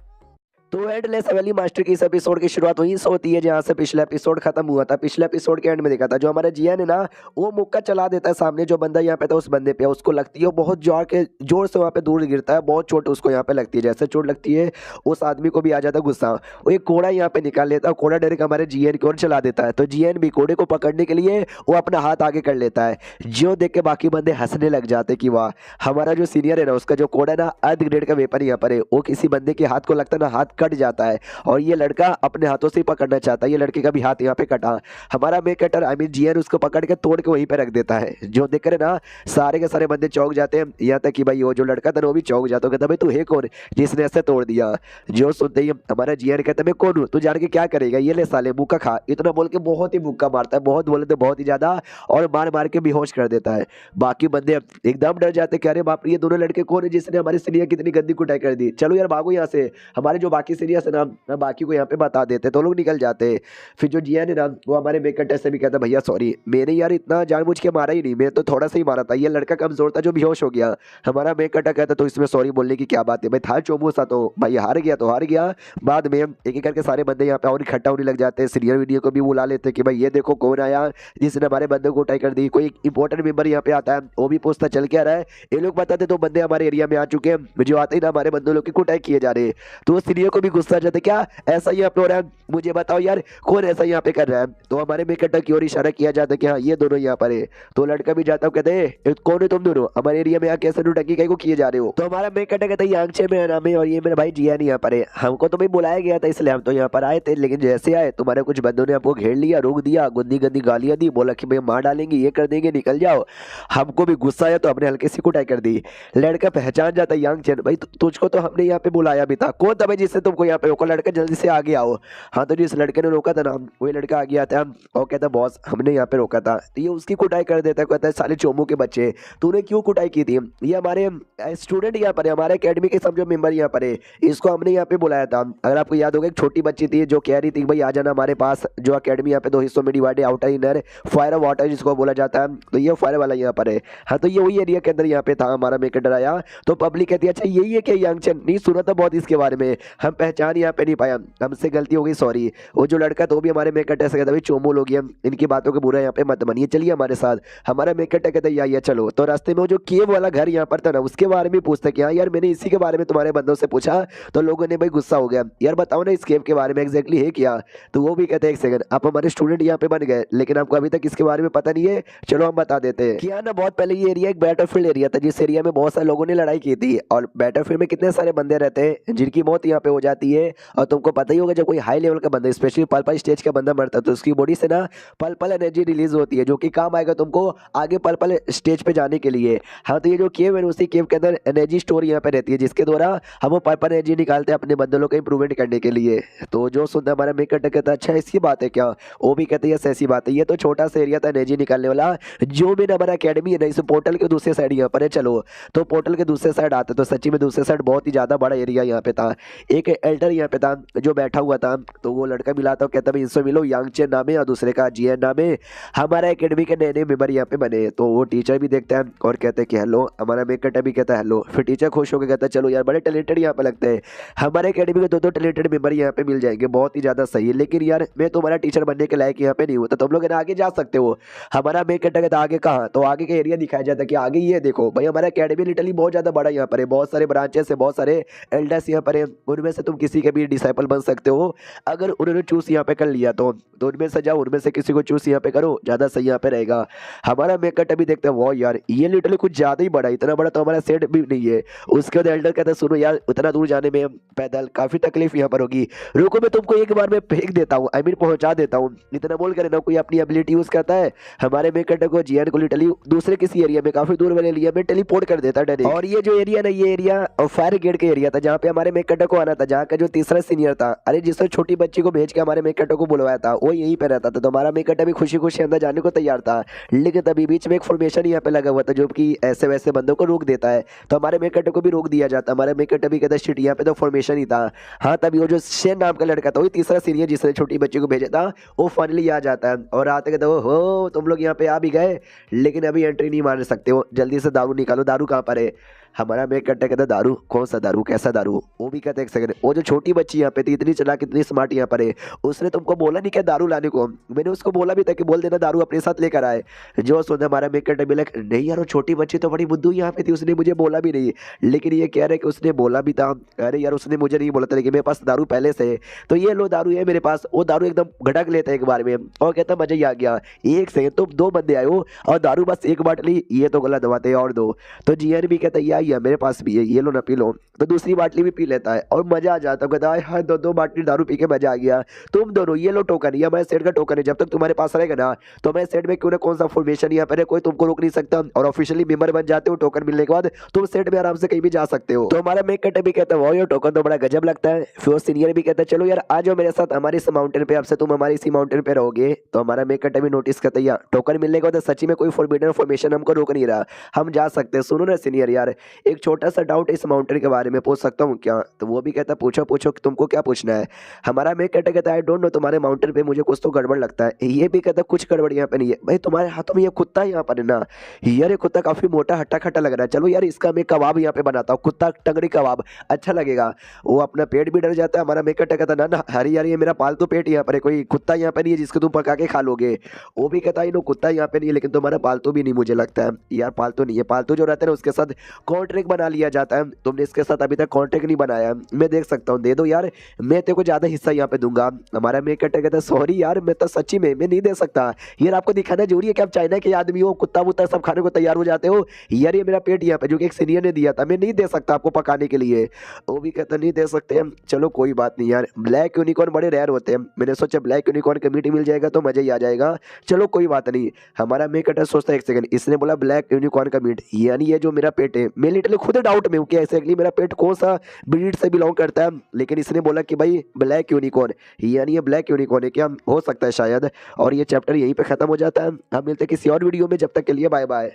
तो एंडलेस हवेली मास्टर की इस एपिसोड की शुरुआत वहीं से होती है जहाँ से पिछला एपिसोड खत्म हुआ था। पिछले एपिसोड के एंड में देखा था जो हमारा जीएन है ना वो मुक्का चला देता है सामने जो बंदा यहाँ पे था उस बंदे पे, उसको लगती है बहुत जोर से वहाँ पे दूर गिरता है, बहुत चोट उसको यहाँ पे लगती है। जैसे चोट लगती है उस आदमी को भी आ जाता है गुस्सा, वो एक कोड़ा यहाँ पे निकाल लेता है, कोड़ा डायरेक्ट हमारे जीएन की ओर चला देता है। तो जीएन भी कोड़े को पकड़ने के लिए वो अपना हाथ आगे कर लेता है, जो देख के बाकी बंदे हंसने लग जाते कि वाह हमारा जो सीनियर है ना उसका जो कोड़ा ना अर्ध ग्रेड का वेपन यहाँ पर है, वो किसी बंदे के हाथ को लगता है ना हाथ कट जाता है और ये लड़का अपने हाथों से ही पकड़ना चाहता है। ये लड़के का भी हाथ यहाँ पे कटा। हमारा main cutter I mean GN उसको पकड़ के तोड़ के वहीं पे रख देता है। जो देख रहे ना सारे के सारे बंदे चौंक जाते हैं, यहाँ तक कि भाई वो जो लड़का था ना वो भी चौंक जाता है, कहता भाई तू है कौन जिसने ऐसे तोड़ दिया। जो सुनते ही हमारा जीएन कहता मैं कौन हूँ, तू जान के क्या करेगा, ये ले साले मुक्का खा। इतना बोल के बहुत ही मुक्का मारता है, बहुत बोले तो बहुत ही ज्यादा, और मार मार के बेहोश कर देता है। बाकी बंदे एकदम डर जाते कि अरे बाप रे ये दोनों लड़के कौन है जिसने हमारी सीनियर कितनी गंदी कुटाई कर दी, चलो यार भागो यहाँ से। हमारे जो बाकी सीनियर्स है ना बाकी को यहाँ पे बता देते तो लोग निकल जाते। फिर जो जीएन है ना वो हमारे मेकअप से भी कहता भैया सॉरी मैंने यार इतना जानबूझ के मारा ही नहीं, मैं तो थोड़ा सा ही मारा था, ये लड़का कमजोर था जो बेहोश हो गया। हमारा मेकअप कहता तो इसमें सॉरी बोलने की क्या बात है भाई, था चोमू सा तो भाई हार गया तो हार गया। बाद में एक एक करके सारे बंदे यहाँ पे और इकट्ठा होने लग जाते हैं, सीनियर वीडियो को भी बुला लेते हैं कि भाई ये देखो कौन आया जिसने हमारे बंदे को उठाई कर दी। कोई इंपॉर्टेंट मेंबर यहाँ पे आता है वो भी पूछता चल के आ रहा है, ये लोग बताते तो बंदे हमारे एरिया में आ चुके हैं, जो आते ही ना हमारे बंदे लोग की कुटाई किए जा रहे हैं। तो सीनियर को भी गुस्सा आ जाता है क्या ऐसा ही आप हो रहा है, मुझे बताओ यार कौन ऐसा यहाँ पे कर रहा है। तो हमारे मेकअप की ओर इशारा किया जाता है कि हाँ ये दोनों यहाँ पर है। तो लड़का भी जाता है कहते हैं कौन है तुम दोनों, हमारे एरिया में आके ऐसे नुटंकी कहीं को किए जा रहे हो। तो हमारा मेकअप कहता है यांगचे में नाम है और ये मेरा भाई जिया नहीं यहाँ पर है, हमको तो भाई बुलाया गया था इसलिए हम तो यहाँ पर आए थे, लेकिन जैसे आए तुम्हारे कुछ बंदों ने आपको घेर लिया, रोक दिया, गंदी गंदी गालियां दी, बोला कि भाई मार डालेंगे ये कर देंगे निकल जाओ। हमको भी गुस्सा आया तो हमने हल्की सी कुटाई कर दी। लड़का पहचान जाता है यांगचेन भाई तुझको तो हमने यहाँ पे बुलाया भी था, कौन था भाई जिससे तुमको यहाँ पे रोका। लड़का जल्दी से आगे आओ। हाँ तो जिस लड़के ने रोका था ना वही लड़का आगे आता है और कहता बॉस हमने यहाँ पे रोका था। तो ये उसकी कुटाई कर देता है, कहता है साले चोमू के बच्चे तूने क्यों कुटाई की थी, ये हमारे स्टूडेंट यहाँ पर है, हमारे अकेडमी के समझो मेंबर यहाँ पर है, इसको हमने यहाँ पे बुलाया था। अगर आपको याद होगा एक छोटी बच्ची थी जो कह रही थी भाई आ जाना हमारे पास, जो अकेडमी यहाँ पे दो हिस्सों में डिवाइड है, आउटर इनर, फायर वाटर जिसको बोला जाता है, तो ये फायर वाला यहाँ पर है। हाँ तो ये वही एरिया के अंदर यहाँ पे था हमारा मेकअप डराया। तो पब्लिक कहती है अच्छा यही है क्या यांगचेन, नहीं सुना था बहुत इसके बारे में, हम पहचान यहाँ पे नहीं पाया, हमसे गलती हो गई सॉरी। वो जो लड़का तो भी हमारे मेकअप ऐसा कहता भाई चोमू लोग इनकी बातों के बुरा यहाँ पे मत बनिए, चलिए हमारे साथ। हमारा मेकअप कहता है या चलो। तो रास्ते में वो जो केव वाला घर यहाँ पर था ना उसके बारे में पूछता कि हाँ यार मैंने इसी के बारे में तुम्हारे बंदों से पूछा, तो लोगों ने भाई गुस्सा हो गया यार बताओ ना इस केव के बारे में एग्जैक्टली है क्या। तो वो भी कहते हैं एक सेकंड आप हमारे स्टूडेंट यहाँ पे बन गए लेकिन आपको अभी तक इसके बारे में पता नहीं है, चलो हम बता देते हैं। क्या ना बहुत पहले ये एरिया एक बैटलफील्ड एरिया था जिस एरिया में बहुत सारे लोगों ने लड़ाई की थी, और बैटलफील्ड में कितने सारे बंदे रहते हैं जिनकी मौत यहाँ पे हो जाती है। और तुमको पता ही होगा जब कोई हाई लेवल का बंदा स्पेशली पल स्टेज का बंदा मरता है तो उसकी बॉडी से ना पल एनर्जी रिलीज होती है जो कि काम आएगा तुमको आगे पल स्टेज पे जाने के लिए। हाँ तो ये जो केव है उसी केव के अंदर एनर्जी स्टोर यहाँ पे रहती है जिसके द्वारा हम वो पल एनर्जी निकालते हैं अपने बंदों को इंप्रूवमेंट करने के लिए। तो जो सुनता हमारा मेकअप कहता है अच्छा ऐसी बात है क्या, वो भी कहते हैं ऐसी बात है, ये तो छोटा सा एरिया था एनर्जी निकालने वाला, जो भी हमारा अकेडमी है ना इस पोर्टल के दूसरे साइड यहाँ पर है। चलो तो पोर्टल के दूसरे साइड आते तो सच्ची में दूसरे साइड बहुत ही ज्यादा बड़ा एरिया यहाँ पे था। एक एल्डर यहाँ पे था जो बैठा हुआ था, तो वो लड़का मिला था कहता भाई इनसे मिलो, यांगचेन नाम है और दूसरे का जीएन नाम है, हमारा अकेडमी के नए नए मेंबर यहाँ पे बने। तो वो टीचर भी देखता है और कहते हैं कि हेलो, हमारा मेकअप भी कहता है हेलो। फिर टीचर खुश होकर कहता है चलो यार बड़े टैलेंटेड यहाँ पे लगते हैं, हमारे अकेडमी के दो टैलेंटेड मेंबर यहाँ पे मिल जाएंगे, बहुत ही ज्यादा सही है, लेकिन यार मैं तुम्हारा टीचर बनने के लायक यहाँ पे नहीं हूँ, तो तुम लोग आगे जा सकते हो। हमारा मेकअप कहता आगे कहाँ, तो आगे का एरिया दिखाया जाता है कि आगे ये देखो भाई हमारा अकेडमी लिटरली बहुत ज्यादा बड़ा यहाँ पर है, बहुत सारे ब्रांचेस है, बहुत सारे एल्डर्स यहाँ पर है, उनमें से तुम किसी के भी डिसाइपल बन सकते हो अगर उन्होंने चूज यहाँ पे कर लिया तो उनमें से जाओ, उनमें से किसी को चूज यहाँ पे करो, ज्यादा सही यहाँ पे रहेगा। हमारा मेकअप अभी देखते हैं वो यार ये लिटरली कुछ ज्यादा ही बड़ा, इतना बड़ा तो हमारा सेट भी नहीं है। उसके बाद एल्डर कहता है सुनो यार उतना दूर जाने में पैदल काफी तकलीफ यहाँ पर होगी, रुको मैं तुमको एक बार में फेंक देता हूँ, आई मीन पहुंचा देता हूँ। इतना बोल कर ना कोई अपनी एबिलिटी यूज करता है, हमारे मेकअप को जीएन को लिटरली दूसरे किसी एरिया में काफी दूर वाले एरिया में टेलीपोर्ट कर देता है। और ये जो एरिया ना ये एरिया फायर गेट का एरिया था जहाँ पे हमारे मेकअप को आना था, जहाँ का जो तीसरा सीनियर था, अरे जिसने छोटी बच्ची को भेज के हमारे मेकअप को बुलवाया था वो यहीं पे रहता था। तो हमारा मेकअप भी खुशी खुशी अंदर जाने को तैयार था, लेकिन तभी बीच में एक फॉर्मेशन यहाँ पे लगा हुआ था जो कि ऐसे वैसे बंदों को रोक देता है, तो हमारे मेकअप को भी रोक दिया जाता। हमारे मेकअप भी कहता शिट यहाँ पे तो फॉर्मेशन ही था। हाँ तभी वो जो शेन नाम का लड़का था वही तीसरा सीनियर जिसने छोटी बच्ची को भेजा था वो फाइनली आ जाता है और आते कहता हो तुम लोग यहाँ पे आ भी गए लेकिन अभी एंट्री नहीं मार सकते हो, जल्दी से दारू निकालो, दारू कहाँ पर है। हमारा मेक करते कहता दारू, कौन सा दारू, कैसा दारू। वो भी कहते एक सेकंड, वो जो छोटी बच्ची यहाँ पे थी इतनी चालाक इतनी स्मार्ट यहाँ पर है, उसने तुमको बोला नहीं क्या दारू लाने को, मैंने उसको बोला भी था कि बोल देना दारू अपने साथ लेकर आए। जो सुना हमारा मेक करते बोले नहीं यार वो छोटी बच्ची तो बड़ी बुद्धू यहाँ पे थी, उसने मुझे बोला भी नहीं, लेकिन ये कह रहे कि उसने बोला भी था। अरे यार उसने मुझे नहीं बोला था लेकिन मेरे पास दारू पहले से है, तो ये लो दारू है मेरे पास। वो दारू एकदम घटक लेता है एक बार में और कहता मजा ही आ गया। एक सेकंड तो दो बंदे आए हो और दारू बस एक बाटली, ये तो गलत बात है और दो। तो जीएन भी कहता है ही है, मेरे पास भी है, ये लो ना पी लो। तो दूसरी बाटली भी पी लेता है और मजा आ जाता है, कहता है हाँ दो बाटली दारू पी के मजा आ गया। तुम दोनों ये लो टोकन, ये हमारे सेट का टोकन है, जब तक तुम्हारे पास रहेगा ना तो हमारे सेट में क्यों ना कौन सा फॉर्मेशन यहाँ पर है, कोई तुमको रोक नहीं सकता। और ऑफिशियली मेंबर बन जाते हो टोकन मिलने के बाद, तुम सेट में आराम से कहीं भी जा सकते हो। तो हमारा मेक कटे भी कहता है वाह ये टोकन तो बड़ा गजब लगता है। फिर सीनियर भी कहता है चलो यार आ जाओ मेरे साथ हमारे इस माउंटेन पे, अब से तुम हमारी इसी माउंटेन पे रहोगे। तो हमारा मेक कटे भी नोटिस करता है यार टोकन मिलने के बाद सच्ची में कोई फॉरबिडन फॉर्मेशन हमको रोक नहीं रहा, हम जा सकते हैं। सुनो ना सीनियर यार, एक छोटा सा डाउट इस माउंटेन के बारे में पूछ सकता हूँ क्या? तो वो भी कहता है पूछो पूछो, तुमको क्या पूछना है? हमारा मेक कटे कहता है आई डोंट नो, तुम्हारे माउंटेन पे मुझे कुछ तो गड़बड़ लगता है। ये भी कहता है कुछ गड़बड़ यहाँ पे नहीं है भाई, तुम्हारे हाथों में ये कुत्ता यहाँ पर है ना, यार ये कुत्ता काफी मोटा हट्टा खट्टा लग रहा है, चलो यार इसका मैं कबाब यहाँ पे बनाता हूँ, कुत्ता टंगड़ी कबाब अच्छा लगेगा। वो अपना पेट भी डर जाता है। हमारा मेक कटे कहता ना ना हरी यार ये मेरा पालतू पेट यहाँ पर है, कोई कुत्ता यहाँ पे नहीं है जिसको तुम पका के खा लोगे। वो भी कहता है नो कुत्ता यहाँ पे नहीं है, लेकिन तुम्हारा पालतू भी नहीं मुझे लगता है। यार पालतू नहीं है, पालतू जो रहता है ना उसके साथ कॉन्ट्रैक्ट बना लिया जाता है, तुमने इसके साथ अभी तक कॉन्ट्रैक्ट नहीं बनाया, मैं देख सकता हूँ, दे दो यार मैं तेरे को ज्यादा हिस्सा यहाँ पे दूंगा। हमारा मेक कटे कहता है सॉरी यार मैं तो सच्ची में मैं नहीं दे सकता। यार आपको दिखाना जरूरी है कि आप चाइना के आदमी हो, कुत्ता वुत्ता सब खाने को तैयार हो जाते हो। यार ये मेरा पेट यहाँ पे जो कि एक सीनियर ने दिया था, मैं नहीं दे सकता आपको पकाने के लिए। वो भी कहता नहीं दे सकते, चलो कोई बात नहीं यार, ब्लैक यूनिकॉर्न बड़े रेयर होते हैं, मैंने सोचा ब्लैक यूनिकॉर्न का मीट मिल जाएगा तो मजा ही आ जाएगा, चलो कोई बात नहीं। हमारा मेक कटर सोचता है एक सेकंड, इसने बोला ब्लैक यूनिकॉर्न का मीट, यानी ये जो मेरा पेट है, मैं लिटरली खुद डाउट में हूँ कि एक्जैक्टली मेरा पेट कौन सा ब्रीड से बिलोंग करता है, लेकिन इसने बोला कि भाई ब्लैक यूनिकॉर्न, यानी ये ब्लैक यूनिकॉर्न है क्या, हो सकता है शायद। और ये चैप्टर यहीं पे खत्म हो जाता है। हम मिलते हैं किसी और वीडियो में, जब तक के लिए बाय बाय।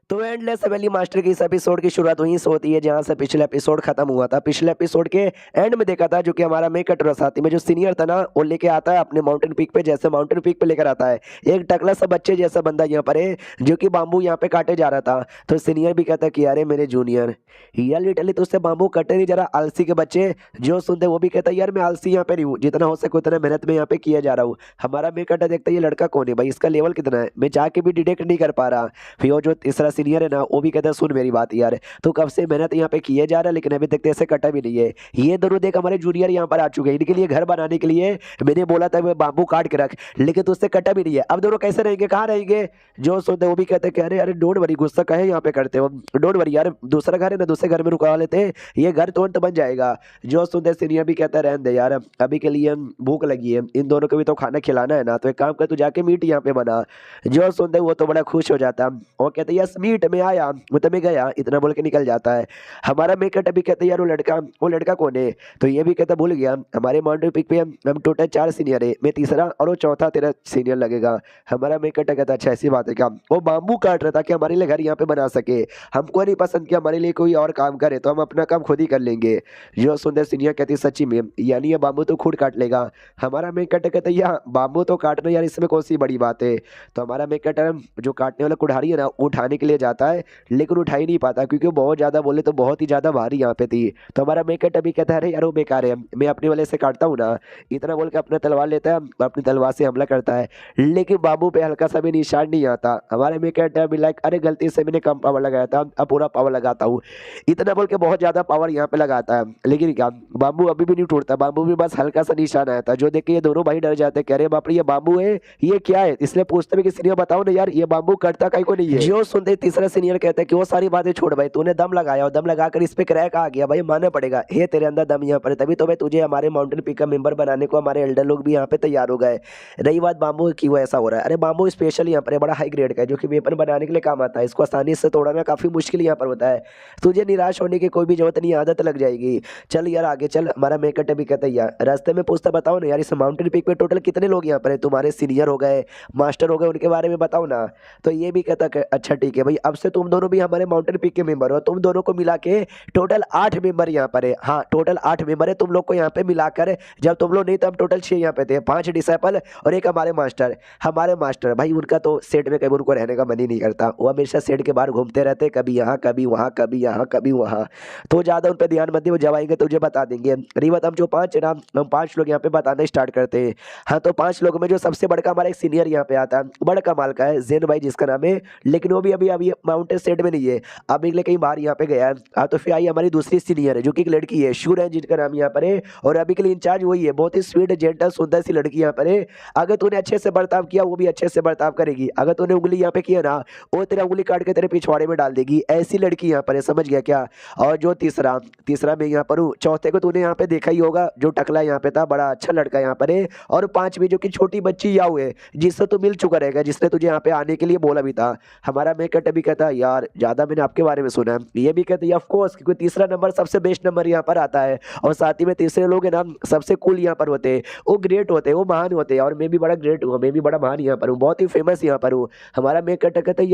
तो एंडलेस वैली मास्टर की इस एपिसोड की शुरुआत वहीं से होती है जहां से पिछले एपिसोड खत्म हुआ था। पिछले एपिसोड के एंड में देखा था जो कि हमारा मेक कटर साथी में जो सीनियर था ना, वो लेके आता है अपने माउंटेन पीक पे, जैसे माउंटेन पीक पे लेकर आता है एक टकला सा बच्चे जैसा बंदा यहाँ पर है जो कि बाम्बू यहाँ पे काटे जा रहा था। तो सीनियर भी कहता है कि अरे मेरे जूनियर यार लिटरली तो उससे बाम्बू कटे नहीं, जरा आलसी के बच्चे। जो सुनते वो भी कहता है यार मैं आलसी यहाँ पे नहीं हूँ, जितना हो सके उतना मेहनत में यहाँ पे किया जा रहा हूँ। हमारा मेक कटर देखता है ये लड़का कौन है भाई, इसका लेवल कितना है, मैं जाके भी डिटेक्ट नहीं कर पा रहा। फिर वो जो तीसरा सीनियर है ना वो भी कहता है सुन मेरी बात यार, तो कब से मेहनत यहाँ पे किए जा रहा है लेकिन अभी तक ऐसे कटा भी नहीं है। ये दोनों देख हमारे जूनियर यहाँ पर आ चुके हैं, इनके लिए घर बनाने के लिए मैंने बोला था बाम्बू काट के रख, लेकिन तो उससे कटा भी नहीं है। अब दोनों कैसे रहेंगे, कहाँ रहेंगे? जो सुनते वो भी कहते हैं कि अरे अरे डोंट वरी, गुस्सा कहे यहाँ पे करते हो, डोंट वरी यार दूसरा घर है ना, दूसरे घर में रुकवा लेते हैं, ये घर तुरंत बन जाएगा। जो सुनते सीनियर भी कहता है रहने दे यार अभी के लिए भूख लगी है, इन दोनों को भी तो खाना खिलाना है ना, तो एक काम कर तू जाके मीट यहाँ पे बना। जो सुनते वो तो बड़ा खुश हो जाता और कहते यस मीट में आया मतलब मैं गया, इतना बोल के निकल जाता है। हमारा मेकअप अभी कहते यार वो लड़का कौन है? तो ये भी कहता भूल गया, हमारे माउंटेन पिक पे हम टोटल 4 सीनियर है, मैं तीसरा और वो चौथा तेरा सीनियर लगेगा। हमारा मेकअप कहता अच्छा ऐसी बात है क्या? वो बाम्बू काट रहा था कि हमारे लिए घर यहाँ पे बना सके, हमको नहीं पसंद कि हमारे लिए कोई और काम करे, तो हम अपना काम खुद ही कर लेंगे। जो सुंदर सीनियर कहती सच्ची में, यानी ये बाम्बू तो खुद काट लेगा। हमारा मेकअप कहता यार बाम्बू तो काटना यार इसमें कौन सी बड़ी बात है। तो हमारा मेकअप जो काटने वाला कुल्हाड़ी है ना उठाने के लिए जाता है, लेकिन उठा ही नहीं पाता क्योंकि वो बहुत ज़्यादा बोले तो बहुत ही ज़्यादा भारी यहाँ पे थी। तो हमारा मेकअप अभी कहता है अरे यार वो बेकार है, मैं अपने वाले से काटता हूँ ना, इतना बोल के अपना तलवार लेता है, अपनी तलवार से हमला करता है, लेकिन बाम्बू पे हल्का सा भी निशान नहीं आता। हमारे मेकअप अभी लाइक अरे गलती से मैंने कम पावर लगाया था, अब पूरा पावर लगाता हूँ, इतना बोल के बहुत ज़्यादा पावर यहाँ पे लगाता है, लेकिन क्या बाम्बू अभी भी नहीं टूटता, बाम्बू भी बस हल्का सा निशान आया था। जो देख के ये दोनों भाई डर जाते, कह रहे बाप रे ये बाम्बू है ये क्या है, इसलिए पूछते कि सीनियर बताओ ना यार ये बाम्बू कटता कहीं को नहीं है। जो सुनते तीसरा सीनियर कहते हैं कि वो सारी बातें छोड़ भाई, तूने दम लगाया और दम लगाकर इस पे क्रैक आ गया भाई, मानना पड़ेगा हे तेरे अंदर दम यहाँ पर, तभी तो भाई तुझे हमारे माउंटेन पीक का मेंबर बनाने को हमारे एल्डर लोग भी यहाँ पे तैयार हो गए। रही बात बाम्बू की, वो ऐसा हो रहा है, अरे बाम्बू स्पेशल यहाँ पर बड़ा हाई ग्रेड का है जो कि वेपन बनाने के लिए काम आता है, इसको आसानी से तोड़ना काफी मुश्किल यहाँ पर होता है। तुझे निराश होने की कोई भी जरूरत नहीं, आदत लग जाएगी। चल यार आगे चल। हमारा मेकअप भी कहता है यार रास्ते में पूछता बताओ ना यार इस माउंटेन पीक पे टोटल कितने लोग यहाँ पर है, तुम्हारे सीनियर हो गए मास्टर हो गए, उनके बारे में बताओ ना। तो ये भी कहता अच्छा ठीक है भाई, अब से तुम दोनों भी हमारे माउंटेन पीक के मेंबर हो, तुम दोनों को मिला के टोटल 8 मेंबर यहाँ पर है। हाँ टोटल 8 मेंबर है तुम लोग को यहाँ पे मिलाकर, जब तुम लोग नहीं तो हम टोटल 6 यहाँ पे थे, 5 डिसेबल और एक हमारे मास्टर। हमारे मास्टर भाई उनका तो सेट में कभी उनको रहने का मन ही नहीं करता, वो हमेशा सेट के बाहर घूमते रहते, कभी यहाँ कभी वहाँ कभी यहाँ कभी वहाँ, तो ज़्यादा उन पर ध्यान मत दे, वो जब आएंगे तुझे बता देंगे। रिवत हम जो 5 नाम हम 5 लोग यहाँ पे बताना स्टार्ट करते हैं। हाँ तो 5 लोगों में जो सबसे बड़का हमारा एक सीनियर यहाँ पे आता है, बड़ा कमाल का है जैन भाई जिसका नाम है, लेकिन वो भी अभी अभी माउंटेन स्टेट में नहीं है, अभी के लिए कहीं बाहर यहाँ पे गया है। तो फिर आई हमारी दूसरी सीनियर है जो कि एक लड़की है, शूर है जिनका नाम यहाँ पर है, और अभी के लिए इंचार्ज वही है। बहुत ही स्वीट जेंटल सुंदर सी लड़की यहाँ पर है। अगर तूने अच्छे से बर्ताव किया वो भी अच्छे से बर्ताव करेगी, अगर तूने उंगली यहाँ पे किया ना वो तेरा उंगली काट के तेरे पिछवाड़े में डाल देगी, ऐसी लड़की यहाँ पर है, समझ गया क्या। और जो तीसरा तीसरा मैं यहाँ पर हूँ, चौथे को तूने यहाँ पे देखा ही होगा, जो टकला यहाँ पे था, बड़ा अच्छा लड़का यहाँ पर है। और पांचवी जो कि छोटी बच्ची याऊ है, जिससे तू मिल चुका रहेगा, जिसने तुझे यहाँ पे आने के लिए बोला भी था। हमारा मेकट अभी कहता है यार ज्यादा मैंने आपके बारे में सुना है, ये भी कहते हैं ऑफ कोर्स, क्योंकि तीसरा नंबर सबसे बेस्ट नंबर यहाँ पर आता है, और साथ ही में तीसरे लोग है ना सबसे कूल यहाँ पर होते हैं, वो ग्रेट होते हैं, वो महान होते हैं। और मैं भी बड़ा ग्रेट हूँ, मैं भी बड़ा महान यहाँ पर हूँ, बहुत ही फेमस यहाँ पर हूँ। हमारा मेकट कहता है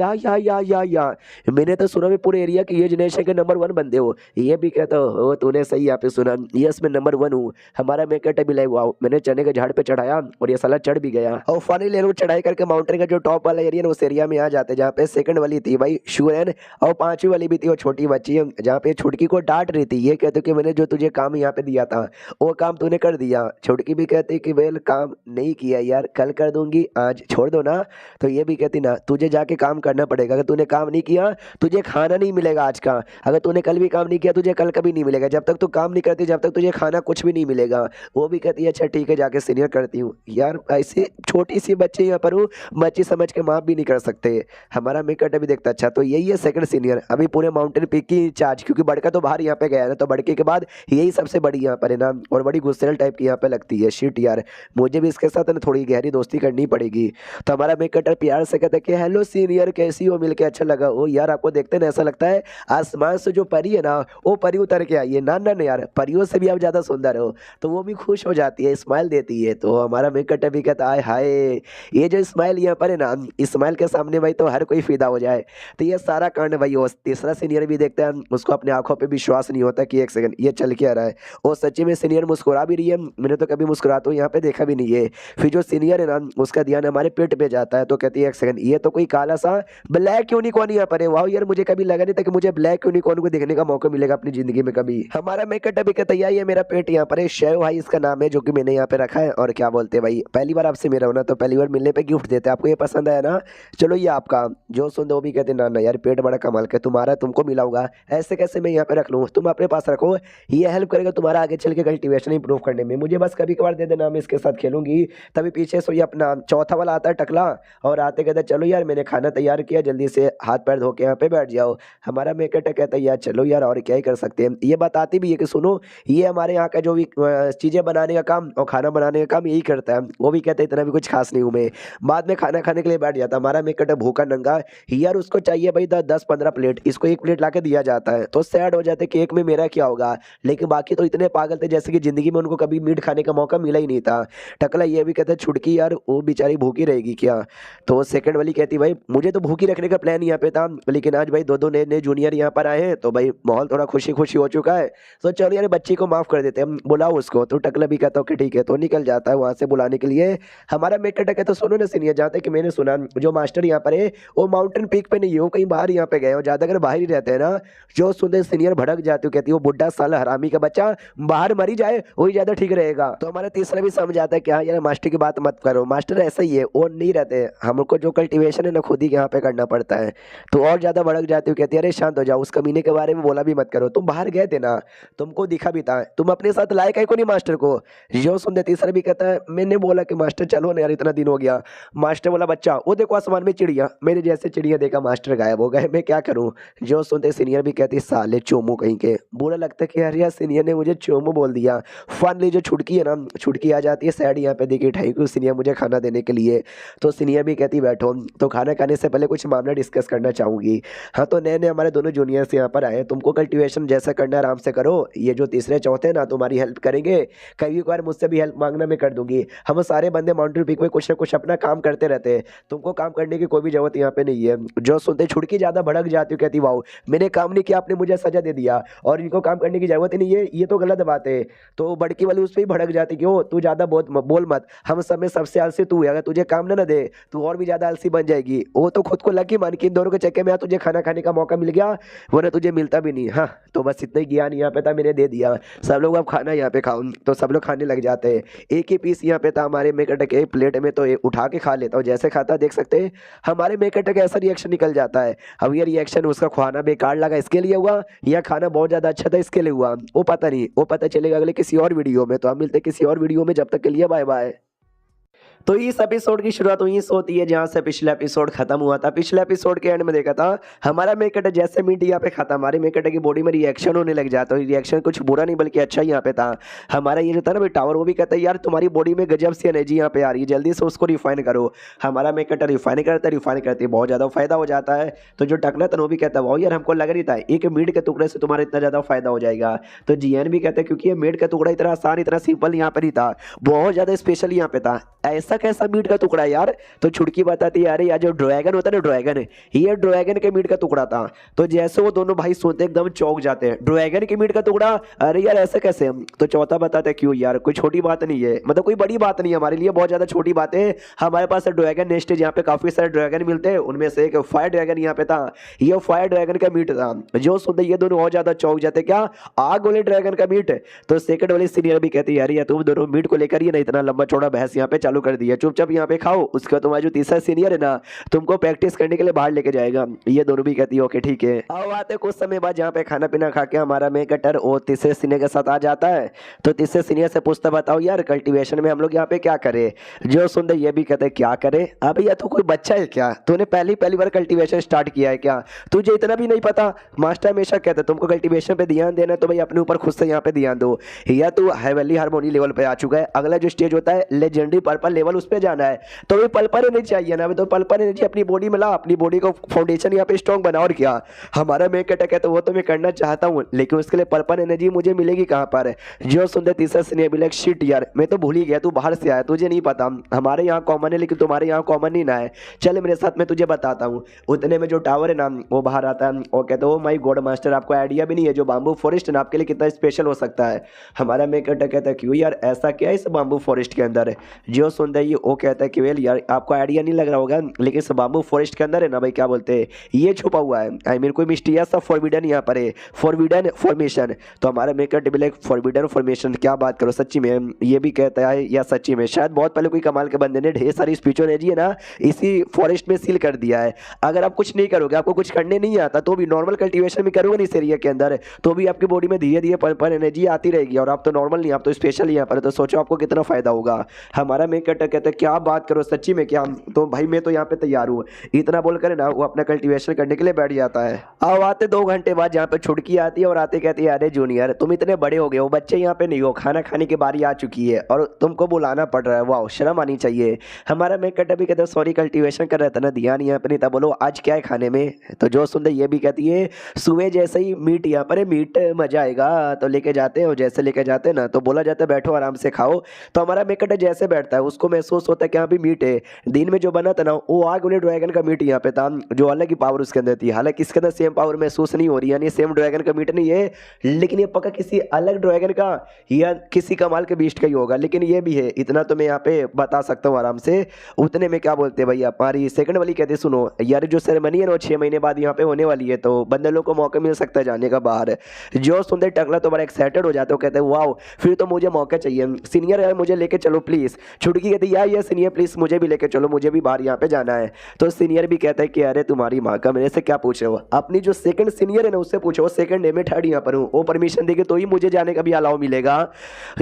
या मैंने तो सुना भी पूरे एरिया के ये जनरेशन के नंबर 1 बंदे हो। ये भी कहता हो तूने सही यहाँ पे सुना, यस मैं नंबर 1 हूँ। हमारा मेकट अभी लाइव आओ, मैंने चने के झाड़ पे चढ़ाया और ये साला चढ़ भी गया। और फाइनली लोग चढ़ाई करके माउंटेन का जो टॉप वाला एरिया है उस एरिया में आ जाते, जहाँ पे सेकंड वाली थी भाई शूरन, और पांचवी वाली भी थी वो छोटी बच्ची, जहाँ पे छुटकी को डांट रही थी। ये कहते कि मैंने जो तुझे काम यहाँ पे दिया था वो काम तूने कर दिया। छुटकी भी कहती कि वेल काम नहीं किया यार, कल कर दूंगी, आज छोड़ दो ना। तो ये भी कहती ना तुझे जाके काम करना पड़ेगा, अगर तूने काम नहीं किया तुझे खाना नहीं मिलेगा आज का, अगर तूने कल भी काम नहीं किया तुझे कल कभी नहीं मिलेगा, जब तक तू काम नहीं करती जब तक तुझे खाना कुछ भी नहीं मिलेगा। वो भी कहती है अच्छा ठीक है जाके सीनियर करती हूँ। यार ऐसी छोटी सी बच्ची यहाँ पर हूँ, बच्ची समझ के माफ भी नहीं कर सकते। हमारा मेकट अभी देखता अच्छा तो यही है सेकंड सीनियर, अभी पूरे माउंटेन पीक की इंचार्ज, क्योंकि बड़का तो बाहर यहाँ पे गया है ना, तो बड़के के बाद यही सबसे बड़ी यहाँ पर है ना, और बड़ी गुस्सेल टाइप की यहाँ पे लगती है। शिट यार मुझे भी इसके साथ ना थोड़ी गहरी दोस्ती करनी पड़ेगी। तो हमारा मेकटर प्यार से कहता है कि हेलो सीनियर कैसी हो, मिलके अच्छा लगा। ओ यार आपको देखते ना ऐसा लगता है आसमान से जो परी है ना वो परी उतर के आई है। ना ना ना यार परियों से भी आप ज़्यादा सुंदर हो। तो वो भी खुश हो जाती है, स्माइल देती है। तो हमारा मेकटर भी कहता है हाय ये जो स्माइल यहाँ पर है ना, स्माइल के सामने भाई तो हर कोई फिदा हो जाए। तो ये सारा कांड भाई वो तीसरा सीनियर भी देखता है, उसको अपने आंखों पे विश्वास नहीं होता कि एक सेकंड ये चल के आ रहा है। और सच्ची में सीनियर मुस्कुरा भी रही है, मैंने तो कभी मुस्कुराते हुए यहाँ पे देखा भी नहीं है। फिर जो सीनियर है ना उसका ध्यान हमारे पेट पे जाता है, तो कहती है एक सेकंड ये तो कोई काला सा ब्लैक यूनिकॉर्न यहाँ पर है। वाह यार मुझे कभी लगा नहीं था कि मुझे ब्लैक यूनिकॉर्न को देखने का मौका मिलेगा अपनी जिंदगी में कभी। हमारा मेकट अभी कहता है ये मेरा पेट यहाँ पर है, शेव भाई इसका नाम है, जो कि मैंने यहाँ पे रखा है। और क्या बोलते हैं भाई पहली बार आपसे मिला हूं ना, तो पहली बार मिलने पे गिफ्ट देते हैं, आपको ये पसंद आया ना, चलो ये आपका। जो सुनते वो भी कहते ना ना यार पेट बड़ा कमाल का तुम्हारा, तुमको मिला होगा, ऐसे कैसे मैं यहाँ पे रख लूँ, तुम अपने पास रखो, ये हेल्प करेगा तुम्हारा आगे चल के कल्टीवेशन इंप्रूव करने में। मुझे बस कभी कभार दे देना, मैं इसके साथ खेलूंगी। तभी पीछे से ये अपना चौथा वाला आता है टकला, और आते कहता चलो यार मैंने खाना तैयार किया, जल्दी से हाथ पैर धो के यहाँ पे बैठ जाओ। हमारा मेकट कहता है यार चलो यार और क्या ही कर सकते हैं। ये बताती भी है कि सुनो ये हमारे यहाँ का जो भी चीज़ें बनाने का काम और खाना बनाने का काम यही करता है। वो भी कहते हैं इतना भी कुछ खास नहीं हूँ मैं। बाद में खाना खाने के लिए बैठ जाता हमारा मेकट भूखा नंगा, यार उसको चाहिए भाई 10-15 प्लेट, इसको एक प्लेट ला के दिया जाता है। तो सैड हो जाते कि एक में मेरा क्या होगा, लेकिन बाकी तो इतने पागल थे जैसे कि जिंदगी में उनको कभी मीट खाने का मौका मिला ही नहीं था। टकला ये भी कहता है छुटकी यार वो बेचारी भूखी रहेगी क्या। तो सेकंड वाली कहती भाई मुझे तो भूखी रखने का प्लान यहाँ पे था, लेकिन आज भाई दो नए नए जूनियर यहाँ पर आए हैं, तो भाई माहौल थोड़ा खुशी खुशी हो चुका है, तो चलो यार बच्ची को माफ कर देते हैं, बुलाओ उसको। तो टकला भी कहता कि ठीक है, तो निकल जाता है वहां से बुलाने के लिए। हमारा मेकट कहता तो सुनो ना सीनियर, जहाँ तक कि मैंने सुना जो मास्टर यहाँ पर है वो माउंटेन पीक पे नहीं है, वो कहीं बाहर यहाँ पे गए हो, ज्यादा अगर बाहर ही रहते हैं ना। जो सुनते सीनियर भड़क जाती हो, कहती है वो बुढ़ा साला हरामी का बच्चा बाहर मरी जाए वही ज्यादा ठीक रहेगा। तो हमारा तीसरा भी समझ आता है कि हाँ यार मास्टर की बात मत करो, मास्टर ऐसा ही है, वो नहीं रहते, हमको जो कल्टीवेशन है ना खुद ही यहाँ पे करना पड़ता है। तो और ज्यादा भड़क जाती हो, कहती है अरे शांत हो जाओ, उस कमीने के बारे में बोला भी मत करो, तुम बाहर गए थे ना, तुमको दिखा भी था, तुम अपने साथ लाए कहीं को नहीं मास्टर को। जो सुनते तीसरा भी कहता है मैंने बोला कि मास्टर चलो ना यार इतना दिन हो गया। मास्टर बोला बच्चा वो देखो आसमान में चिड़िया, मेरे जैसे चिड़िया देखा मास्टर गायब हो गए, मैं क्या करूं। जो सुनते सीनियर भी कहती साले चोमू कहीं के, बुरा लगता है कि यार सीनियर ने मुझे चोमू बोल दिया। फाइनली जो छुटकी है ना, छुटकी आ जाती है सैड यहाँ पे देखी ठाई को सीनियर मुझे खाना देने के लिए। तो सीनियर भी कहती बैठो, तो खाना खाने से पहले कुछ मामला डिस्कस करना चाहूंगी। हाँ तो नए नए हमारे दोनों जूनियर्स यहाँ पर आए, तुमको कल्टीवेशन जैसा करना आराम से करो, ये जो तीसरे चौथे ना तुम्हारी हेल्प करेंगे, कभी बार मुझसे भी हेल्प मांगना मैं कर दूंगी। हम सारे बंदे माउंटेन पीक में कुछ ना कुछ अपना काम करते रहते हैं, तुमको काम करने की कोई भी जरूरत यहाँ पे नहीं है। जो सुनते छुटकी ज्यादा भड़क जाती है, कहती वाह मैंने काम नहीं किया आपने मुझे सजा दे दिया और इनको काम करने की जरूरत ही नहीं है, ये तो गलत बात है। तो बड़की वाली उस पर ही भड़क जाती कि ओ तू ज्यादा बहुत बोल मत, हम सब में सबसे आलसी तू है, अगर तुझे काम ना दे तू और भी ज्यादा आलसी बन जाएगी। वो तो खुद को लकी मान के इन दोनों के चक्कर में तुझे खाना खाने का मौका मिल गया, वरना तुझे मिलता भी नहीं। हाँ तो बस इतना ही ज्ञान यहाँ पे था, मैंने दे दिया, सब लोग अब खाना यहाँ पे खाओ। तो सब लोग खाने लग जाते हैं, एक ही पीस यहाँ पे था हमारे मेकट के प्लेट में, तो उठा के खा लेता हूँ, जैसे खाता देख सकते हैं हमारे मेकट का ऐसा रिएक्शन निकल जाता है। अब ये रिएक्शन उसका खाना बेकार लगा इसके लिए हुआ या खाना बहुत ज़्यादा अच्छा था इसके लिए हुआ, वो पता नहीं, वो पता चलेगा अगले किसी और वीडियो में। तो हम मिलते हैं किसी और वीडियो में, जब तक के लिए बाय बाय। तो इस एपिसोड की शुरुआत वहीं से होती है जहाँ से पिछला एपिसोड खत्म हुआ था। पिछले एपिसोड के एंड में देखा था हमारा मेकट जैसे मीट यहाँ पे खाता, हमारे मेकट की बॉडी में रिएक्शन होने लग जाता है। रिएक्शन कुछ बुरा नहीं बल्कि अच्छा यहाँ पे था। हमारा ये जो था ना भाई टावर, वो भी कहता है यार तुम्हारी बॉडी में गजब सी एनर्जी यहाँ पे आ रही है, जल्दी से उसको रिफाइन करो। हमारा मेकट रिफाइन करते बहुत ज़्यादा फायदा हो जाता है। तो जो टकला था वो भी कहता है वाह यार हमको लग नहीं था एक मीट के टुकड़े से तुम्हारा इतना ज़्यादा फायदा हो जाएगा। तो जीएन भी कहते हैं क्योंकि ये मीट का टुकड़ा इतना आसान इतना सिंपल यहाँ पर नहीं था, बहुत ज़्यादा स्पेशल यहाँ पे था। ऐसा कैसा मीट का टुकड़ा यार? तो छुटकी बताती है अरे यार जो ड्रैगन होता है ना, ड्रैगन, ये ड्रैगन के मीट का टुकड़ा था। तो जैसे वो दोनों भाई सुनते एकदम चौंक जाते हैं, ड्रैगन के मीट का टुकड़ा, अरे यार ऐसे कैसे? तो चौथा बताते हैं क्यों यार, कोई छोटी बात नहीं है, मतलब कोई बड़ी बात नहीं है हमारे लिए, बहुत ज्यादा छोटी बात है। हमारे पास ड्रैगन नेस्ट है जहाँ पे काफी सारे ड्रैगन मिलते हैं, उनमें से एक फायर ड्रैगन यहाँ पे था। ये फायर ड्रैगन का मीट था। जो सुनते ये दोनों बहुत ज्यादा चौंक जाते, क्या आग वाले ड्रैगन का मीट? तो सेकंड वाली सीनियर भी कहती है यार तुम दोनों मीट को लेकर ही ना इतना लंबा चौड़ा बहस यहाँ पे चालू कर दिया, चुपचाप यहाँ पे खाओ। उसके बाद तुम्हारा जो तीसरा सीनियर है ना तुमको प्रैक्टिस करने के लिए बाहर लेके जाएगा। ये दोनों भी कहती है ओके ठीक है। अब आते कुछ समय बाद जहाँ पे खाना पीना खा के हमारा मेकटर और तीसरे सीनियर के साथ आ जाता है। तो तीसरे सीनियर से पूछता बताओ यार कल्टीवेशन में हम लोग यहाँ पे क्या करें? जो सुनते ये भी कहते क्या करे, अब या तू कोई बच्चा है क्या? तूने पहली बार कल्टीवेशन स्टार्ट किया है क्या? तुझे इतना भी नहीं पता? मास्टर हमेशा कहते तुमको कल्टीवेशन पे ध्यान देना है तो भाई अपने ऊपर खुद से यहाँ पे ध्यान दो। या तू हेवनली हार्मोनी लेवल पे आ चुका है, अगला जो स्टेज होता है लेजेंडरी पर्पल लेवल उस पे जाना है। तो भी पल्पर एनर्जी चाहिए ना, तो पल्पर एनर्जी अपनी बॉडी में ला, अपनी बॉडी को फाउंडेशन यहाँ पे स्ट्रॉन्ग बना। और क्या हमारा मेक अटैक है तो वो तो मैं करना चाहता हूँ, लेकिन उसके लिए पल्पर एनर्जी मुझे मिलेगी कहाँ पर? जो सुनते तीसरा सीनियर भी लाइक शिट यार मैं तो भूल ही गया, तू बाहर से आया तुझे नहीं पता, हमारे यहाँ कॉमन है लेकिन तुम्हारे यहाँ कॉमन नहीं ना है, चल मेरे साथ मैं तुझे बताता हूँ। उतने में जो टावर है ना वो बाहर आता है और कहते हो माई गॉड मास्टर आपको आइडिया भी नहीं है जो बाम्बू फॉरेस्ट है ना आपके लिए कितना स्पेशल हो सकता है। हमारा मेक अटैक कहता है क्यों यार ऐसा क्या है इस बाम्बू फॉरेस्ट के अंदर? जो सुनता है ये वो कहता है कि वेल यार आपको आइडिया नहीं लग रहा होगा लेकिन इस बाम्बू फॉरेस्ट के अंदर है ना भाई क्या बोलते हैं ये छुपा हुआ है, आई मीन कोई मिस्टीरियस सा फॉरबिडन यहाँ पर है, फॉरबिडन फॉर्मेशन। तो हमारा मेकर भी लाइक फॉरबिडन फॉर्मेशन, क्या बात करो सच्ची में ये भी कहता है या सच्ची में? शायद बहुत पहले कोई कमाल के बंदे ने ढेर सारी स्पिरिचुअल एनर्जी है ना इसी फॉरेस्ट में सील कर दिया है। अगर आप कुछ नहीं करोगे, आपको कुछ करने नहीं आता तो भी नॉर्मल कल्टीवेशन भी करोगे ना इस एरिया के अंदर तो भी आपकी बॉडी में धीरे धीरे पर एनर्जी आती रहेगी और आप तो नॉर्मल नहीं आप तो स्पेशल यहाँ पर, तो सोचो आपको कितना फायदा होगा। हमारा मेकर कहता है क्या बात करो सच्ची में क्या? तो भाई मैं तो यहाँ पे तैयार हूँ, इतना बोलकर ना वो अपना कल्टीवेशन करने के लिए बैठ जाता है। अब आते 2 घंटे बाद जहाँ पे छुटकी आती है और आते कहती है अरे जूनियर तुम इतने बड़े हो गए हो, बच्चे यहाँ पे नहीं हो, खाना खाने की बारी आ चुकी है और तुमको बुलाना पड़ रहा है, वाह शर्म आनी चाहिए। हमारा मेकट भी कहता है सॉरी कल्टीवेशन कर रहा था ना ध्यान यहाँ पे नहीं था, बोलो आज क्या है खाने में? तो जो सुनते ये भी कहती है सुबह जैसे ही मीट यहाँ पर है, मीट मजा आएगा तो लेके जाते हो, जैसे लेके जाते हैं ना तो बोला जाता है बैठो आराम से खाओ। तो हमारा मेकट जैसे बैठता है उसको महसूस होता है कि यहाँ पे मीट है, दिन में जो बना था ना वो आग वाले ड्रैगन का मीट यहाँ पे था जो अलग ही पावर उसके अंदर थी। हालांकि इसके अंदर सेम पावर महसूस नहीं हो रही, यानी सेम ड्रैगन का मीट नहीं है लेकिन ये पक्का किसी अलग ड्रैगन का या किसी कमाल के बीस्ट का ही होगा, लेकिन ये भी है इतना तो मैं यहाँ पे बता सकता हूँ आराम से। उतने में क्या बोलते हैं भैया हमारी सेकंड वाली कहते सुनो यार जो सेरेमनी है ना 6 महीने बाद यहाँ पे होने वाली है तो बंदे लोग को मौका मिल सकता है जाने का बाहर। जो सुनते टकला तो बड़ा एक्साइटेड हो जाते हो, कहते हैं वाओ फिर तो मुझे मौका चाहिए सीनियर यार मुझे लेके चलो प्लीज। छुटकी कहती यार ये सीनियर प्लीज मुझे भी लेके चलो, मुझे भी बाहर यहाँ पे जाना है। तो सीनियर भी कहता है कि अरे तुम्हारी माँ का मेरे से क्या पूछ रहे हो, अपनी जो सेकंड सीनियर है ना उससे पूछो, सेकंड है मैं थर्ड यहाँ पर हूँ, वो परमिशन देगी तो ही मुझे जाने का भी अलाउ मिलेगा।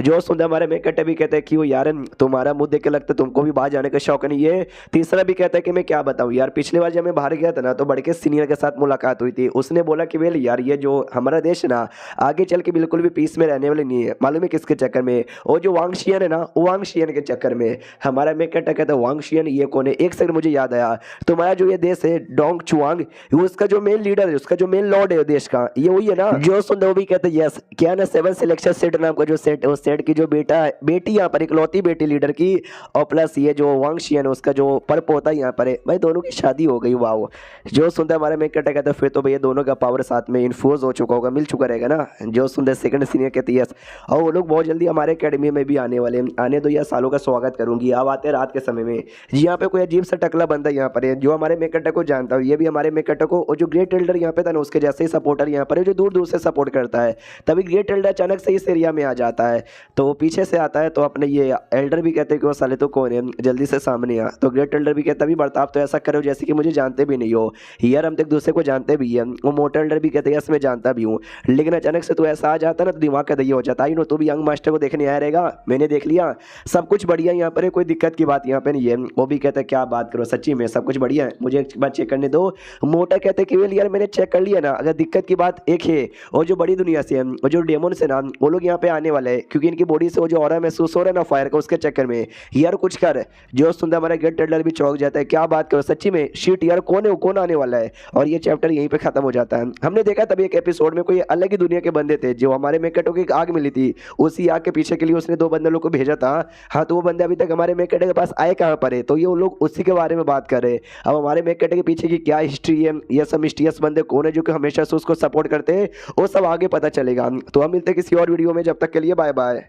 जो सुनते हमारे मेकट भी कहते हैं क्यों यार तुम्हारा मुंह देख के लगता है तुमको भी बाहर जाने का शौक नहीं है। तीसरा भी कहता है कि मैं क्या बताऊँ यार पिछली बार जब मैं बाहर गया था ना तो बड़े के सीनियर के साथ मुलाकात हुई थी, उसने बोला कि वेल यार ये जो हमारा देश है ना आगे चल के बिल्कुल भी पीस में रहने वाले नहीं है, मालूम है किसके चक्कर में? वो जो वांगशियन है ना वांगशियन के चक्कर में। हमारा मेकट कहता है वांगशियन ये कौन है? एक सेकंड मुझे याद आया, तुम्हारा जो ये देश है डोंग चुआंग उसका जो मेन लीडर है उसका जो मेन लॉर्ड है देश का ये वही है ना? जो सुनते वो भी कहते हैं यस क्या ना 7 सिलेक्शन सेट नाम का जो सेट है उस सेट की जो बेटी यहाँ पर इकलौती बेटी लीडर की और प्लस ये जो वांगशियन है उसका जो परप होता है यहाँ पर है भाई दोनों की शादी हो गई। वाह जो सुनते हमारे मेकट कहता है फिर तो भैया दोनों का पावर साथ में इन्फ्यूज हो चुका होगा, मिल चुका रहेगा ना। जो सुनते सेकंड सीनियर कहती है यस और वो लोग बहुत जल्दी हमारे एकेडमी में भी आने वाले, आने 2 या सालों का स्वागत करूंगी। होंगी। अब आते हैं रात के समय में, यहाँ पे कोई अजीब सा टकला बंदा यहाँ पर है जो हमारे मेक अटैक को जानता है। ये भी हमारे मेक अटैक को, और जो ग्रेट एल्डर यहाँ पे था ना उसके जैसे ही सपोर्टर यहाँ पर है जो दूर दूर से सपोर्ट करता है। तभी ग्रेट एल्डर अचानक से इस एरिया में आ जाता है, तो वो पीछे से आता है। तो अपने ये एल्डर भी कहते हैं कि वो साले तो कौन है, जल्दी से सामने आ। तो ग्रेट एल्डर भी कहता है बर्ताव तो ऐसा करो जैसे कि मुझे जानते भी नहीं हो यार, हम तो एक दूसरे को जानते भी हैं। वो मोटा एल्डर भी कहते हैं यस मैं जानता भी हूँ, लेकिन अचानक से तू ऐसा आ जाता ना तो दिमाग का दही हो जाता है। तू भी यंग मास्टर को देखने आया रहेगा, मैंने देख लिया, सब कुछ बढ़िया यहाँ पर है, कोई दिक्कत की बात यहाँ पे नहीं है। वो भी कहते हैं क्या बात करो, सच्ची में सब कुछ बढ़िया है, मुझे एक बार चेक करने दो। मोटा कहते हैं कि वेल यार मैंने चेक कर लिया ना, अगर दिक्कत की बात एक है, और जो बड़ी दुनिया से है और जो डेमन से ना वो लोग यहाँ पे आने वाले हैं, क्योंकि इनकी बॉडी से वो जो ऑरा महसूस हो रहा है ना फायर का, उसके चक्कर में यार कुछ कर। जो सुनता हमारा गेट टेलर भी चौंक जाता है, क्या बात करो सच्ची में, शीट यार कौन है, कौन आने वाला है। और ये चैप्टर यहीं पे खत्म हो जाता है। हमने देखा तभी एक एपिसोड में कोई अलग ही दुनिया के बंदे थे जो हमारे मेकटो की आग मिली थी, उसी आग के पीछे के लिए उसने 2 बंदे लोग को भेजा था। हाँ, तो वो बंदे अभी तक हमारे मेकटे के पास आए कहाँ पर है, तो ये वो लोग उसी के बारे में बात कर रहे हैं। अब हमारे मेकटे के पीछे की क्या हिस्ट्री है, ये सब मिस्टीरियस बंदे कौन है जो कि हमेशा से उसको सपोर्ट करते हैं, वो सब आगे पता चलेगा। तो हम मिलते हैं किसी और वीडियो में, जब तक के लिए बाय बाय।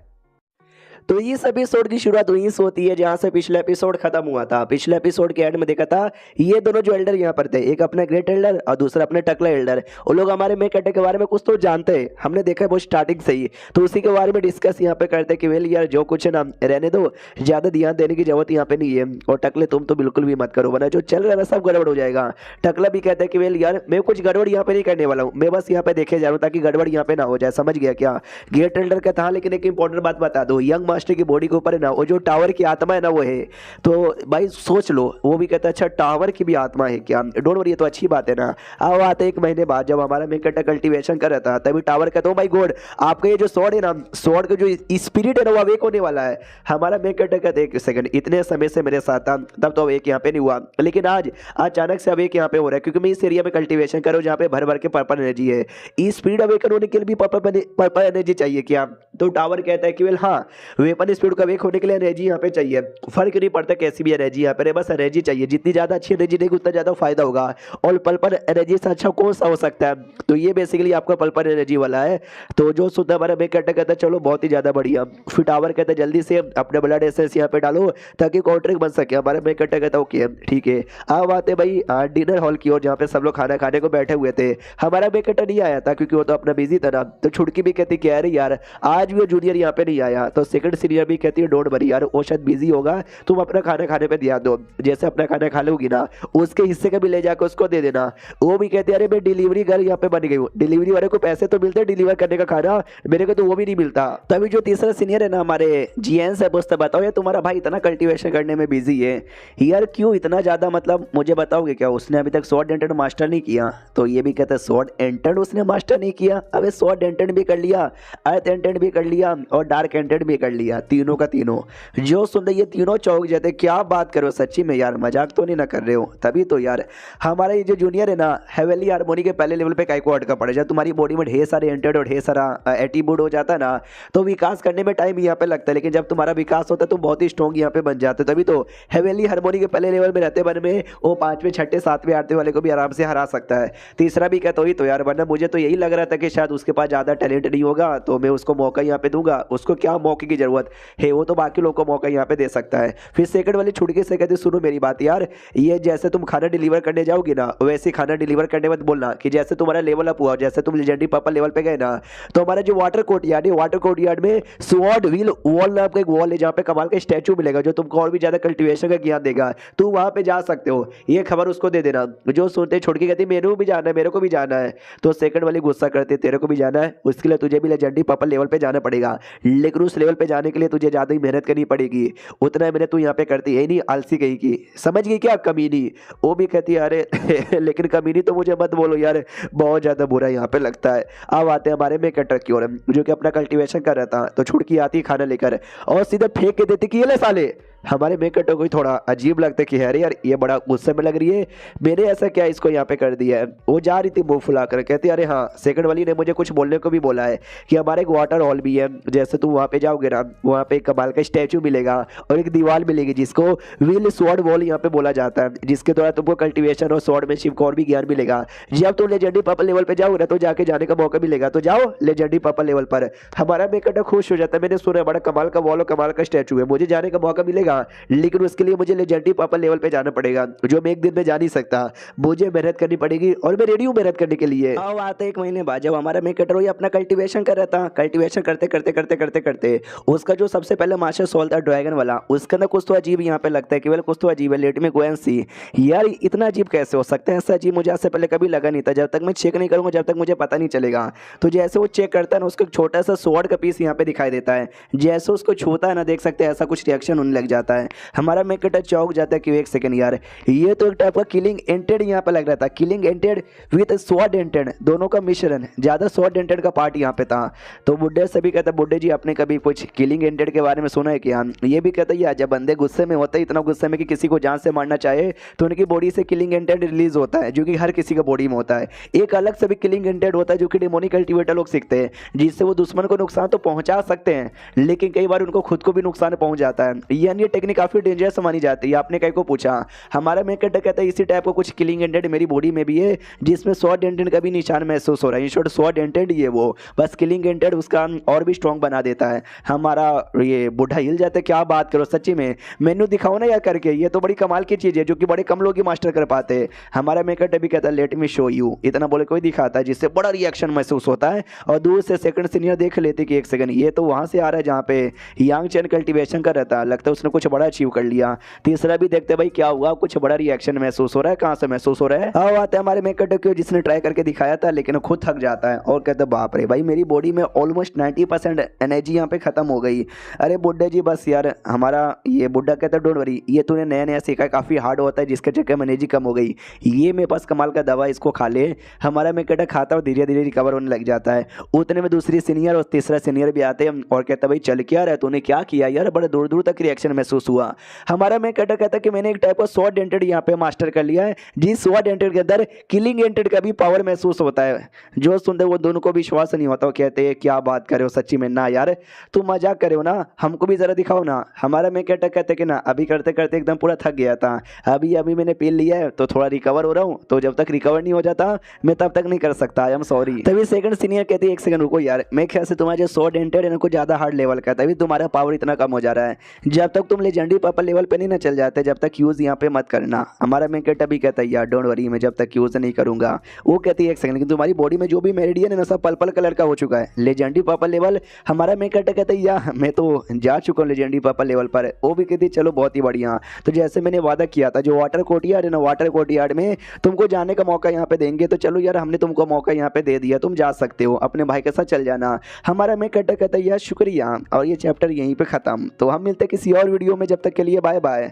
तो इस एपिसोड की शुरुआत वहीं से होती है जहां से पिछला एपिसोड खत्म हुआ था। पिछले एपिसोड के एंड में देखा था ये दोनों जो एल्डर यहाँ पर थे, एक अपना ग्रेट एल्डर और दूसरा अपने टकला एल्डर, वो लोग हमारे मेक अटैक के बारे में कुछ तो जानते हैं, हमने देखा है वो स्टार्टिंग से ही। तो उसी के बारे में डिस्कस यहाँ पे करते हैं कि वेल यार जो कुछ है ना रहने दो, ज्यादा ध्यान देने की जरूरत यहाँ पे नहीं है, और टकले तुम तो बिल्कुल भी मत करो वरना जो चल रहा है ना सब गड़बड़ हो जाएगा। टकला भी कहता है कि वेल यार मैं कुछ गड़बड़ यहाँ पे नहीं करने वाला हूँ, मैं बस यहाँ पे देखे जा रहा हूँ ताकि गड़बड़ यहाँ पे ना हो जाए, समझ गया क्या। ग्रेट एल्डर का था, लेकिन एक इंपॉर्टेंट बात बता दो, यंग मास्टर की बॉडी के ऊपर ना वो जो टावर की आत्मा है ना वो है, तो भाई सोच लो। वो भी कहता है अच्छा टावर की भी आत्मा है क्या, डोंट वरी, ये तो अच्छी बात है ना। अब आते 1 महीने बाद जब हमारा मेकटा कल्टीवेशन कर रहा था, तभी टावर कहता हूँ भाई गॉड आपका ये जो स्वॉर्ड है ना, स्वॉर्ड का जो स्पिरिट है ना वो अवेक होने वाला है। हमारा मेकटा कहते 1 सेकंड, इतने समय से मेरे साथ था तब तो अवेक यहाँ पे नहीं हुआ, लेकिन आज अचानक से अवेक यहाँ पे हो रहा है, क्योंकि मैं इस एरिया में कल्टीवेशन कर रहा हूँ जहाँ पे भर भर के पर्पल एनर्जी है। इस स्पीड अवेकन होने के लिए भी पर्पल एनर्जी चाहिए क्या। तो टावर कहता है कि वेल हाँ, वेपन स्पीड का अवेक होने के लिए एनर्जी यहाँ पे चाहिए, फर्क नहीं पड़ता कैसी भी एनर्जी यहाँ पे, बस एनर्जी चाहिए, जितनी ज्यादा अच्छी एनर्जी देगी उतना ज्यादा फायदा होगा। और पल्पर एनर्जी से अच्छा कौन सा हो सकता है, तो ये बेसिकली आपका पल्पर एनर्जी वाला है। तो जो सुनता हमारा मेक कहता है चलो बहुत ही ज्यादा बढ़िया। फिर टावर कहता है जल्दी से अपने ब्लड एसेंस यहाँ पे डालो ताकि कॉन्ट्रैक्ट बन सके। हमारा मेक कहता है ओके ठीक है। अब आते भाई डिनर हॉल की ओर जहाँ पे सब लोग खाना खाने को बैठे हुए थे। हमारा मेक नहीं आया था क्योंकि वो तो अपना बिजी था ना। तो छुटकी भी कहती क्या है यार आज भी वो जूनियर यहाँ पे नहीं आया। तो सेकंड सीनियर भी कहती है डोंट वरी यार वो शायद बिजी होगा, तुम अपना खाना खाने पे ध्यान दो, जैसे अपना खाना खा लोगी ना उसके हिस्से का भी ले जाकर उसको दे देना। वो भी कहती है अरे मैं डिलीवरी गर्ल यहाँ पे बन गई हूँ, डिलीवरी वाले को पैसे तो मिलते हैं डिलीवर करने का खाना, मेरे को तो वो भी नहीं मिलता। तभी जो तीसरा सीनियर है ना हमारे जीएन से पूछता बताओ यार तुम्हारा भाई इतना कल्टीवेशन करने में बिजी है यार, क्यों इतना ज्यादा, मतलब मुझे बताओगे क्या, उसने अभी तक स्वॉर्ड एंटेड मास्टर नहीं किया। तो ये भी कहता है स्वॉर्ड एंटेड उसने मास्टर नहीं किया, अबे स्वॉर्ड एंटेड भी कर लिया, अर्थ एंटेड भी कर लिया और डार्क एंटेड भी कर लिया, तीनों का तीनों। जो सुन रहे ये तीनों चौक जाते, क्या बात करो सच्ची में यार, मजाक तो नहीं ना कर रहे हो। तभी तो यार हमारा ये जो जूनियर है ना हेवेली हार्मोनी के पहले लेवल पे काय को अटका पड़े, जब तुम्हारी बॉडी में ढेर सारे एंटेड और ढेर सारा एटीट्यूड हो जाता है ना तो विकास करने में टाइम यहाँ पे लगता है, लेकिन जब तुम्हारा विकास होता है तो बहुत ही स्ट्रॉन्ग यहाँ पे बन जाते। तभी तो हेवेली हार्मोनी के पहले लेवल में रहते बन में वो 5वें 6ठे 7वें 8वें वाले को भी आराम से हरा सकता है। तीसरा भी कहता ही तो यार, वरना मुझे तो यही लग रहा था कि शायद उसके पास ज्यादा टैलेंट नहीं होगा तो मैं उसको मौका यहाँ पे दूंगा, उसको क्या मौके की जरूरत है, वो तो बाकी लोगों को मौका यहाँ पे दे सकता है। फिर सेकंड वाली छुटकी से कहती सुनो मेरी बात यार, ये जैसे तुम खाना डिलीवर करने जाओगी ना वैसे खाना डिलीवर करने मत बोलना कि जैसे तुम्हारा लेवल अप हुआ, जैसे तुम लेजेंडरी पर्पल लेवल पे गए ना तो हमारा जो वाटर कोर्ट यार्ड है, वाटर कोर्ट यार्ड में स्वॉर्ड व्हील वॉल नाम का एक वॉल है जहाँ पे कमाल का स्टैचू मिलेगा जो तुमको और भी ज्यादा कल्टीवेशन का ज्ञान देगा, तू वहां पे जा सकते हो, ये खबर उसको दे देना। जो सुनते छुटकी कहती मेरे को भी जाना है, मेरे को भी जाना है। तो सेकंड वाली गुस्सा करते तेरे को भी जाना है, उसके लिए तुझे भी लेजेंडरी पर्पल लेवल पे जाना पड़ेगा, लेकिन उस लेवल पे जाने के लिए तुझे ज्यादा ही मेहनत करनी पड़ेगी, उतना मेहनत तू यहाँ पे करती है नहीं, आलसी कहीं की, समझ गई क्या कमीनी। वो भी कहती है अरे लेकिन कमीनी तो मुझे मत बोलो यार, बहुत ज्यादा बुरा यहाँ पे लगता है। अब आते हैं हमारे में कटर की ओर जो कि अपना कल्टीवेशन कर रहा था। तो छुटकी आती है खाना लेकर और सीधे फेंक के देती कि ये ले साले। हमारे मेकटो को थोड़ा अजीब लगता है कि अरे यार ये बड़ा गुस्से में लग रही है, मैंने ऐसा क्या इसको यहाँ पे कर दिया है। वो जा रही थी मुंह फुलाकर, कहती अरे हाँ सेकंड वाली ने मुझे कुछ बोलने को भी बोला है कि हमारे एक वाटर हॉल भी है, जैसे तुम वहाँ पे जाओगे ना वहाँ पे एक कमाल का स्टैचू मिलेगा और एक दीवार मिलेगी जिसको व्हील स्वॉर्ड वॉल यहाँ पे बोला जाता है, जिसके द्वारा तुमको कल्टीवेशन और स्वॉर्डमैनशिप का और भी ज्ञान मिलेगा। जब तुम लेजेंडरी पर्पल लेवल पे जाओगे ना तो जाके जाने का मौका मिलेगा, तो जाओ लेजेंडरी पर्पल लेवल पर। हमारा मेकटो खुश हो जाता है, मैंने सुना बड़ा कमाल का वॉल और कमाल का स्टैचू है, मुझे जाने का मौका मिलेगा। मिलेगा, लेकिन उसके लिए मुझे लेजेंडरी पापा लेवल पे जाना पड़ेगा, जो मैं एक दिन में जा नहीं सकता। मुझे मेहनत करनी पड़ेगी और मैं रेडी हूँ मेहनत करने के लिए। अब आते 1 महीने बाद जब हमारा मेन कैरेक्टर अपना कल्टीवेशन कर रहा था, कल्टीवेशन करते करते करते करते करते उसका जो सबसे पहले मास्टर सोल था ड्रैगन वाला, उसके अंदर कुछ तो अजीब यहाँ पे लगता है, केवल कुछ तो अजीब है। लेट में गो एंड सी। यार इतना अजीब कैसे हो सकता है? ऐसा अजीब मुझे आज से पहले कभी लगा नहीं था। जब तक मैं चेक नहीं करूंगा जब तक मुझे पता नहीं चलेगा। तो जैसे वो चेक करता है ना, उसको एक छोटा सा स्वॉर्ड का पीस यहाँ पे दिखाई देता है। जैसे उसको छूता है ना, देख सकते हैं ऐसा कुछ रिएक्शन होने लग जाता है। हमारा मेन कैरेक्टर चौंक जाता है कि एक सेकंड यार, ये तो एक टाइप का किलिंग एंटेड यहाँ पे लग रहा था। किलिंग एंटेड विद स्वॉर्ड एंटेड, दोनों का मिश्रण, ज्यादा स्वॉर्ड एंटेड का पार्ट यहाँ पे था। तो बुड्ढे से भी कहता, बुड्ढे जी आपने कभी कुछ किलिंग एंटेड के बारे में सुना है क्या? ये भी कहता है जब बंदे गुस्से में होते हैं, इतना गुस्से में कि किसी को जान से मारना चाहे, तो उनकी बॉडी से किलिंग एंटेड रिलीज होता है, जो कि हर किसी का बॉडी में होता है। एक अलग से भी किलिंग एंटेड होता है जो कि डेमोनिक कल्टीवेटर लोग सीखते हैं, जिससे वो दुश्मन को नुकसान तो पहुंचा सकते हैं, लेकिन कई बार उनको खुद को भी नुकसान पहुंच जाता है। यानी ये टेक्निक काफी डेंजरस मानी जाती है। आपने कई को पूछा, हमारा मेन कैरेक्टर कहता है इसी टाइप का कुछ किलिंग एंटेड मेरी बॉडी में भी है, जिसमें स्वॉर्ड एंटेड का भी निशान महसूस हो रहा है। इन शॉर्ट स्वॉर्ड एंटेड ये वो बस किलिंग एंटेड उसका और भी स्ट्रॉन्ग बना देता है। हमारा ये बूढ़ा हिल जाता है। क्या बात करो, सच्ची में मेनू दिखाओ ना यार करके, ये तो बड़ी कमाल की चीज है जो कि बड़े कम लोग ही मास्टर कर पाते हैं। हमारा मेकअप भी कहता है लेट मी शो यू, इतना बोले कोई दिखाता है जिससे बड़ा रिएक्शन महसूस होता है, और दूर से सेकंड सीनियर देख लेते कि एक सेकंड ये तो वहां से आ रहा है जहाँ पे यांग चैन कल्टीवेशन कर रहता है, लगता है उसने कुछ बड़ा अचीव कर लिया। तीसरा भी देखते भाई क्या हुआ, कुछ बड़ा रिएक्शन महसूस हो रहा है, कहाँ से महसूस हो रहा है। अब आते हैं हमारे मेकअप क्यों, जिसने ट्राई करके दिखाया था लेकिन खुद थक जाता है और कहता है बाप रे भाई मेरी बॉडी में ऑलमोस्ट 90% एनर्जी यहाँ पे खत्म हो गई। अरे बुड्ढे जी बस यार, हमारा ये बुड्ढा कहता है डोंट वरी, ये तूने नया नया सीखा है, काफ़ी हार्ड होता है जिसके चक्कर में एनर्जी कम हो गई। ये मेरे पास कमाल का दवा, इसको खा ले। हमारा मैं कहता खाता और धीरे धीरे रिकवर होने लग जाता है। उतने में दूसरी सीनियर और तीसरा सीनियर भी आते हैं और कहता भाई चल क्या रहा है, तूने क्या किया यार, बड़े दूर दूर तक रिएक्शन महसूस हुआ। हमारा मैं कहता कि मैंने एक टाइप का स्वॉर्ड एंटेड यहाँ पे मास्टर कर लिया है, जिस स्वॉर्ड एंटेड के अंदर किलिंग एंटेड का भी पावर महसूस होता है। जो सुनते वो दोनों को विश्वास नहीं होता, वो कहते हैं क्या बात करे हो सच्ची में, ना यार तुम मजाक करे हो ना, हमको भी जरा दिखाओ ना। हमारा मैं कहते कि ना अभी करते करते एकदम पूरा थक गया था, अभी अभी मैंने पी लिया है तो थोड़ा रिकवर हो रहा हूँ, तो जब तक रिकवर नहीं हो जाता मैं तब तक नहीं कर सकता, आई एम सॉरी। तभी सेकंड सीनियर कहती है एक सेकंड रुको यार, मैं ख्याल से तुम्हारा जो स्वॉर्ड एंटेड है ना कुछ ज्यादा हार्ड लेवल का, तभी तुम्हारा पावर इतना कम हो जा रहा है। जब तक तुम लेजेंडरी पापा लेवल पे नहीं ना चल जाते जब तक यूज यहाँ पे मत करना। हमारा मैं कहता भी कहता है यार डोंट वरी, मैं जब तक यूज नहीं करूंगा। वो कहती है एक सेकंड, तुम्हारी बॉडी में जो भी मेरिडियन है ना सब पर्पल कलर का हो चुका है, लेजेंडरी पापा लेवल। हमारा मैं कहता है यार मैं तो जा चुका हूँ लेजेंडरी पापा लेवल पर। वो भी कहती चलो बहुत ही बढ़िया, तो जैसे मैंने वादा किया था जो वाटर कोर्टयार्ड है ना, वाटर कोर्टयार्ड में तुमको जाने का मौका यहाँ पे देंगे, तो चलो यार हमने तुमको मौका यहाँ पे दे दिया, तुम जा सकते हो, अपने भाई के साथ चल जाना। हमारा मैं कहता यार शुक्रिया, और ये चैप्टर यहीं पे खत्म। तो हम मिलते हैं किसी और वीडियो में, जब तक के लिए बाय बाय।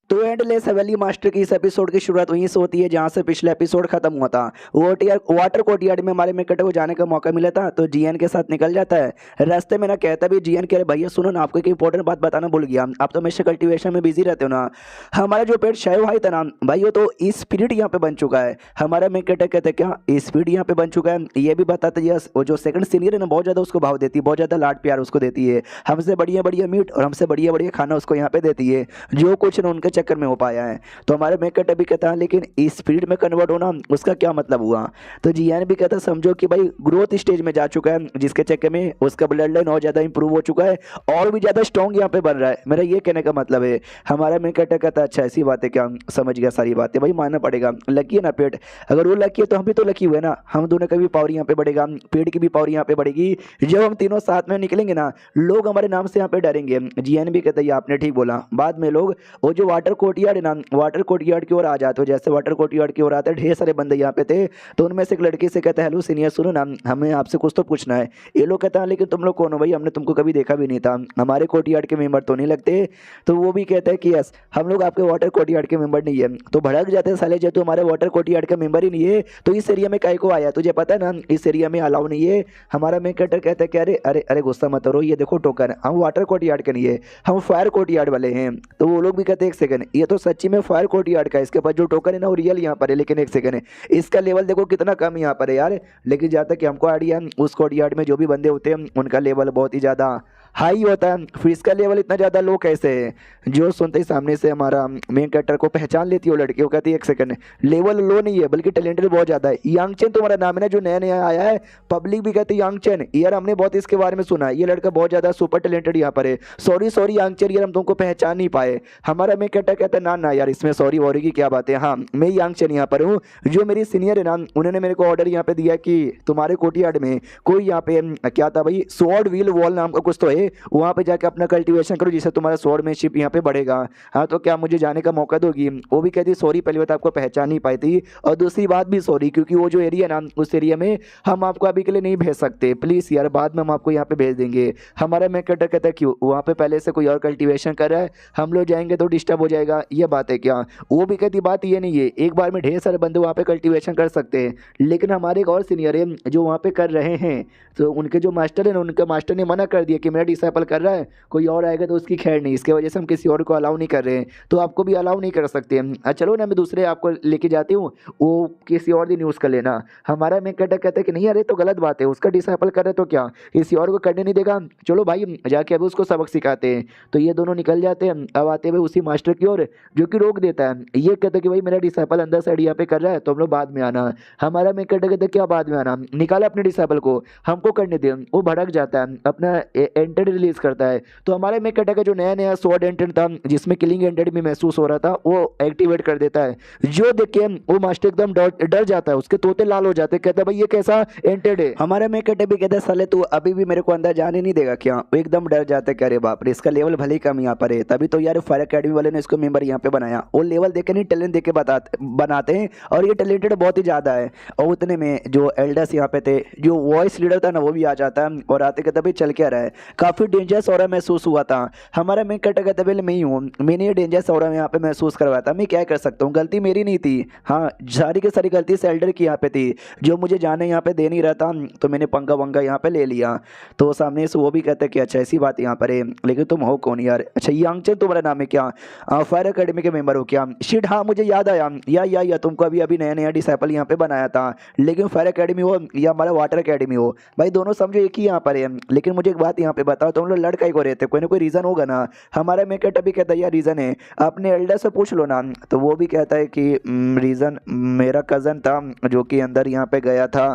तो एंडलेस हवेली मास्टर की इस एपिसोड की शुरुआत वहीं से होती है जहां से पिछला एपिसोड खत्म हुआ था। वाटर कोर्टयार्ड में हमारे मेकट को जाने का मौका मिला था, तो जीएन के साथ निकल जाता है। रास्ते में ना कहता भी जीएन के, अरे भैया सुनो ना, आपको एक इंपॉर्टेंट बात बताना भूल गया, आप तो हमेशा कल्टीवेशन में बिजी रहते हो ना। हमारा जो पेट शैव भाई था ना भाई, वो तो स्पिरिट यहाँ पे बन चुका है। हमारा मेकट कहते क्या स्पिरिट यहाँ पे बन चुका है, ये भी बताते यस। वो जो सेकंड सीनियर है ना बहुत ज्यादा उसको भाव देती है, बहुत ज्यादा लाड प्यार उसको देती है, हमसे बढ़िया बढ़िया मीट और हमसे बढ़िया बढ़िया खाना उसको यहाँ पे देती है, जो कुछ ना उनके चक्कर में हो पाया है। तो हमारे मेकट भी कहता है लेकिन स्पिरिट में कन्वर्ट होना उसका क्या मतलब हुआ। तो जियान भी कहता समझो कि भाई ग्रोथ स्टेज में जा चुका है, जिसके चक्कर में उसका ब्लड लाइन और ज्यादा इंप्रूव हो चुका है और भी ज्यादा स्ट्रॉन्ग यहाँ पे बन रहा है। मेरा ये कहने का मतलब है। हमारा मेकट कहता अच्छा ऐसी बात है क्या, समझ गया सारी बातें, भाई मानना पड़ेगा, लकी है ना पेट, अगर वो लकी है तो हम भी तो लकी हुए ना, हम दोनों का भी पावर यहाँ पे बढ़ेगा, पेट की भी पावर यहाँ पे बढ़ेगी। जब हम तीनों साथ में निकलेंगे ना लोग हमारे नाम से यहाँ पे डरेंगे। जियान भी कहता है आपने ठीक बोला, बाद में लोग वो जो वाटर कोर्टयार्ड है ना, वाटर कोर्टयार्ड की ओर आ जाते हो, जैसे वाटर कोर्टयार्ड की ओर आते हैं ढेर सारे बंदे यहाँ पे थे, तो उनमें से एक लड़की से कहता है हेलो सीनियर सुनो ना, हमें आपसे कुछ तो पूछना है। ये लोग कहता है लेकिन तुम लोग कौन हो भाई, हमने तुमको कभी देखा भी नहीं था, हमारे कोर्टयार्ड के मेंबर तो नहीं लगते। तो वो भी कहता है कि यस हम लोग आपके वाटर कोर्टयार्ड के मेंबर नहीं है। तो भड़क जाते हैं साले, जब तो हमारे वाटर कोर्टयार्ड का मेंबर ही नहीं है तो इस एरिया में काहे को आया, तुझे पता है ना इस एरिया में अलाउ नहीं है। हमारा मेन कैरेक्टर कहता है कि अरे अरे अरे गुस्सा मत करो, ये देखो टोकन, हम वाटर कोर्टयार्ड के नहीं है, हम फायर कोर्टयार्ड वाले हैं। तो वो लोग भी कहते हैं एक सेकंड, ये तो सच्ची में फायर कोर्टयार्ड का, इसके पास जो टोकन है ना वो रियल यहाँ पर है, लेकिन एक सेकंड है इसका लेवल देखो कितना कम यहाँ पर है यार। लेकिन जहाँ तक कि हमको आइडिया उस कोर्टयार्ड में जो भी बंदे होते हैं उनका लेवल बहुत ही ज़्यादा हाई होता है, फिर इसका लेवल इतना ज़्यादा लो कैसे है? जो सुनते ही सामने से हमारा मेन कैरेक्टर को पहचान लेती है वो लड़की, वो कहती है एक सेकंड, लेवल लो नहीं है बल्कि टैलेंटेड बहुत ज़्यादा है। यांगचेन तुम्हारा नाम है ना, जो नया नया आया है, पब्लिक भी कहती है यांगचेन, यार हमने बहुत इसके बारे में सुना है, ये लड़का बहुत ज़्यादा सुपर टैलेंटेड यहाँ पर है। सॉरी सॉरी यांगचेन, यार हम तुमको पहचान नहीं पाए। हमारा मेन कैरेक्टर कहता है ना ना यार, इसमें सॉरी वॉरी की क्या बात है, हाँ मैं यांगचेन यहाँ पर हूँ। जो मेरी सीनियर है ना, उन्होंने मेरे को ऑर्डर यहाँ पे दिया कि तुम्हारे कोर्टयार्ड में कोई यहाँ पे क्या था भाई, स्वॉर्ड व्हील वॉल नाम का कुछ तो है, वहाँ पे जाके अपना कल्टीवेशन करो जिससे तुम्हारा स्वॉर्डमैनशिप यहाँ पे बढ़ेगा। हाँ तो क्या मुझे जाने का मौका दोगी? वो भी कहती सॉरी, पहली बात आपको पहचान नहीं पाई थी, और दूसरी बात भी सॉरी क्योंकि वो जो एरिया ना, उस एरिया में हम आपको अभी के लिए नहीं भेज सकते, प्लीज़ यार बाद में हम आपको यहाँ पे भेज देंगे। हमारा मैं कहता है क्यों, वहाँ पे पहले से कोई और कल्टीवेशन कर रहा है, हम लोग जाएंगे तो डिस्टर्ब हो जाएगा, ये बात है क्या? वो भी कहती बात ये नहीं है, एक बार में ढेर सारे बंदे वहाँ पे कल्टीवेशन कर सकते हैं, लेकिन हमारे एक और सीनियर है जो वहाँ पे कर रहे हैं, तो उनके जो मास्टर है ना, उनके मास्टर ने मना कर दिया कि मेरा डिसाइपल कर रहा है, कोई और आएगा तो उसकी खैर नहीं, इसके वजह से हम किसी और को अलाउ नहीं कर रहे हैं, तो आपको भी अलाउ नहीं कर सकते हैं। चलो ना मैं दूसरे आपको लेके जाती हूँ, वो किसी और दिन यूज़ कर लेना। हमारा मैं कहता है कि नहीं अरे तो गलत बात है, उसका डिसाइपल कर रहे तो क्या किसी और को करने नहीं देगा, चलो भाई जाके अभी उसको सबक सिखाते हैं। तो ये दोनों निकल जाते हैं, अब आते हुए उसी मास्टर की ओर, जो कि रोक देता है, ये कहता है कि भाई मेरा डिसाइपल अंदर साइड यहाँ पे कर रहा है तो हम लोग बाद में आना। हमारा मैं कहता क्या बाद में आना, निकाला अपने डिसाइपल को, हमको करने दे। वो भड़क जाता है, अपना एंटेड रिलीज करता है, तो हमारे में कहता है जो नया नया स्वॉर्ड एंटेड था जिसमें किलिंग एंटेड भी महसूस हो रहा था, वो एक्टिवेट कर देता है। जो देख के वो मास्टर एकदम डर जाता है, उसके तोते लाल हो जाते हैं, कहता है भाई ये कैसा एंटेड है? हमारा में कहते भी कहता है साले तू अभी भी मेरे को अंदर जाने नहीं देगा क्या? वो एकदम डर जाते हैं, अरे बाप रे इसका लेवल भले ही कम यहाँ पर है, तभी तो यार फायर अकेडमी वाले ने इसको मेंबर यहाँ पे बनाया। वो लेवल देख के नहीं, टैलेंट देख के बनाते हैं, और ये टैलेंटेड बहुत ही ज़्यादा है। और उतने में जो एल्डर्स यहाँ पे थे, जो वॉइस लीडर था ना, वो भी आ जाता है और आते कहता भाई चल क्या रहा है, काफ़ी डेंजरस हो रहा महसूस हुआ था। हमारा मैं कहता भाई मैं ही हूँ, मैंने ये डेंजरस हो रहा यहाँ पे महसूस करवाया था, मैं क्या कर सकता हूँ, गलती मेरी नहीं थी, हाँ सारी की सारी गलती से एल्डर की यहाँ पे थी, जो मुझे जाने यहाँ पे दे नहीं रहा था, तो मैंने पंगा वंगा यहाँ पे ले लिया। तो सामने से वो भी कहते कि अच्छा ऐसी बात यहाँ पर है, लेकिन तुम हो कौन यार? अच्छा यांगचेन तुम्हारा नाम है क्या? फायर अकेडमी के मेंबर हो क्या? शिट हाँ मुझे याद आया, या तुमको अभी अभी नया नया डिसाइपल यहाँ पे बनाया था, लेकिन फायर अकेडमी हो या हमारा वाटर अकेडमी हो, भाई दोनों समझो एक ही यहाँ पर है। लेकिन मुझे एक बात यहाँ पे बताओ, तुम लोग लड़का ही को रहते, कोई ना कोई रीज़न होगा ना? हमारा मेकट भी कहता है यार रीज़न है, अपने एल्डर से पूछ लो ना। तो वो भी कहता है कि रीज़न मेरा कज़न था जो कि अंदर यहाँ पे गया था,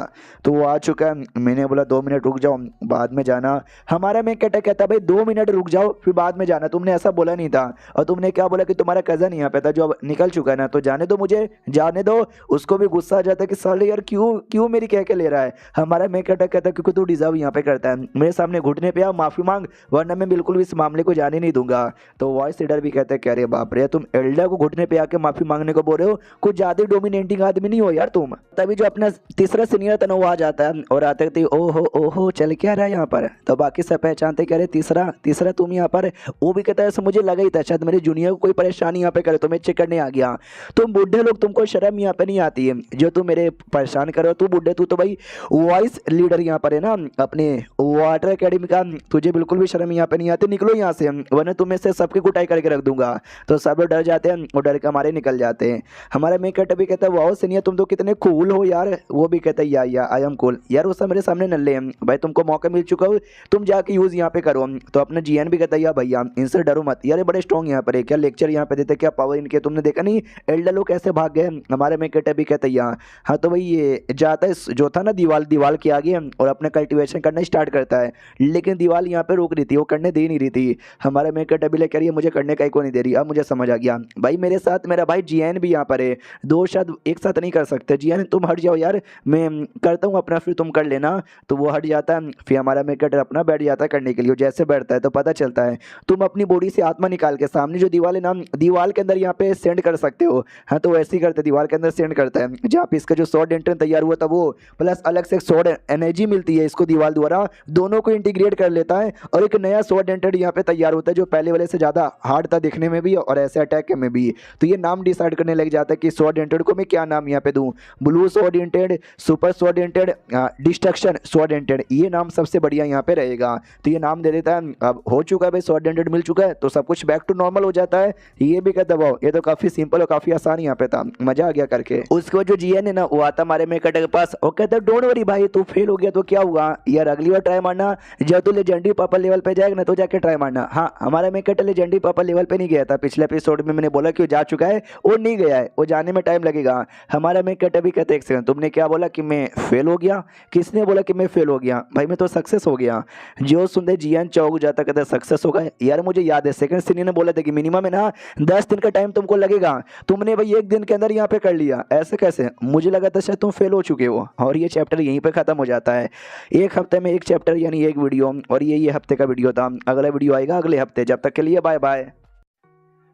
तो वो आ चुका है, मैंने बोला 2 मिनट रुक जाओ बाद में जाना। हमारा मेकट कहता भाई 2 मिनट रुक जाओ फिर बाद में जाना, तुमने ऐसा बोला नहीं था, और तुमने क्या बोला कि तुम्हारा कज़न यहाँ पे था जो अब निकल चुका है ना, तो जाने दो मुझे, जाने दो। उसको भी गुस्सा आ जाता है कि साले यार क्यों क्यों मेरी कह के ले रहा है। हमारा मेकट कहता है क्योंकि तू डिजर्व यहाँ पे करता है, मेरे सामने घुटने पे आ माफ़ी मांग, वरना मैं बिल्कुल भी इस मामले को जाने नहीं दूंगा। तो वॉइस लीडर भी कहता है कि अरे बाप रे, तुम एल्डर को घुटने पे आके माफ़ी मांगने को बोल रहे हो, कुछ ज़्यादा डोमिनेटिंग आदमी नहीं हो यार तुम। तभी जो अपना तीसरा सीनियर था ना वो आ जाता है और आते कहते ओहो ओहो चल क्या रहा है यहाँ पर। तो बाकी सब पहचानते कह रहे तीसरा तीसरा तुम यहाँ पर। वो भी कहता है ऐसा मुझे लगा ही था, शायद मेरे जूनियर को कोई परेशानी यहाँ पे करे तो मैं चेक करने आ गया। तुम बुढ़े लोग, तुमको शर्म यहाँ पे नहीं आती है जो तुम मेरे परेशान करो? तू बुढ़े, तू तो भाई वॉइस लीडर यहाँ पर है ना अपने वाटर अकेडमी का, तुझे बिल्कुल भी शर्म यहाँ पे नहीं आती, निकलो यहाँ से वरना तुम्हें से सबकी कुटाई करके रख दूंगा। तो सब लोग डर जाते हैं और डर के हमारे निकल जाते हैं। हमारा मेकट भी कहता है वाओ सीनियर तुम तो कितने कूल हो यार। वो भी कहता है या आई एम कूल यार, वो सब मेरे सामने नल्ले हैं भाई, तुमको मौका मिल चुका हो, तुम जाके यूज़ यहाँ पे करो। तो अपना जीएन भी कहता है या भैया इनसे डरो मत यार, बड़े स्ट्रॉन्ग यहाँ पर है, क्या लेक्चर यहाँ पे देते, क्या पावर इनके, तुमने देखा नहीं एल्डर लोग कैसे भाग गए। हमारे मेकट भी कहता है हाँ। तो भाई ये जाता है जो था ना दीवाल के आगे और अपना कल्टीवेशन करना स्टार्ट करता है, लेकिन दीवाल यहाँ पे रोक रही थी, वो करने दे नहीं रही थी। हमारे मेकट अभी ले कह रही है मुझे करने का ही को नहीं दे रही। अब मुझे समझ आ गया भाई, मेरे साथ मेरा भाई जीएन भी यहाँ पर है, दो शायद एक साथ नहीं कर सकते। जीएन तुम हट जाओ यार, मैं करता हूँ अपना फिर तुम कर लेना। तो वो हट जाता है, फिर हमारा मेकट अपना बैठ जाता है करने के लिए। जैसे बैठता है तो पता चलता है तुम अपनी बॉडी से आत्मा निकाल के सामने जो दीवार है ना, दीवार के अंदर यहाँ पे सेंड कर सकते हो। हाँ तो वैसे ही करते, दीवार के अंदर सेंड करता है। जहाँ पे इसका जो स्वॉर्ड एंट्रेंस तैयार हुआ था वो, प्लस अलग से एक स्वॉर्ड एनर्जी मिलती है इसको दीवार द्वारा, दोनों को इंटीग्रेट कर लेता है और एक नया स्वॉर्ड एंट्रेंस यहाँ पे तैयार होता है जो पहले वाले से ज़्यादा हार्ड था दिखने में भी और ऐसे अटैक में भी। तो ये नाम डिसाइड करने लग जाता है कि स्वॉर्ड एंट्रेंस को मैं क्या नाम यहाँ पे दूँ, blue sword entrance, super sword entrance, destruction sword entrance, ये नाम सबसे बढ़िया यहाँ पे रहेगा। तो ये नाम दे देता है। अब हो चुका है भाई, स्वॉर्ड एंट्रेंस मिल चुका है तो सब कुछ बैक टू नॉर्मल हो जाता है। ये भी कहता है ये तो काफी सिंपल और काफी आसान यहाँ पे था, मजा आ गया करके। उसके बाद जो जीएन है ना वो आता हमारे मेकट के पास और कहता है डोंट वरी भाई, तू फेल हो गया तो क्या हुआ यार, अगली बार ट्राई मारना, जब तू लेजेंडरी लेजेंडरी पर्पल लेवल पे जाएगा ना तो जाके ट्राई मारना। हाँ, हमारा main character legendary purple level पे नहीं गया था, पिछले एपिसोड में मैंने बोला कि वो जा चुका है, वो नहीं गया है, वो जाने में टाइम लगेगा। हमारा मेन कैरेक्टर भी कहते एक सेकंड, तुमने क्या बोला कि मैं फेल हो गया? किसने बोला कि मैं फेल हो गया? भाई मैं तो सक्सेस हो गया। जो सुनते जियान चौक जाता कहता सक्सेस हो गए। यार मुझे याद है सेकंड सीनियर ने बोला था कि मिनिमम है ना 10 दिन का टाइम तुमको लगेगा, तुमने भाई 1 दिन के अंदर यहाँ पे कर लिया, ऐसे कैसे? मुझे लगा था शायद तुम फेल हो चुके हो। और ये चैप्टर यहीं पे खत्म हो जाता है। एक हफ्ते में एक चैप्टर यानी एक वीडियो, और ये हफ्ते का वीडियो था। अगला वीडियो आएगा अगले हफ्ते, जब तक के लिए बाय बाय।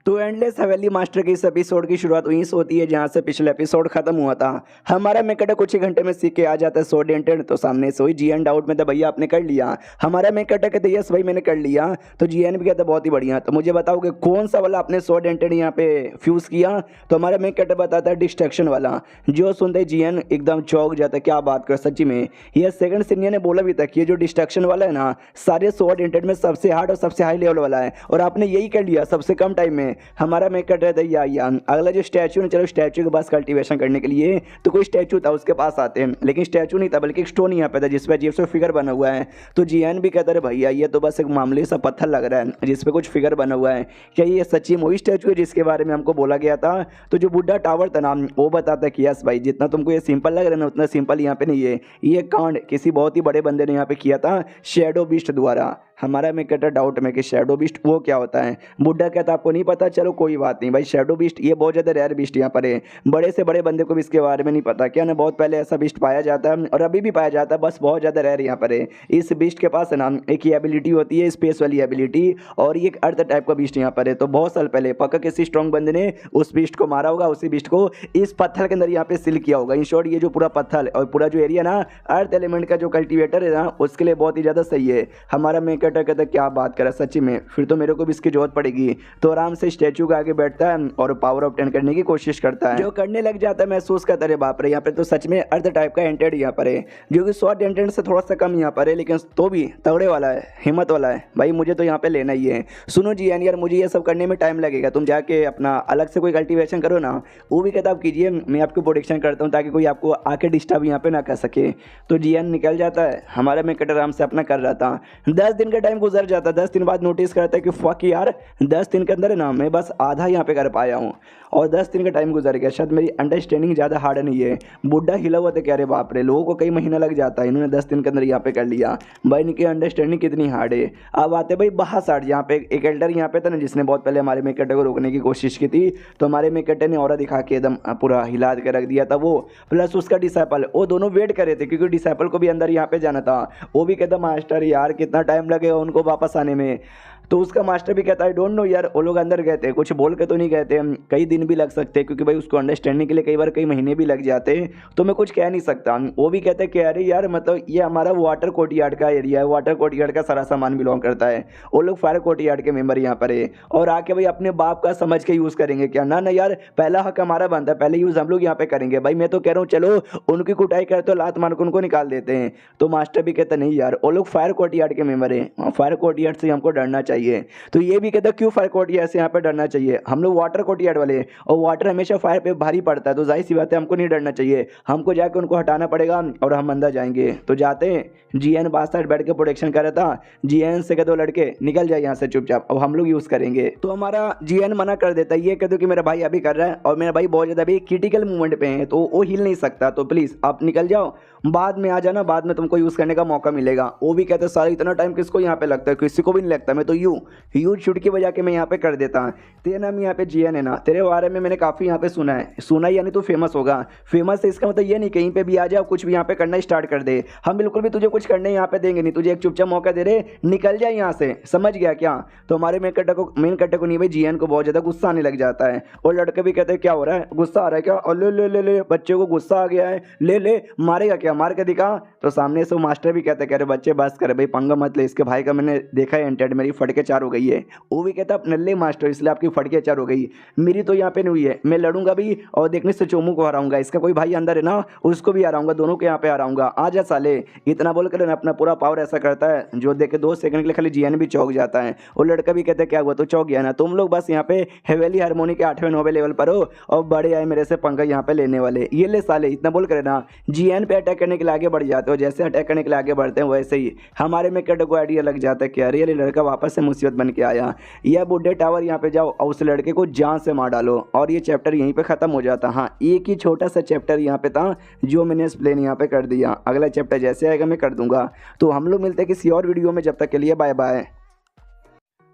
तो एंडलेस हवेली मास्टर की इस एपिसोड की शुरुआत वहीं से होती है जहां से पिछले एपिसोड खत्म हुआ था। हमारा मेकटा कुछ ही घंटे में सीख के आ जाता है स्वॉर्ड एंटेड, तो सामने से हुई जीएन डाउट में था भैया आपने कर लिया। हमारा मेकटा कहते यस भाई मैंने कर लिया। तो जीएन भी कहता बहुत ही बढ़िया। तो मुझे बताओ कि कौन सा वाला आपने स्वॉर्ड एंटेड यहाँ पे फ्यूज किया? तो हमारा मेकटा बताता है डिस्ट्रक्शन वाला। जो सुनते जीएन एकदम चौंक जाता है, क्या बात कर सच्ची में? ये सेकंड सीनियर ने बोला भी था कि ये जो डिस्ट्रक्शन वाला है ना सारे स्वॉर्ड एंटेड में सबसे हार्ड और सबसे हाई लेवल वाला है, और आपने यही कर लिया सबसे कम टाइम में। हमारा मेक कर रहा था या अगला जो स्टैचू ने, चलो स्टैचू के पास कल्टीवेशन करने के लिए तो कोई स्टैचू था उसके पास आते हैं, लेकिन स्टैचू नहीं था बल्कि एक स्टोन यहाँ पे था जिसपे अजीब सा फिगर बना हुआ है। तो जीएन भी कहता है भैया ये तो बस एक मामूली सा पत्थर लग रहा है जिसपे कुछ फिगर बना हुआ है, क्या ये सच्ची वही स्टैचू है जिसके बारे में हमको बोला गया था? तो जो बुढ़ा टावर था ना वो बताता है कि यस भाई जितना तुमको ये सिंपल लग रहा है ना उतना सिंपल यहाँ पे नहीं है, ये कांड किसी बहुत ही बड़े बंदे ने यहाँ पे किया था शैडो बीस्ट द्वारा। हमारा में कहता डाउट में कि शैडो बीस्ट वो क्या होता है? बुड्ढा कहता आपको नहीं पता, चलो कोई बात नहीं भाई। शैडो बीस्ट ये बहुत ज़्यादा रेयर बीस्ट यहाँ पर है, बड़े से बड़े बंदे को भी इसके बारे में नहीं पता क्या ना, बहुत पहले ऐसा बीस्ट पाया जाता है और अभी भी पाया जाता है, बस बहुत ज़्यादा रेयर यहाँ पर है। इस बीस्ट के पास है ना एक एबिलिटी होती है स्पेस वाली एबिलिटी, और ये एक अर्थ टाइप का बीस्ट यहाँ पर है। तो बहुत साल पहले पक्का किसी स्ट्रॉन्ग बंदे ने उस बीस्ट को मारा होगा, उसी बीस्ट को इस पत्थर के अंदर यहाँ पे सील किया होगा। इन शॉर्ट ये जो पूरा पत्थर और पूरा जो एरिया ना अर्थ एलिमेंट का जो कल्टिवेटर है ना उसके लिए बहुत ही ज़्यादा सही है। हमारा मेकटा कहता क्या बात करा सच्ची में, फिर तो मेरे को भी इसकी जरूरत पड़ेगी। तो आराम से स्टैचू के आगे बैठता है और पावर ऑब्टेन करने की कोशिश करता है, जो करने लग जाता है महसूस करता है बाप रे यहाँ पे तो सच में अर्थ टाइप का एंटेड यहाँ पर है, जो कि शॉर्ट एंटेड से थोड़ा सा कम यहाँ पर है, लेकिन तो भी तगड़े वाला है, हिम्मत वाला है भाई, मुझे तो यहाँ पे लेना ही है। सुनो जी यार मुझे ये सब करने में टाइम लगेगा, तुम जाके अपना अलग से कोई कल्टीवेशन करो ना। वो भी कहता आप कीजिए, मैं आपको प्रोटेक्शन करता हूँ ताकि कोई आपको आके डिस्टर्ब यहाँ पे ना कर सके। तो जीएन निकल जाता है, हमारा मैं कटर आराम से अपना कर रहा था। 10 दिन का टाइम गुजर जाता है, 10 दिन बाद नोटिस करता है कि फक यार 10 दिन के अंदर ना मैं बस आधा यहाँ पे कर पाया हूँ, और 10 दिन का टाइम गुजर गया, शायद मेरी अंडरस्टैंडिंग ज़्यादा हार्ड नहीं है। बुढ़ा हिला हुआ था क्या रे बाप रे, लोगों को कई महीना लग जाता है, इन्होंने 10 दिन के अंदर यहाँ पे कर लिया भाई, इनकी अंडरस्टैंडिंग कितनी हार्ड है। अब आते भाई बाहर यहाँ पे एक एल्डर यहाँ पे था ना जिसने बहुत पहले हमारे मेकटे को रोकने की कोशिश की थी, तो हमारे मेकटे ने और दिखा के एकदम पूरा हिला के रख दिया था वो, प्लस उसका डिसाइपल, वो दोनों वेट कर रहे थे क्योंकि डिसाइपल को भी अंदर यहाँ पे जाना था। वो भी कहता मास्टर यार कितना टाइम लगेगा उनको वापस आने में, तो उसका मास्टर भी कहता है डोंट नो यार, वो लोग अंदर गए थे, कुछ बोल के तो नहीं गए थे, कई दिन भी लग सकते हैं क्योंकि भाई उसको अंडरस्टैंडिंग के लिए कई बार कई महीने भी लग जाते हैं, तो मैं कुछ कह नहीं सकता। वो भी कहते हैं कि अरे यार मतलब ये हमारा वाटर कोर्टयार्ड का एरिया है, वाटर कोर्टयार्ड का सारा सामान बिलोंग करता है, वो लोग फायर कोर्टयार्ड के मेंबर यहाँ पर है, और आके भाई अपने बाप का समझ के यूज़ करेंगे क्या? ना ना यार, पहला हक हमारा बनता है, पहले यूज़ हम लोग यहाँ पे करेंगे भाई। मैं तो कह रहा हूँ चलो उनकी कुटाई करते तो लात मार के उनको निकाल देते हैं। तो मास्टर भी कहता नहीं यार, वो लोग फायर कोर्टयार्ड के मेंबर है, फायर कोर्टयार्ड से हमको डरना चाहिए। तो ये भी कहता क्यों फायर कोर्टयार्ड से यहाँ पे डरना चाहिए, हम लोग वाटर कोर्टयार्ड वाले हैं, और वाटर हमेशा फायर पे भारी पड़ता है, तो जाहिर सी बात है हमको नहीं डरना चाहिए, हमको जाके उनको हटाना पड़ेगा और हम अंदर जाएंगे। तो जाते हैं, जीएन बास साइड बैठ के प्रोटेक्शन कर रहा था, जीएन से कहते लड़के निकल जाए यहाँ से चुपचाप, अब हम लोग यूज़ करेंगे। तो हमारा जीएन मना कर देता है, ये कह दो कि मेरा भाई अभी कर रहा है और मेरा भाई बहुत ज़्यादा अभी क्रिटिकल मूवमेंट पे है, तो वो हिल नहीं सकता, तो प्लीज़ आप निकल जाओ, बाद में आ जाना, बाद में तुमको यूज़ करने का मौका मिलेगा। वो भी कहते सारा इतना टाइम किसको यहाँ पे लगता है, किसी को भी नहीं लगता, मैं तो यूँ छुट की वजह के मैं यहाँ पे कर देता हूँ। तेरा नाम यहाँ पे जीएन है ना, तेरे बारे में मैंने काफ़ी यहाँ पे सुना है, सुना यानी तो फेमस होगा, फेमस है इसका मतलब ये नहीं कहीं पे भी आ जाओ कुछ भी यहाँ पे करना स्टार्ट कर दे, हम बिल्कुल भी तुझे कुछ करने यहाँ पे देंगे नहीं, तुझे एक चुपचाप मौका दे रहे, निकल जाए यहाँ से, समझ गया क्या? तो हमारे मेन कट्टे को नहीं भाई जीएन को बहुत ज़्यादा गुस्सा आने लग जाता है, और लड़के भी कहते हैं क्या हो रहा है, गुस्सा आ रहा है क्या? और ले ले ले ले बच्चे को गुस्सा आ गया है, ले ले मारेगा क्या, मार के दिखा। तो सामने से वो मास्टर भी कहते हैं, कह रहे बच्चे बस करे भाई, पंगा मत ले, इसके भाई का मैंने देखा है एंटेड मेरी फट फटके 4 हो गई है। वो भी कहता नल्ले मास्टर इसलिए आपकी फटके 4 हो गई, मेरी तो यहाँ पे नहीं हुई है, मैं लड़ूंगा भी और देखने से चोमू को हराऊंगा, इसका कोई भाई अंदर है ना उसको भी हराऊंगा, दोनों के यहाँ पे हराऊंगा, आजा साले। इतना बोलकर अपना पूरा पावर ऐसा करता है जो देख के 2 सेकंड के लिए खाली जियान भी चौंक जाता है। वो लड़का भी कहता है क्या हुआ, तो चौंक गया ना, तुम लोग बस यहाँ पे हवेली हारमोनी के 8वें 9वें लेवल पर हो और बड़े आए मेरे से पंगा यहाँ पे लेने वाले, ये ले साले। इतना बोल कर ना जीएन पे अटैक करने के लिए आगे बढ़ जाते हो, जैसे अटैक करने के लिए आगे बढ़ते हैं वैसे ही हमारे में कट को आइडिया लग जाता है कि अरे ये लड़का वापस से मुसीबत बन के आया, यह बुढ़े टावर यहाँ पे जाओ और उस लड़के को जान से मार डालो और ये चैप्टर यहीं पे खत्म हो जाता। हाँ एक ही छोटा सा चैप्टर यहाँ पे था जो मैंने एक्सप्लेन यहाँ पे कर दिया, अगला चैप्टर जैसे आएगा मैं कर दूंगा। तो हम लोग मिलते हैं किसी और वीडियो में, जब तक के लिए बाय बाय।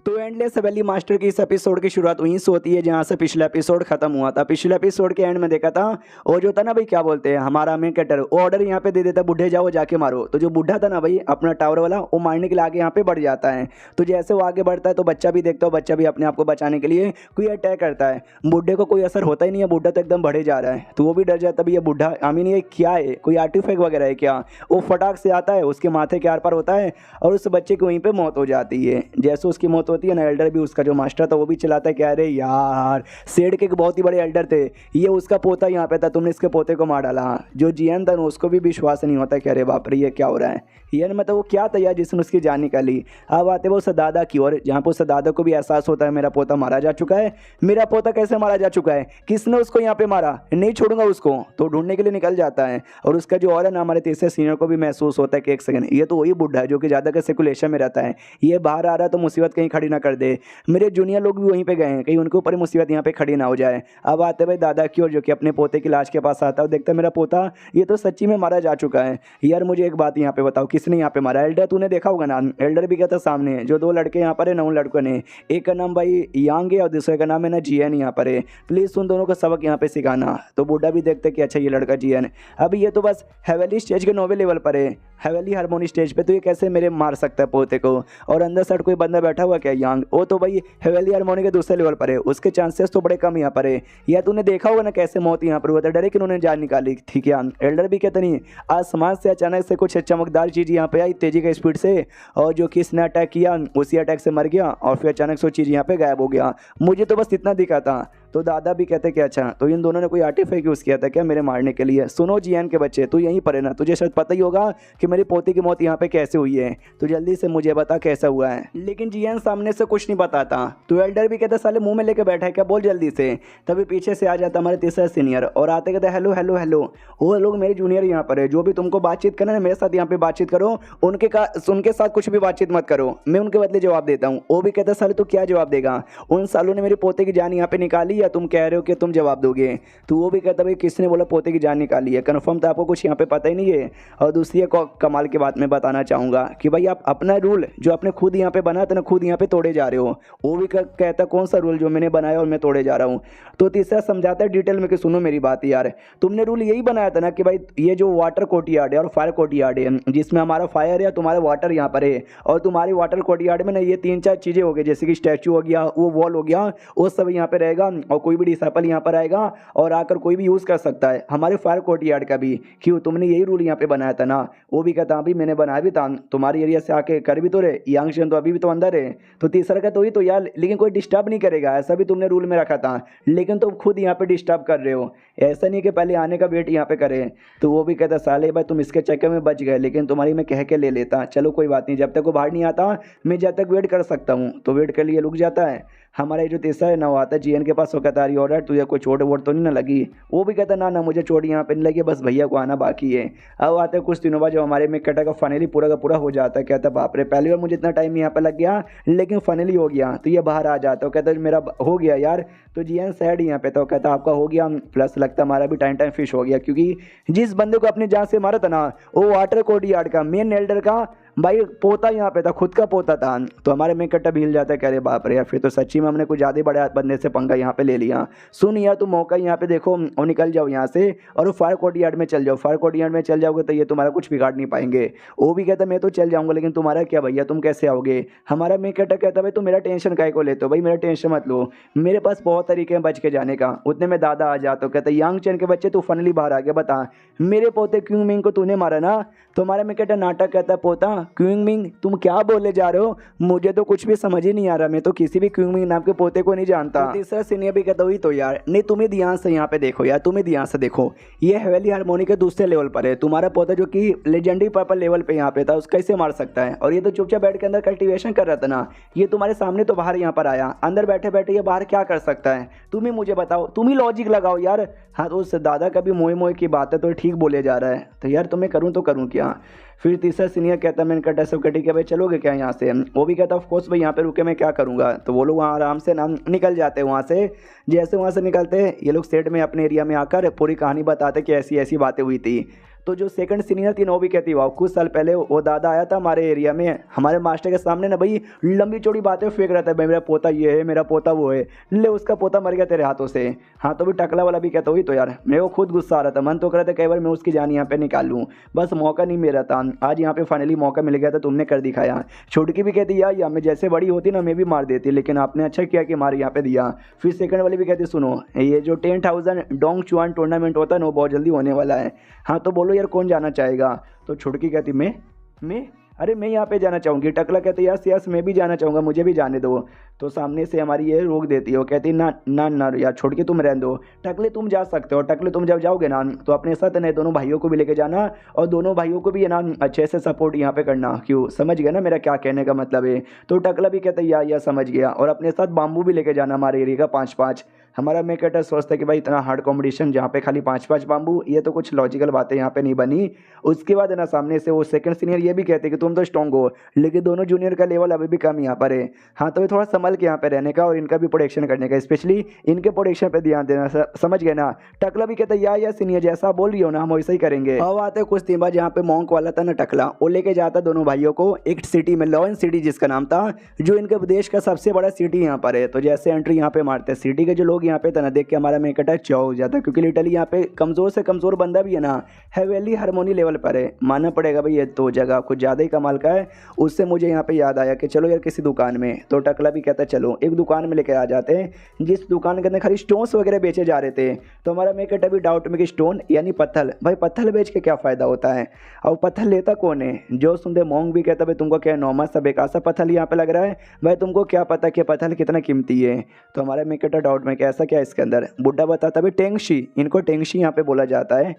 तो एंडलेस हवेली मास्टर की इस एपिसोड की शुरुआत वहीं से होती है जहां से पिछला एपिसोड खत्म हुआ था। पिछले एपिसोड के एंड में देखा था वो जो था ना भाई क्या बोलते हैं हमारा मेन कैरेक्टर ऑर्डर यहाँ पे दे देता बुढ़े जाओ जाके मारो, तो जो बुढ़ा था ना भाई अपना टावर वाला वो मारने के लिए आगे यहाँ पे बढ़ जाता है। तो जैसे वो आगे बढ़ता है तो बच्चा भी देखता है, बच्चा भी अपने आप को बचाने के लिए कोई अटैक करता है, बुढ़े को कोई असर होता ही नहीं है, बुढ़ा तो एकदम बढ़े जा रहा है, तो वो भी डर जाता है ये बुढ़ा आई मीन ये क्या है, कोई आर्टिफैक्ट वगैरह है क्या। वो फटाक से आता है उसके माथे के आर पार होता है और उस बच्चे की वहीं पर मौत हो जाती है। जैसे उसकी मौत होती है ना एल्डर भी उसका जो मास्टर था वो भी चिल्लाता है कि अरे यार सेड के बहुत ही बड़े एल्डर थे, ये उसका पोता यहाँ पे था, तुमने इसके पोते को मार डाला। जो जीएन था उसको भी विश्वास नहीं होता कि अरे बाप रे ये क्या हो रहा है, ये मतलब वो क्या था यार जिसने उसकी जान निकाली। अब आते वो सदादा की ओर जहाँ पर सदादा को भी एहसास होता है मेरा पोता मारा जा चुका है, मेरा पोता कैसे मारा जा चुका है, किसने उसको यहाँ पे मारा, नहीं छोड़ूंगा उसको, तो ढूंढने के लिए निकल जाता है। और उसका जो और है ना हमारे तीसरे सीनियर को भी महसूस होता है कि एक सेकंड ये तो वही बुढ़ा है जो कि ज़्यादा का सर्कुलेशन में रहता है, ये बाहर आ रहा है तो मुसीबत कहीं खड़ी ना कर दे, मेरे जूनियर लोग भी वहीं पे गए हैं कहीं उनके ऊपर मुसीबत यहाँ पे खड़ी ना हो जाए। अब आते भाई दादा की ओर जो कि अपने पोते की लाश के पास आता है और देखता है मेरा पोता ये तो सच्ची में मारा जा चुका है। यार मुझे एक बात यहाँ पे बताओ किसने यहाँ पे मारा, एल्डर तूने देखा होगा ना, एल्डर भी कहता सामने जो 2 लड़के यहाँ पर है ना उन लड़कों ने, एक का नाम भाई यांग है और दूसरे का नाम है ना जीएन यहाँ पर है, प्लीज़ उन दोनों को सबक यहाँ पे सिखाना। तो बूढ़ा भी देखते कि अच्छा ये लड़का जीएन, अब ये तो बस हवेली स्टेज के 9वें लेवल पर है, हवेली हारमोनी स्टेज पे, तो ये कैसे मेरे मार सकता है पोते को। और अंदर साइड कोई बंदा बैठा हुआ क्या यांग, वो तो भाई हवेली हारमोनी के दूसरे लेवल पर है, उसके चांसेस तो बड़े कम यहाँ पर है। या तूने देखा होगा ना कैसे मौत यहाँ पर हुआ था, डरे कि उन्होंने जान निकाली थी क्या। एल्डर भी कहते नहीं आसमान से अचानक से कुछ चमकदार चीज़ यहाँ पे आई तेजी के स्पीड से और जो कि इसने अटैक किया उसी अटैक से मर गया और फिर अचानक से वो चीज़ यहाँ पे गायब हो गया, मुझे तो बस इतना दिखा था। तो दादा भी कहते कि अच्छा तो इन दोनों ने कोई आर्टिफैक्ट यूज़ किया था क्या मेरे मारने के लिए। सुनो जीएन के बच्चे तू यहीं पर है ना, तुझे शायद पता ही होगा कि मेरी पोती की मौत यहाँ पे कैसे हुई है, तो जल्दी से मुझे बता कैसा हुआ है। लेकिन जीएन सामने से कुछ नहीं बताता, तो एल्डर भी कहता साले मुंह में लेके बैठा है क्या, बोल जल्दी से। तभी पीछे से आ जाता हमारे तीसरा सीनियर और आते कहते हेलो हेलो हेलो, वो लोग मेरे जूनियर यहाँ पर है, जो भी तुमको बातचीत करना है मेरे साथ यहाँ पे बातचीत करो, उनके साथ कुछ भी बातचीत मत करो, मैं उनके बदले जवाब देता हूँ। वो भी कहता साले तू क्या जवाब देगा, उन सालों ने मेरे पोते की जान यहाँ पे निकाली या तुम कह रहे हो कि तुम जवाब दोगे। तो वो भी कहता भाई किसने बोला पोते की जान निकाली है, कन्फर्म तो आपको कुछ यहाँ पे पता ही नहीं है। और दूसरी एक कमाल की बात मैं बताना चाहूँगा कि भाई आप अपना रूल जो आपने खुद यहाँ पे बनाया था ना खुद यहाँ पे तोड़े जा रहे हो। वो भी कहता कौन सा रूल जो मैंने बनाया और मैं तोड़े जा रहा हूँ। तो तीसरा समझाता है डिटेल में कि सुनो मेरी बात यार, तुमने रूल यही बनाया था ना कि भाई ये जो वाटर कोर्टयार्ड है और फायर कोर्टयार्ड है जिसमें हमारा फायर है तुम्हारा वाटर यहाँ पर है, और तुम्हारी वाटर कोर्टयार्ड में ना ये 3-4 चीज़ें हो गई जैसे कि स्टैचू हो गया, वो वॉल हो गया, वो सब यहाँ पे रहेगा और कोई भी डिसाइपल यहाँ पर आएगा और आकर कोई भी यूज़ कर सकता है हमारे फायर कोर्टयार्ड का भी। क्यों तुमने यही रूल यहाँ पे बनाया था ना। वो भी कहता अभी मैंने बनाया भी था, तुम्हारे एरिया से आके कर भी तो रहे, यंगशन तो अभी भी तो अंदर है। तो तीसरा का तो ही तो यार, लेकिन कोई डिस्टर्ब नहीं करेगा ऐसा भी तुमने रूल में रखा था, लेकिन तुम खुद यहाँ पे डिस्टर्ब कर रहे हो, ऐसा नहीं कि पहले आने का वेट यहाँ पे करें। तो वो भी कहता साले भाई तुम इसके चक्कर में बच गए, लेकिन तुम्हारी मैं कह के ले लेता, चलो कोई बात नहीं, जब तक वो बाहर नहीं आता मैं जब तक वेट कर सकता हूँ। तो वेट के लिए रुक जाता है। हमारा जो तीसरा है ना वो आता है जीएन के पास, वो कहता है ऑर्डर तुझे कोई चोट वोट तो नहीं ना लगी। वो भी कहता ना मुझे चोट यहाँ पे नहीं लगी, बस भैया को आना बाकी है। अब आते हैं कुछ दिनों बाद जो हमारे में कटा का फाइनली पूरा का पूरा हो जाता है। कहता है बाप रे पहली बार मुझे इतना टाइम यहाँ पे लग गया लेकिन फाइनली हो गया। तो ये बाहर आ जाता है, कहता है मेरा हो गया यार। तो जीएन सैड यहाँ पे, तो कहता आपका हो गया प्लस लगता हमारा भी टाइम फिश हो गया, क्योंकि जिस बंदे को अपनी जान से मारा था ना वो वाटर कोर्टयार्ड का मेन एल्डर का भाई पोता यहाँ पे था, खुद का पोता था। तो हमारे में कट्टा भी हिल जाता है, कह रहे बाप रे यार फिर तो सच्ची में हमने कुछ ज़्यादा बड़े बंदे से पंगा यहाँ पे ले लिया। सुन यार तुम मौका यहाँ पे देखो और निकल जाओ यहाँ से और फायर कोर्टयार्ड में चल जाओ, फायर कोर्टयार्ड में चल जाओगे तो ये तुम्हारा कुछ बिगाड़ नहीं पाएंगे। वो भी कहता मैं तो चल जाऊँगा लेकिन तुम्हारा क्या भैया तुम कैसे आओगे। हमारा में कट्टा कहता भाई तुम मेरा टेंशन काहे को लेते हो, भाई मेरा टेंशन मत लो, मेरे पास बहुत तरीके हैं बच के जाने का। उतने में दादा आ जाता हो, कहता यंग चैन के बच्चे तू फाइनली बाहर आ गया, बता मेरे पोते क्यों मिंग को तूने मारा ना। तो हमारा में कहता नाटक कहता पोता क्विंग मिंग तुम क्या बोले जा रहे हो? मुझे तो कुछ भी समझ ही नहीं आ रहा, मैं तो किसी भी क्विंग मिंग नाम के पोते को नहीं जानता। तो तीसरा सीनियर भी कहता हुई तो यार नहीं, तुम्हें ध्यान से यहाँ पे देखो यार, तुम्हें ध्यान से देखो, ये हवेली हारमोनी के दूसरे लेवल पर है। तुम्हारा पोता जो कि लेजेंडरी पर्पल लेवल पे यहाँ पे था, उसका कैसे मार सकता है? और ये तो चुपचाप बैठ के अंदर कल्टीवेशन कर रहा था ना, ये तुम्हारे सामने तो बाहर यहाँ पर आया, अंदर बैठे बैठे ये बाहर क्या कर सकता है? तुम ही मुझे बताओ, तुम ही लॉजिक लगाओ यार। हाँ तो उस दादा का भी मोए मोए की बात है तो ठीक बोले जा रहा है, तो यार तुम्हें करूँ तो करूँ क्या? फिर तीसरा सीनियर कहता मैंने कटा सब कटी के भाई चलोगे क्या यहाँ से? वो भी कहता ऑफ कोर्स भाई, यहाँ पे रुके मैं क्या करूँगा? तो वो लोग वहाँ आराम से ना निकल जाते हैं वहाँ से। जैसे वहाँ से निकलते ये लोग सेट में अपने एरिया में आकर पूरी कहानी बताते कि ऐसी ऐसी बातें हुई थी। तो जो सेकंड सीनियर थी ना वो भी कहती वाह, कुछ साल पहले वो दादा आया था हमारे एरिया में, हमारे मास्टर के सामने ना भाई लंबी चौड़ी बातें फेंक रहा था, भाई मेरा पोता ये है, मेरा पोता वो है, ले उसका पोता मर गया तेरे हाथों से। हाँ तो भी टकला वाला भी कहता हुई तो यार मेरे को खुद गुस्सा आ रहा था, मन तो कर रहा था कई बार मैं उसकी जान यहाँ पे निकाल लूँ, बस मौका नहीं मिल रहा था। आज यहाँ पे फाइनली मौका मिल गया था, तुमने कर दिखाया। छुटकी भी कहती यार मैं जैसे बड़ी होती ना मैं भी मार देती, लेकिन आपने अच्छा किया कि मार यहाँ पे दिया। फिर सेकंड वाली भी कहती सुनो ये जो 10,000 डोंग चुआन टूर्नामेंट होता है ना वो बहुत जल्दी होने वाला है। हाँ तो बोलो यार कौन जाना चाहेगा? तो छुटकी कहती मैं अरे मैं यहाँ पे जाना चाहूँगी। टकला कहती यस यस मैं भी जाना चाहूँगा, मुझे भी जाने दो। तो सामने से हमारी ये रोक देती है, वो कहती ना ना ना यार छुटकी तुम रहने दो, टकले तुम जा सकते हो। टकले तुम जब जाओगे ना तो अपने साथ नए दोनों भाइयों को भी लेके जाना, और दोनों भाइयों को भी है ना अच्छे से सपोर्ट यहाँ पे करना। क्यों, समझ गया ना मेरा क्या कहने का मतलब है? तो टकला भी कहता है या समझ गया, और अपने साथ बाम्बू भी लेके जाना हमारे एरिया का 5-5। हमारा मेकेटर सोचता है कि भाई इतना हार्ड कॉम्पिटिशन जहाँ पे खाली 5-5 बाम्बू, ये तो कुछ लॉजिकल बातें यहाँ पे नहीं बनी। उसके बाद है ना सामने से वो सेकंड सीनियर ये भी कहते हैं कि तुम तो स्ट्रॉन्ग हो, लेकिन दोनों जूनियर का लेवल अभी भी कम यहाँ पर है। हाँ तो ये थोड़ा संभल के यहाँ पे रहने का और इनका भी प्रोटेक्शन करने का, स्पेशली इनके प्रोटेक्शन पे ध्यान देना, समझ गए ना? टकला भी कहता है या सीनियर जैसा बोल रही हो ना हम वैसा ही करेंगे। अब आते कुछ दिन बाद जहाँ पे मॉन्क वाला था ना टकला, वो लेके जाता दोनों भाइयों को एक सिटी में, लॉयन सिटी जिसका नाम था, जो इनके देश का सबसे बड़ा सिटी यहाँ पर है। तो जैसे एंट्री यहाँ पे मारते हैं, सिटी के जो लोग यहाँ पे था ना देख के हमारा मेकटा चाव हो जाता है, क्योंकि लिटरली यहाँ पे कमजोर से कमजोर बंदा भी है ना हवेली हारमोनी लेवल पर है। मानना पड़ेगा भाई ये तो जगह कुछ ज़्यादा ही कमाल का है। उससे मुझे यहाँ पे याद आया कि चलो यार किसी दुकान में, तो टकला भी कहता है चलो एक दुकान में लेकर आ जाते हैं, जिस दुकान के अंदर खाली स्टोन्स वगैरह बेचे जा रहे थे। तो हमारा मेकटा भी डाउट में कि स्टोन यानी पत्थर, भाई पत्थर बेच के क्या फ़ायदा होता है? और पत्थर लेता कौन है? जो सुनते मोंग भी कहता भाई तुमको क्या नॉर्मल सा बेकार सा पत्थर यहाँ पे लग रहा है, भाई तुमको क्या पता कि पत्थर कितना कीमती है? तो हमारा मेकटा डाउट में कि ऐसा क्या है इसके अंदर? बुड्ढा बताता भाई टेंगशी, इनको टेंगशी यहाँ पे बोला जाता है।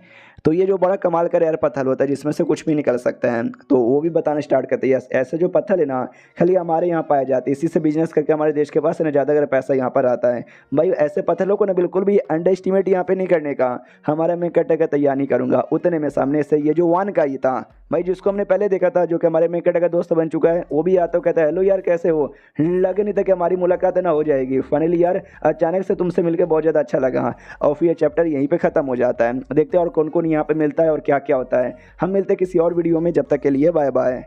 तो ये जो बड़ा कमाल का रेयर पत्थर होता है जिसमें से कुछ भी निकल सकता है, तो वो भी बताना स्टार्ट करते हैं ऐसे जो पत्थर है ना खाली हमारे यहाँ पाया जाते हैं, इसी से बिजनेस करके हमारे देश के पास है ना ज़्यादा अगर पैसा यहाँ पर आता है। भाई ऐसे पत्थरों को ना बिल्कुल भी अंडर एस्टिमेट यहाँ पे नहीं करने का, हमारा मैं कटे का तैयार नहीं करूँगा। उतने में सामने से ये जो वान का ही था भाई, जिसको हमने पहले देखा था, जो कि हमारे मेकटे का दोस्त बन चुका है, वो भी आता है, कहता है हेलो यार कैसे हो? लगे नहीं था कि हमारी मुलाकात ना हो जाएगी। फाइनली यार अचानक से तुमसे मिलकर बहुत ज़्यादा अच्छा लगा। और फिर ये चैप्टर यहीं पे ख़त्म हो जाता है। देखते हैं और कौन कौन यहाँ पे मिलता है और क्या क्या होता है। हम मिलते हैं किसी और वीडियो में, जब तक के लिए बाय बाय।